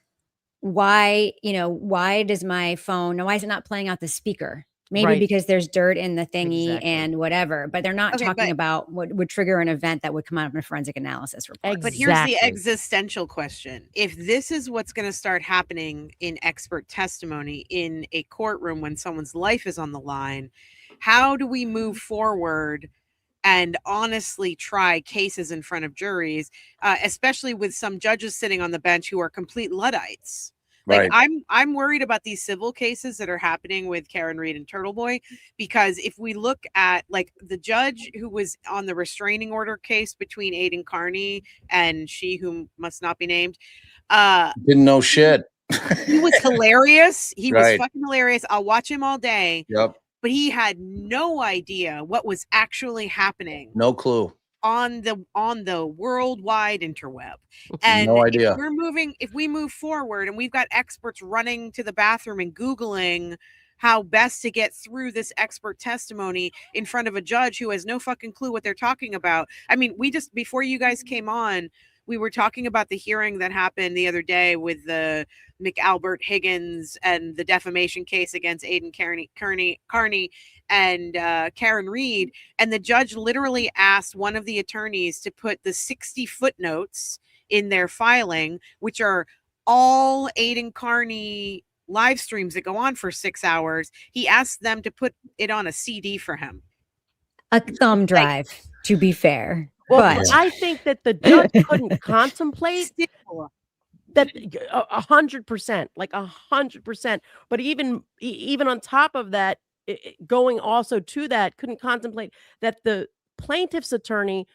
why does my phone, why is it not playing out the speaker? Maybe because there's dirt in the thingy and whatever, but they're not talking about what would trigger an event that would come out of a forensic analysis report. But here's the existential question. If this is what's going to start happening in expert testimony in a courtroom when someone's life is on the line, how do we move forward and honestly try cases in front of juries, especially with some judges sitting on the bench who are complete Luddites? Like I'm worried about these civil cases that are happening with Karen Reed and Turtle Boy, because if we look at like the judge who was on the restraining order case between Aidan Carney and she who must not be named, didn't know shit. He was hilarious. He was fucking hilarious. I'll watch him all day. Yep. But he had no idea what was actually happening. No clue. On the worldwide interweb. And no idea. If we move forward and we've got experts running to the bathroom and Googling how best to get through this expert testimony in front of a judge who has no fucking clue what they're talking about. I mean, before you guys came on, we were talking about the hearing that happened the other day with the McAlbert Higgins and the defamation case against Aidan Carney and Karen Reed. And the judge literally asked one of the attorneys to put the 60 footnotes in their filing, which are all Aidan Carney live streams that go on for 6 hours. He asked them to put it on a CD for him. A thumb drive, to be fair. Well, but I think that the judge couldn't contemplate that 100%, like 100%. But even on top of that, going also to that, couldn't contemplate that the plaintiff's attorney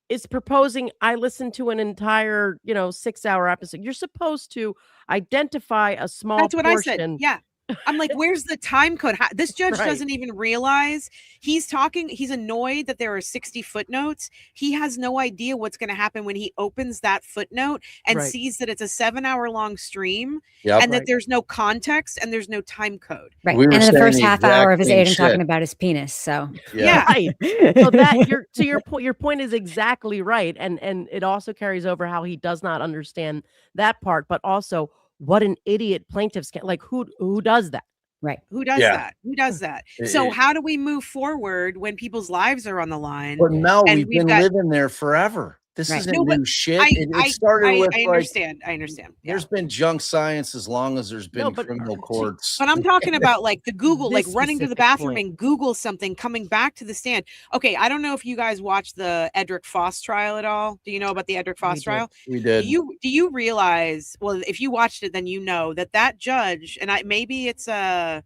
is proposing, I listened to an entire, 6-hour episode. You're supposed to identify a small portion. That's what I said. Yeah. I'm like, where's the time code? This judge doesn't even realize he's annoyed that there are 60 footnotes. He has no idea what's going to happen when he opens that footnote and sees that it's a 7-hour long stream and that there's no context and there's no time code. Right. And in the first half hour of his Aidan talking about his penis. So right. So that your point is exactly right. And it also carries over how he does not understand that part, but also what an idiot plaintiffs can, like, who does that? Right. Who does that? Who does that? So how do we move forward when people's lives are on the line? But now we've been living there forever. This isn't new shit. It started with I understand. I understand. There's been junk science as long as there's been criminal courts. But I'm talking about like the Google, like running to the bathroom and Google something, coming back to the stand. Okay, I don't know if you guys watched the Edric Foss trial at all. Do you know about the Edric Foss trial? We did. Do you realize? Well, if you watched it, then you know that judge, and maybe it's a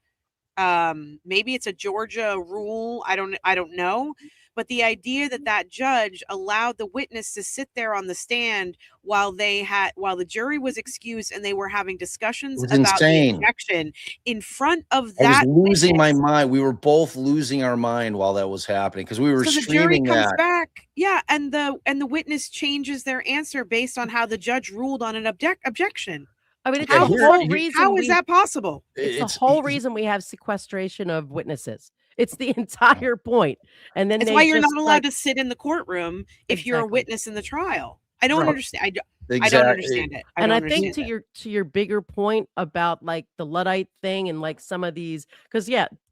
Georgia rule. I don't know. But the idea that judge allowed the witness to sit there on the stand while the jury was excused and they were having discussions about the objection in front of that. I was losing my mind. We were both losing our mind while that was happening because we were streaming that. So the jury comes back, and the witness changes their answer based on how the judge ruled on an objection. I mean, it's the whole reason. How is that possible? It's the whole reason we have sequestration of witnesses. It's the entire point. And then it's why you're not allowed to sit in the courtroom if you're a witness in the trial. I don't understand. I don't understand it. I think to your bigger point about like the Luddite thing and like some of these, because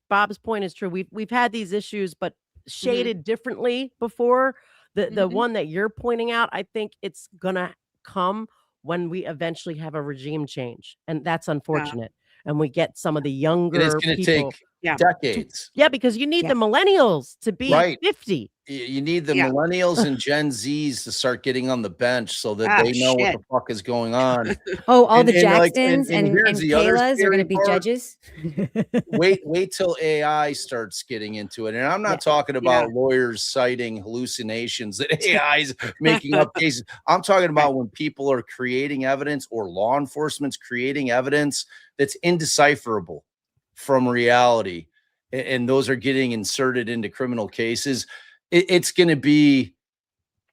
Bob's point is true. We've had these issues, but shaded differently before. The one that you're pointing out, I think it's gonna come when we eventually have a regime change, and that's unfortunate. And we get some of the younger people. decades. Yeah, because you need the millennials to be 50. You need the millennials and Gen Zs to start getting on the bench so that they know what the fuck is going on. All the like, Jacksons and here's the other Kaylas are going to scary be part. judges. Wait till AI starts getting into it. And I'm not talking about lawyers citing hallucinations that AI is making up cases. I'm talking about when people are creating evidence or law enforcement's creating evidence that's indecipherable from reality. And those are getting inserted into criminal cases. It's going to be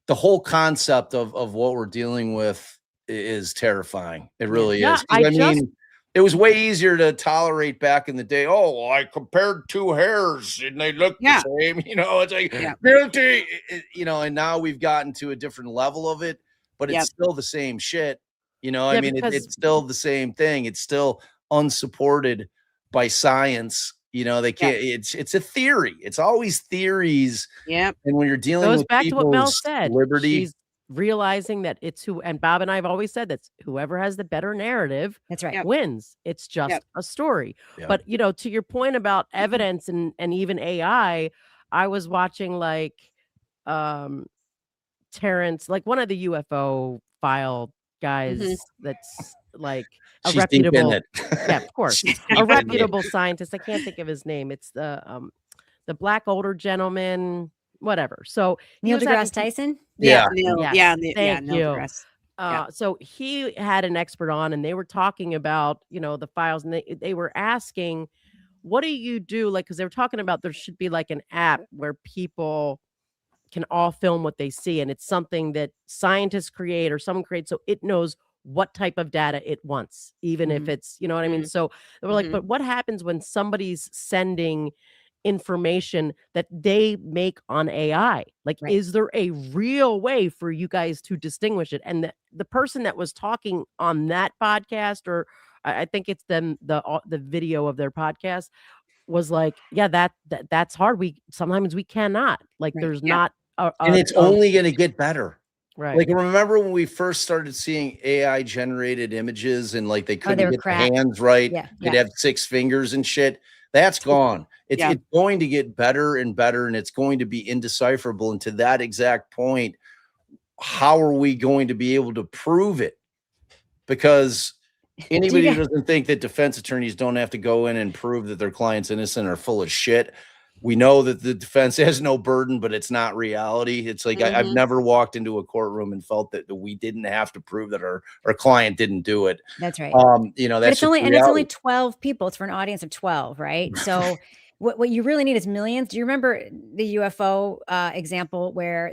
the whole concept of what we're dealing with is terrifying. It really is. I mean, it was way easier to tolerate back in the day. Oh, well, I compared two hairs and they look the same. It's like guilty. And now we've gotten to a different level of it, but it's still the same shit. I mean, it's still the same thing. It's still unsupported by science. They can't. It's a theory. It's always theories. Yeah. And when you're dealing with back to what Mel said, liberty, she's realizing that it's and Bob and I have always said that whoever has the better narrative, that's right, wins. It's just a story. But to your point about evidence and even AI, I was watching Terrence, like one of the UFO file guys that's like a reputable of course, a reputable scientist. I can't think of his name. It's the black older gentleman, whatever. So Neil deGrasse Tyson. Neil Thank you. deGrasse. So he had an expert on, and they were talking about the files, and they were asking, what do you do? Like, because they were talking about there should be like an app where people can all film what they see, and it's something that scientists create or someone creates, so it knows what type of data it wants, even if it's, what I mean? So they were like, but what happens when somebody's sending information that they make on AI? Like, is there a real way for you guys to distinguish it? And the person that was talking on that podcast, or I think it's them, the video of their podcast, was like, that's hard. Sometimes we cannot, like, there's not and it's only going to get better. Right. Like, remember when we first started seeing AI generated images and like they couldn't get the hands right? They'd have 6 fingers and shit. That's gone. It's going to get better and better, and it's going to be indecipherable. And to that exact point, how are we going to be able to prove it? Because anybody who doesn't think that defense attorneys don't have to go in and prove that their client's innocent are full of shit. We know that the defense has no burden, but it's not reality. It's like I've never walked into a courtroom and felt that we didn't have to prove that our client didn't do it. That's right. That's but it's only 12 people. It's for an audience of 12, right? So what you really need is millions. Do you remember the UFO example where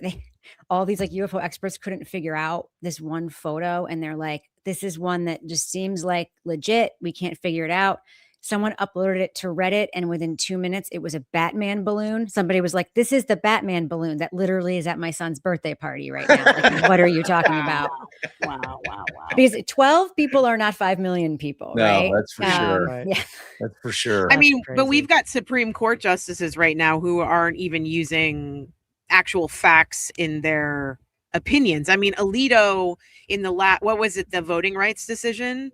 all these like UFO experts couldn't figure out this one photo, and they're like, this is one that just seems like legit. We can't figure it out. Someone uploaded it to Reddit, and within 2 minutes, it was a Batman balloon. Somebody was like, this is the Batman balloon that literally is at my son's birthday party right now. Like, what are you talking about? Wow. Because 12 people are not 5 million people, right? That's for sure. Right. Yeah. That's for sure. I mean, but we've got Supreme Court justices right now who aren't even using actual facts in their opinions. I mean, Alito in the what was it? The voting rights decision,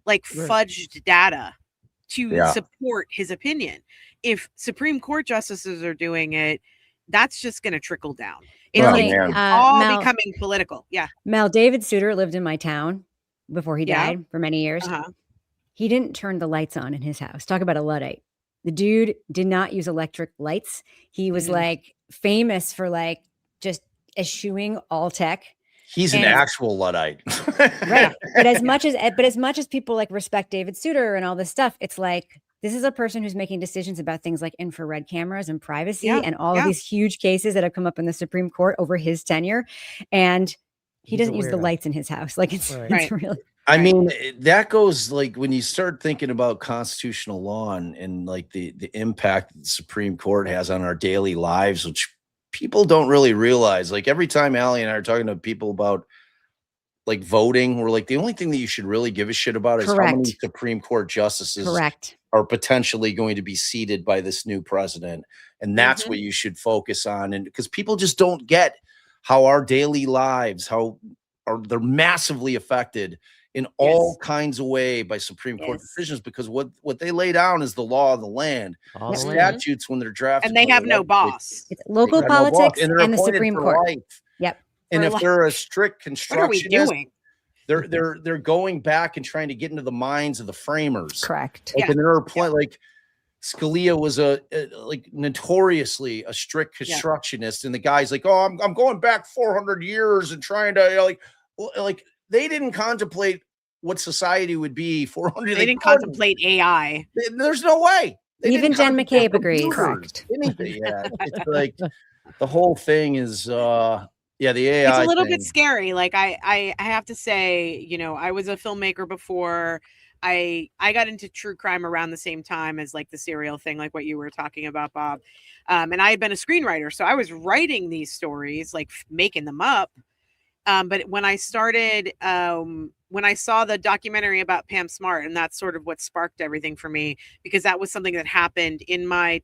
like fudged data to support his opinion. If Supreme Court justices are doing it, that's just going to trickle down. It's all becoming political. Yeah. Mel, David Souter lived in my town before he died for many years. He didn't turn the lights on in his house. Talk about a Luddite. The dude did not use electric lights. He was like famous for like just eschewing all tech. He's an actual Luddite. Right. But as much as people like respect David Souter and all this stuff, it's like, this is a person who's making decisions about things like infrared cameras and privacy and all of these huge cases that have come up in the Supreme Court over his tenure. And he doesn't use the lights in his house. Like it's really. I mean, that goes like when you start thinking about constitutional law and like the impact the Supreme Court has on our daily lives, which people don't really realize. Like every time Allie and I are talking to people about like voting, we're like, the only thing that you should really give a shit about is how many Supreme Court justices are potentially going to be seated by this new president. And that's what you should focus on. And because people just don't get how our daily lives, they're massively affected in all kinds of way by Supreme Court decisions, because what they lay down is the law of the land. All The the land. statutes, when they're drafted, And they by have the no legislature, boss. It's local they got no boss, politics and they're and the appointed Supreme for Court. life. Yep. And For if life. they're a strict What are we constructionist, doing? they're going back and trying to get into the minds of the framers. Correct. Like, and there are like Scalia was like notoriously a strict constructionist, and the guy's like, "Oh, I'm going back 400 years and trying to like they didn't contemplate what society would be 400. They didn't contemplate AI. There's no way. Even Jen McCabe agrees. Correct. Anything, yeah. It's like the whole thing is the AI. It's a little thing. bit scary. Like I have to say, you know, I was a filmmaker before. I got into true crime around the same time as like the serial thing, like what you were talking about, Bob. And I had been a screenwriter, so I was writing these stories, like making them up. But when I started, when I saw the documentary about Pam Smart, and that's sort of what sparked everything for me, because that was something that happened in my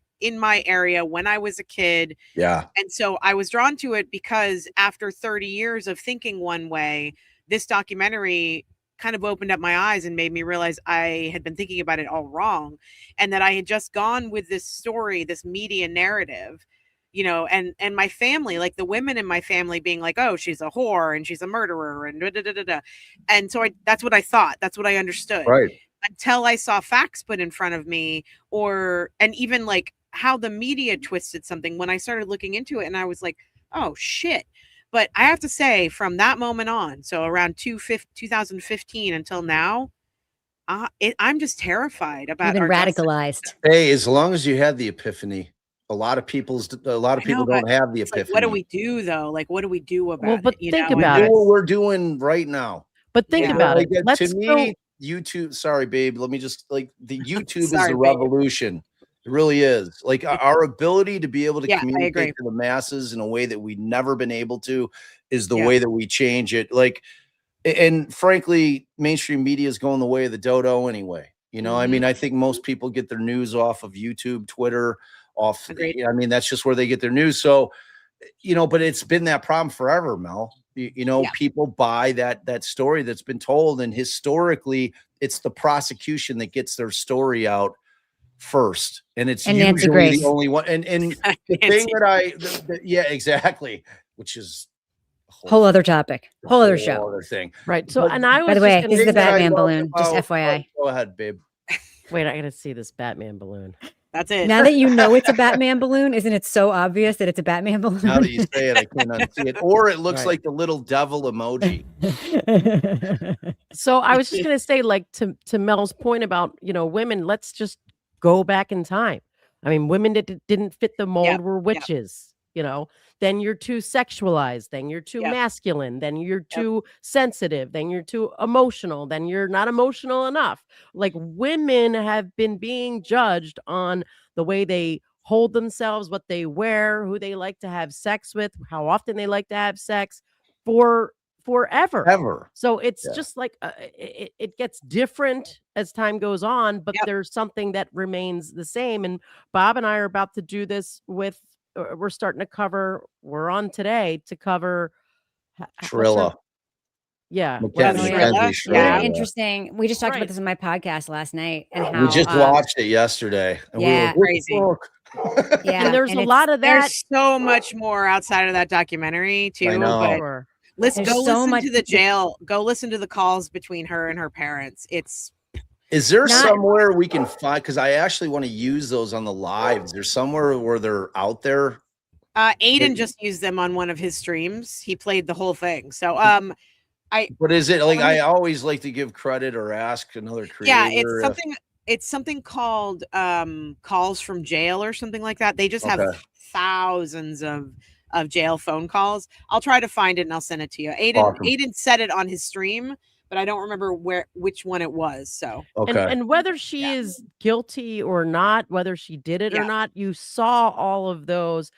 area when I was a kid. Yeah. And so I was drawn to it because after 30 years of thinking one way, this documentary kind of opened up my eyes and made me realize I had been thinking about it all wrong, and that I had just gone with this story, this media narrative, you know, and my family, like the women in my family being like, oh, she's a whore and she's a murderer and da, da, da, da, da. And so that's what I thought. That's what I understood. Right. Until I saw facts put in front of me, and even like how the media twisted something when I started looking into it, and I was like, oh shit. But I have to say, from that moment on, so around 2015 until now, I'm just terrified about Even our radicalized. Hey, as long as you had the epiphany, a lot of people don't have the epiphany. Like, what do we do though? Like, what do we do about Well, but it? think know? about it. What we're doing right now. But think about it. Let's to me, YouTube. Sorry, babe. Let me just the YouTube is Sorry, the babe. revolution. It really is. Like our ability to be able to I communicate agree. to the masses in a way that we've never been able to is the way that we change it. Like, and frankly, mainstream media is going the way of the dodo anyway. You know, I mean, I think most people get their news off of YouTube, Twitter, off. Agreed. I mean, that's just where they get their news. So, you know, but it's been that problem forever, Mel. You know, people buy that story that's been told, and historically, it's the prosecution that gets their story out first, and it's usually the only one. And the thing that exactly, which is a whole other topic, whole other show, other thing, right? So, and I was, by the way, this is the Batman balloon. Just FYI. Go ahead, babe. Wait, I gotta see this Batman balloon. That's it. Now that you know it's a Batman balloon, isn't it so obvious that it's a Batman balloon? Now that you say it, I can't unsee it. Or it looks like the little devil emoji. So I was just gonna say, like to Mel's point about, you know, women, let's just go back in time. I mean, women that didn't fit the mold were witches, you know. Then you're too sexualized, then you're too masculine, then you're too sensitive, then you're too emotional, then you're not emotional enough. Like, women have been being judged on the way they hold themselves, what they wear, who they like to have sex with, how often they like to have sex forever. Ever. So it's just like it gets different as time goes on, but there's something that remains the same. And Bob and I are about to do this with. We're starting to cover. We're on today to cover Trilla. Yeah, yeah, interesting. We just talked about this on my podcast last night, and how we just watched it yesterday. And we were crazy. Yeah, and there's a lot of that. There's so much more outside of that documentary too. I know. But listen to the jail. Go listen to the calls between her and her parents. Is there somewhere we can find? Because I actually want to use those on the live. Is there somewhere where they're out there? Aiden just used them on one of his streams. He played the whole thing. So But is it like, I always like to give credit or ask another creator? Yeah, it's something called calls from jail or something like that. They just have thousands of jail phone calls. I'll try to find it and I'll send it to you. Aiden said it on his stream, but I don't remember which one it was. So and whether she is guilty or not, whether she did it or not, you saw all of those.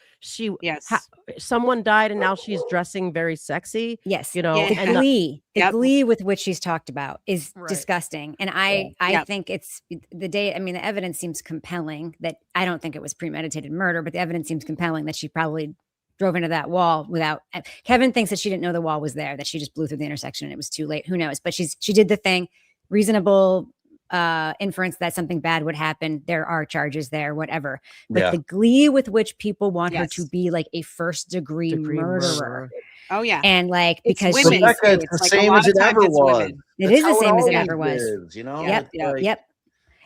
Someone died and now she's dressing very sexy. Yes, you know, and the glee with which she's talked about is disgusting. And I think it's the evidence seems compelling that I don't think it was premeditated murder, but the evidence seems compelling that she probably drove into that wall without. Kevin thinks that she didn't know the wall was there, that she just blew through the intersection and it was too late. Who knows? But she did the thing. Reasonable inference that something bad would happen. There are charges there, whatever. But the glee with which people want her to be like a first-degree murderer. Oh yeah, and like because women, Rebecca, it's the like same as it ever was. It is the same as it ever was. You know. Yep.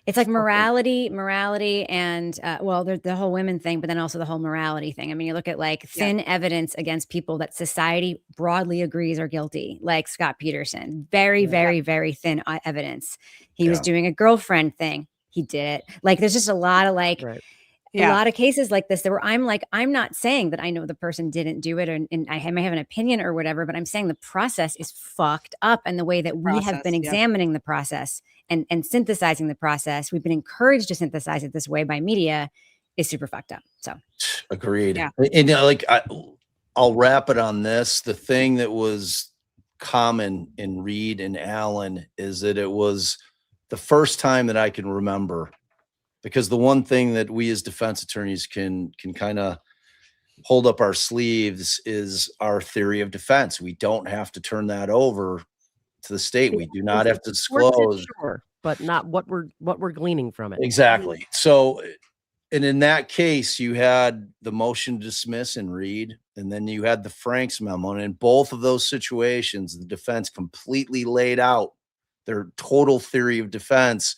It's like morality, and well, the whole women thing, but then also the whole morality thing. I mean, you look at like thin evidence against people that society broadly agrees are guilty, like Scott Peterson. Very, very, very thin evidence. He was doing a girlfriend thing. He did it. Like, there's just a lot of like. Right. A lot of cases like this where I'm like, I'm not saying that I know the person didn't do it and I may have an opinion or whatever, but I'm saying the process is fucked up. And the way that we have been examining the process and synthesizing the process, we've been encouraged to synthesize it this way by media, is super fucked up. So agreed. Yeah. And like, I'll wrap it on this. The thing that was common in Reed and Allen is that it was the first time that I can remember. Because the one thing that we as defense attorneys can kind of hold up our sleeves is our theory of defense. We don't have to turn that over to the state. We do not have to disclose, but not what we're gleaning from it. Exactly. So, and in that case, you had the motion to dismiss and Reed, and then you had the Franks memo. And in both of those situations, the defense completely laid out their total theory of defense.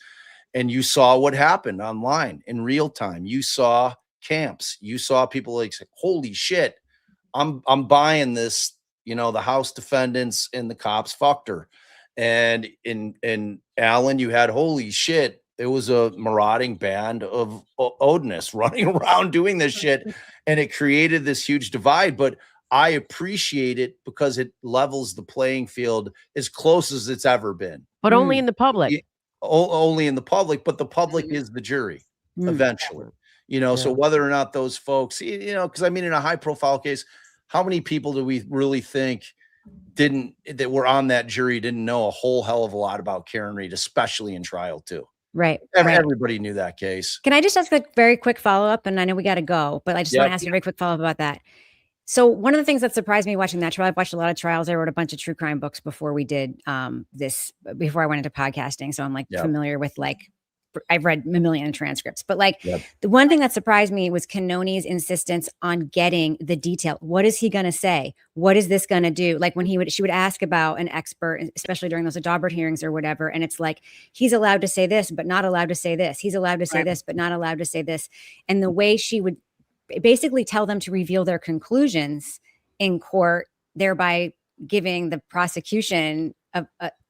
And you saw what happened online in real time. You saw camps. You saw people like, holy shit, I'm buying this. You know, the House defendants and the cops fucked her. And in Allen, you had, holy shit, it was a marauding band of Odinists running around doing this shit. And it created this huge divide. But I appreciate it because it levels the playing field as close as it's ever been. But only in the public. Only in the public, but the public is the jury eventually, you know. So whether or not those folks, you know, because I mean, in a high profile case, how many people do we really think that were on that jury didn't know a whole hell of a lot about Karen Reed, especially in trial too? Right. Everybody knew that case. Can I just ask a very quick follow up? And I know we got to go, but I just want to ask you a very quick follow up about that. So one of the things that surprised me watching that trial, I've watched a lot of trials. I wrote a bunch of true crime books before we did before I went into podcasting. So I'm like familiar with I've read a million transcripts, but the one thing that surprised me was Cannoni's insistence on getting the detail. What is he going to say? What is this going to do? Like when she would ask about an expert, especially during those Daubert hearings or whatever. And it's like, he's allowed to say this, but not allowed to say this. He's allowed to say this, but not allowed to say this. And the way she would basically tell them to reveal their conclusions in court, thereby giving the prosecution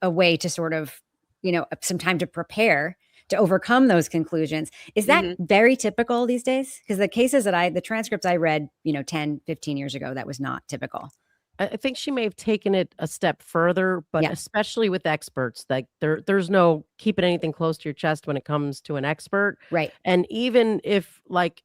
a way to sort of, you know, some time to prepare to overcome those conclusions. Is that very typical these days? Because the transcripts I read, you know, 10, 15 years ago, that was not typical. I think she may have taken it a step further, but especially with experts, like there's no keeping anything close to your chest when it comes to an expert. Right. And even if like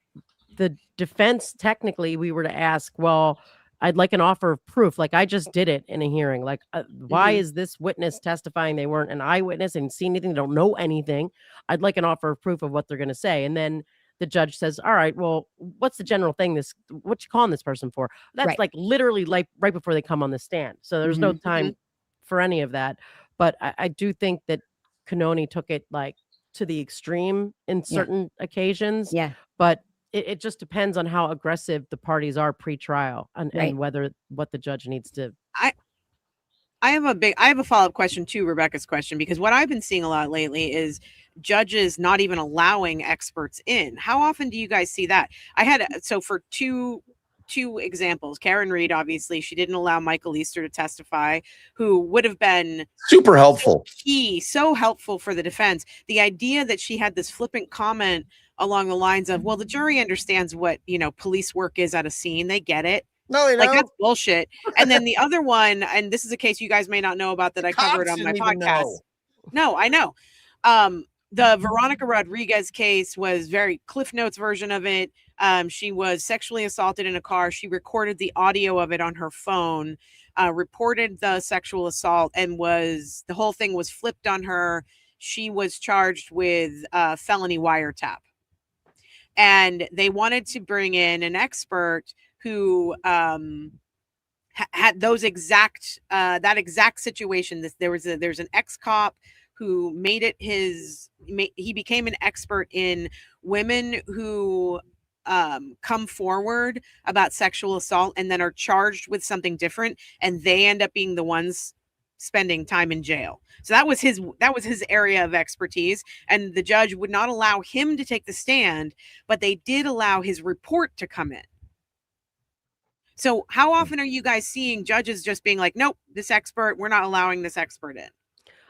the defense, technically we were to ask, well, I'd like an offer of proof. Like I just did it in a hearing. Like, why is this witness testifying? They weren't an eyewitness and seen anything. They don't know anything. I'd like an offer of proof of what they're going to say. And then the judge says, all right, well, what's the general thing? What you calling this person for? That's like literally like right before they come on the stand. So there's no time for any of that. But I do think that Cannoni took it like to the extreme in certain occasions. Yeah. But it just depends on how aggressive the parties are pre-trial and what the judge needs to. I have a follow-up question to Rebecca's question, because what I've been seeing a lot lately is judges not even allowing experts in. How often do you guys see that? For two examples, Karen Reed, obviously she didn't allow Michael Easter to testify, who would have been super helpful. So helpful for the defense. The idea that she had this flippant comment along the lines of, well, the jury understands what, you know, police work is at a scene. They get it. No, they don't. Like, that's bullshit. And then the other one, and this is a case you guys may not know about that I covered on my podcast. No, I know. The Veronica Rodriguez case was very Cliff Notes version of it. She was sexually assaulted in a car. She recorded the audio of it on her phone, reported the sexual assault, and the whole thing was flipped on her. She was charged with felony wiretap. And they wanted to bring in an expert who had those exact that exact situation. There's an ex-cop who made it he became an expert in women who come forward about sexual assault and then are charged with something different, and they end up being the ones spending time in jail. So that was his area of expertise, and the judge would not allow him to take the stand, but they did allow his report to come in. So how often are you guys seeing judges just being like, nope, this expert, we're not allowing this expert in?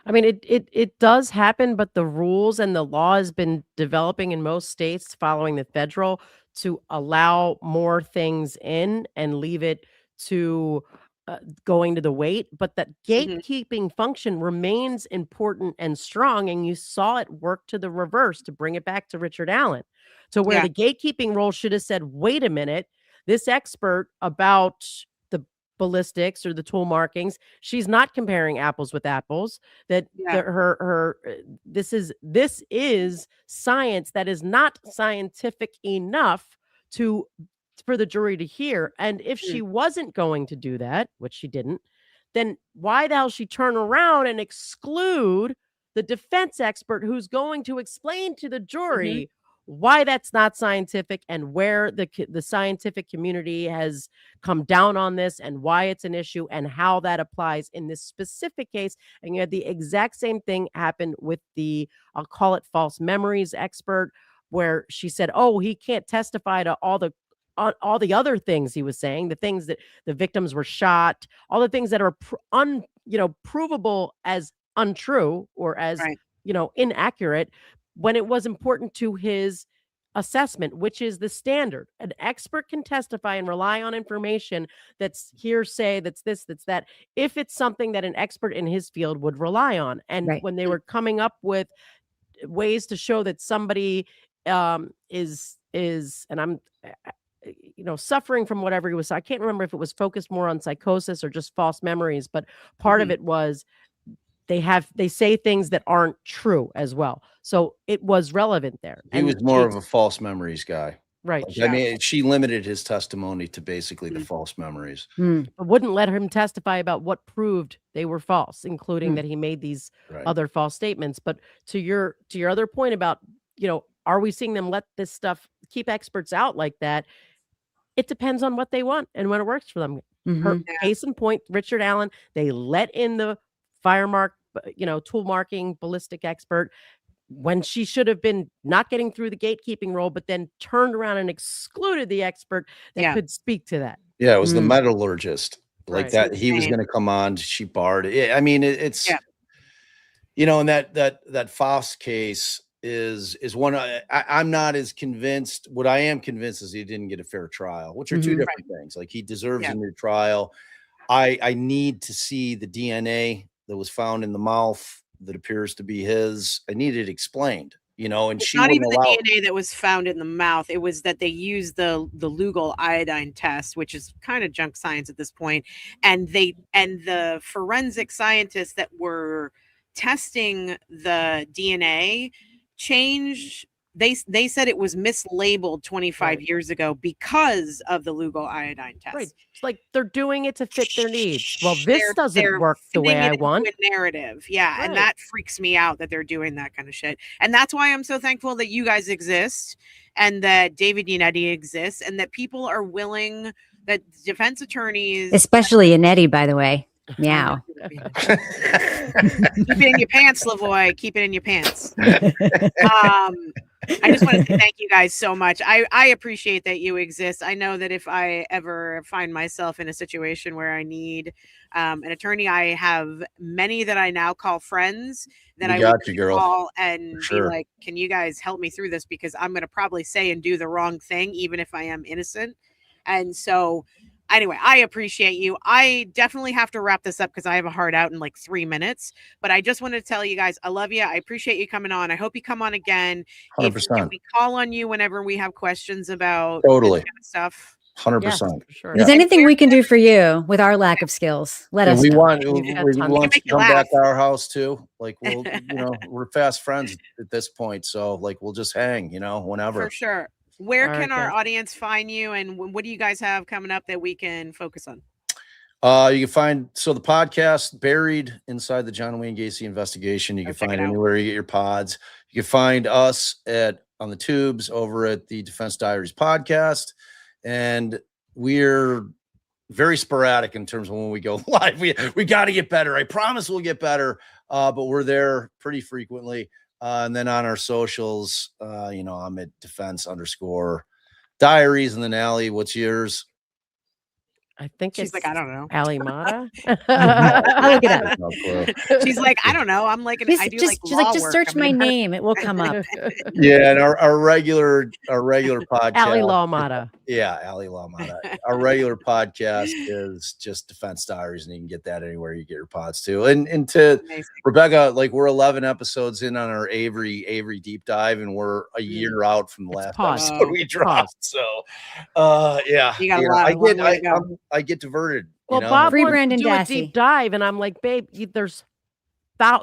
I mean, it does happen, but the rules and the law has been developing in most states following the federal to allow more things in and leave it to going to the weight. But that gatekeeping function remains important and strong. And you saw it work to the reverse, to bring it back to Richard Allen, to where the gatekeeping role should have said, wait a minute, this expert about the ballistics or the tool markings, she's not comparing apples with apples. That this is science that is not scientific enough for the jury to hear. And if she wasn't going to do that, which she didn't, then why the hell she turn around and exclude the defense expert who's going to explain to the jury why that's not scientific and where the scientific community has come down on this and why it's an issue and how that applies in this specific case. And you had the exact same thing happen with I'll call it false memories expert, where she said, oh, he can't testify to all the other things he was saying, the things that the victims were shot, all the things that are provable as untrue or as inaccurate, when it was important to his assessment, which is the standard. An expert can testify and rely on information that's hearsay, that's this, that's that, if it's something that an expert in his field would rely on. And when they were coming up with ways to show that somebody is and I'm suffering from whatever he was, I can't remember if it was focused more on psychosis or just false memories, but part of it was they say things that aren't true as well. So it was relevant there. He was more of a false memories guy. Right. I mean, she limited his testimony to basically the false memories. But wouldn't let him testify about what proved they were false, including that he made these other false statements. But to your other point about, are we seeing them let this stuff keep experts out like that? It depends on what they want and when it works for them. Case in point, Richard Allen, they let in the tool marking ballistic expert when she should have been not getting through the gatekeeping role, but then turned around and excluded the expert that could speak to that. Yeah, it was the metallurgist that. He was going to come on. She barred it. I mean, it's and that Foss case is one I'm not as convinced. What I am convinced is he didn't get a fair trial, which are two different things. Like, he deserves a new trial. I need to see the DNA that was found in the mouth that appears to be his. I need it explained, and it's not even the DNA that was found in the mouth. It was that they used the Lugol iodine test, which is kind of junk science at this point. And the forensic scientists that were testing the DNA changed. They said it was mislabeled 25 years ago because of the Lugol iodine test. Right. It's like they're doing it to fit their needs. Well, this doesn't work the way I want. Narrative. Yeah. Right. And that freaks me out that they're doing that kind of shit. And that's why I'm so thankful that you guys exist and that David Yannetti exists and that people are willing, that defense attorneys. Especially Yannetti, by the way. Meow. Keep it in your pants, Lavoie. Keep it in your pants. I just want to say thank you guys so much. I appreciate that you exist. I know that if I ever find myself in a situation where I need an attorney, I have many that I now call friends that I would call and be like, can you guys help me through this? Because I'm going to probably say and do the wrong thing, even if I am innocent. And so anyway, I appreciate you. I definitely have to wrap this up because I have a hard out in like 3 minutes. But I just wanted to tell you guys, I love you. I appreciate you coming on. I hope you come on again. 100%. If we call on you whenever we have questions about this kind of stuff. 100%. Yeah, for sure. If there's anything we can do for you with our lack of skills, let us know. We want to come back to our house too. Like, we're fast friends at this point. So like, we'll just hang, whenever. For sure. Where All can right, our guys. audience find you, and what do you guys have coming up that we can focus on? You can find the podcast buried inside the John Wayne Gacy investigation. You can Check it find out. anywhere you get your pods. You can find us on the tubes over at the Defense Diaries podcast, and we're very sporadic in terms of when we go live. We got to get better. I promise we'll get better. But we're there pretty frequently. And then on our socials, I'm at defense_diaries, and then Allie, what's yours? I think She's it's like, I don't know. Alison Motta. I'll look it up. No clue. She's like, I don't know. I'm like, I do like she's like, law just work. search I my mean, name. It will come up. Yeah, and our regular podcast. Allie Law Motta. Yeah, Allie Law Motta. Our regular podcast is just Defense Diaries, and you can get that anywhere you get your pods too. And to amazing. Rebecca, like we're 11 episodes in on our Avery deep dive, and we're a year out from the last paused. episode we dropped. So, yeah, You got a lot of way to go. I get diverted. Well, you know? Bob Free wants to Brandon do a Dassey. deep dive, and I'm like, babe, there's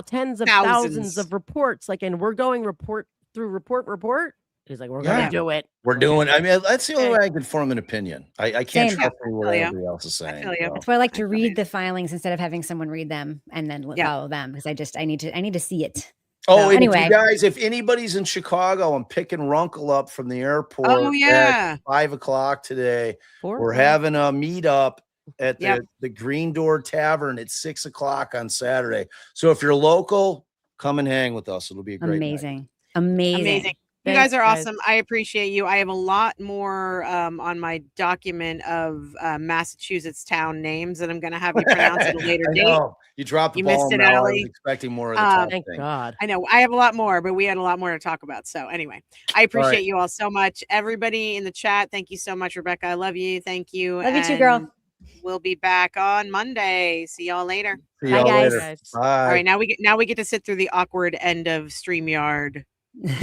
tens of thousands of reports. Like, and we're going report through report. He's like, we're gonna do it. We're doing. I mean, that's the only way I can form an opinion. I can't Same. trust what Yeah. everybody else is saying. feel you. So. That's why I like to read the filings instead of having someone read them and then follow them, because I need to see it. Oh, So, and anyway. if you guys, if anybody's in Chicago, I'm picking Runkle up from the airport. Oh, yeah. At 5:00 today. Four? We're having a meetup at the Green Door Tavern at 6:00 on Saturday. So if you're local, come and hang with us. It'll be a great night. Amazing. You guys are awesome. I appreciate you. I have a lot more on my document of Massachusetts town names that I'm going to have you pronounce at a later date. Know. You dropped the You ball. missed it, Mel. I was Allie. expecting more of the top Thank thing. God. I know I have a lot more, but we had a lot more to talk about. So anyway, I appreciate you all so much. Everybody in the chat, thank you so much, Rebecca. I love you. Thank you. Love you too, girl. We'll be back on Monday. See y'all later. See Bye, y'all guys. later. Bye. All right, now we get to sit through the awkward end of StreamYard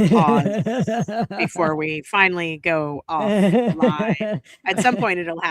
pause before we finally go offline. At some point, it'll happen.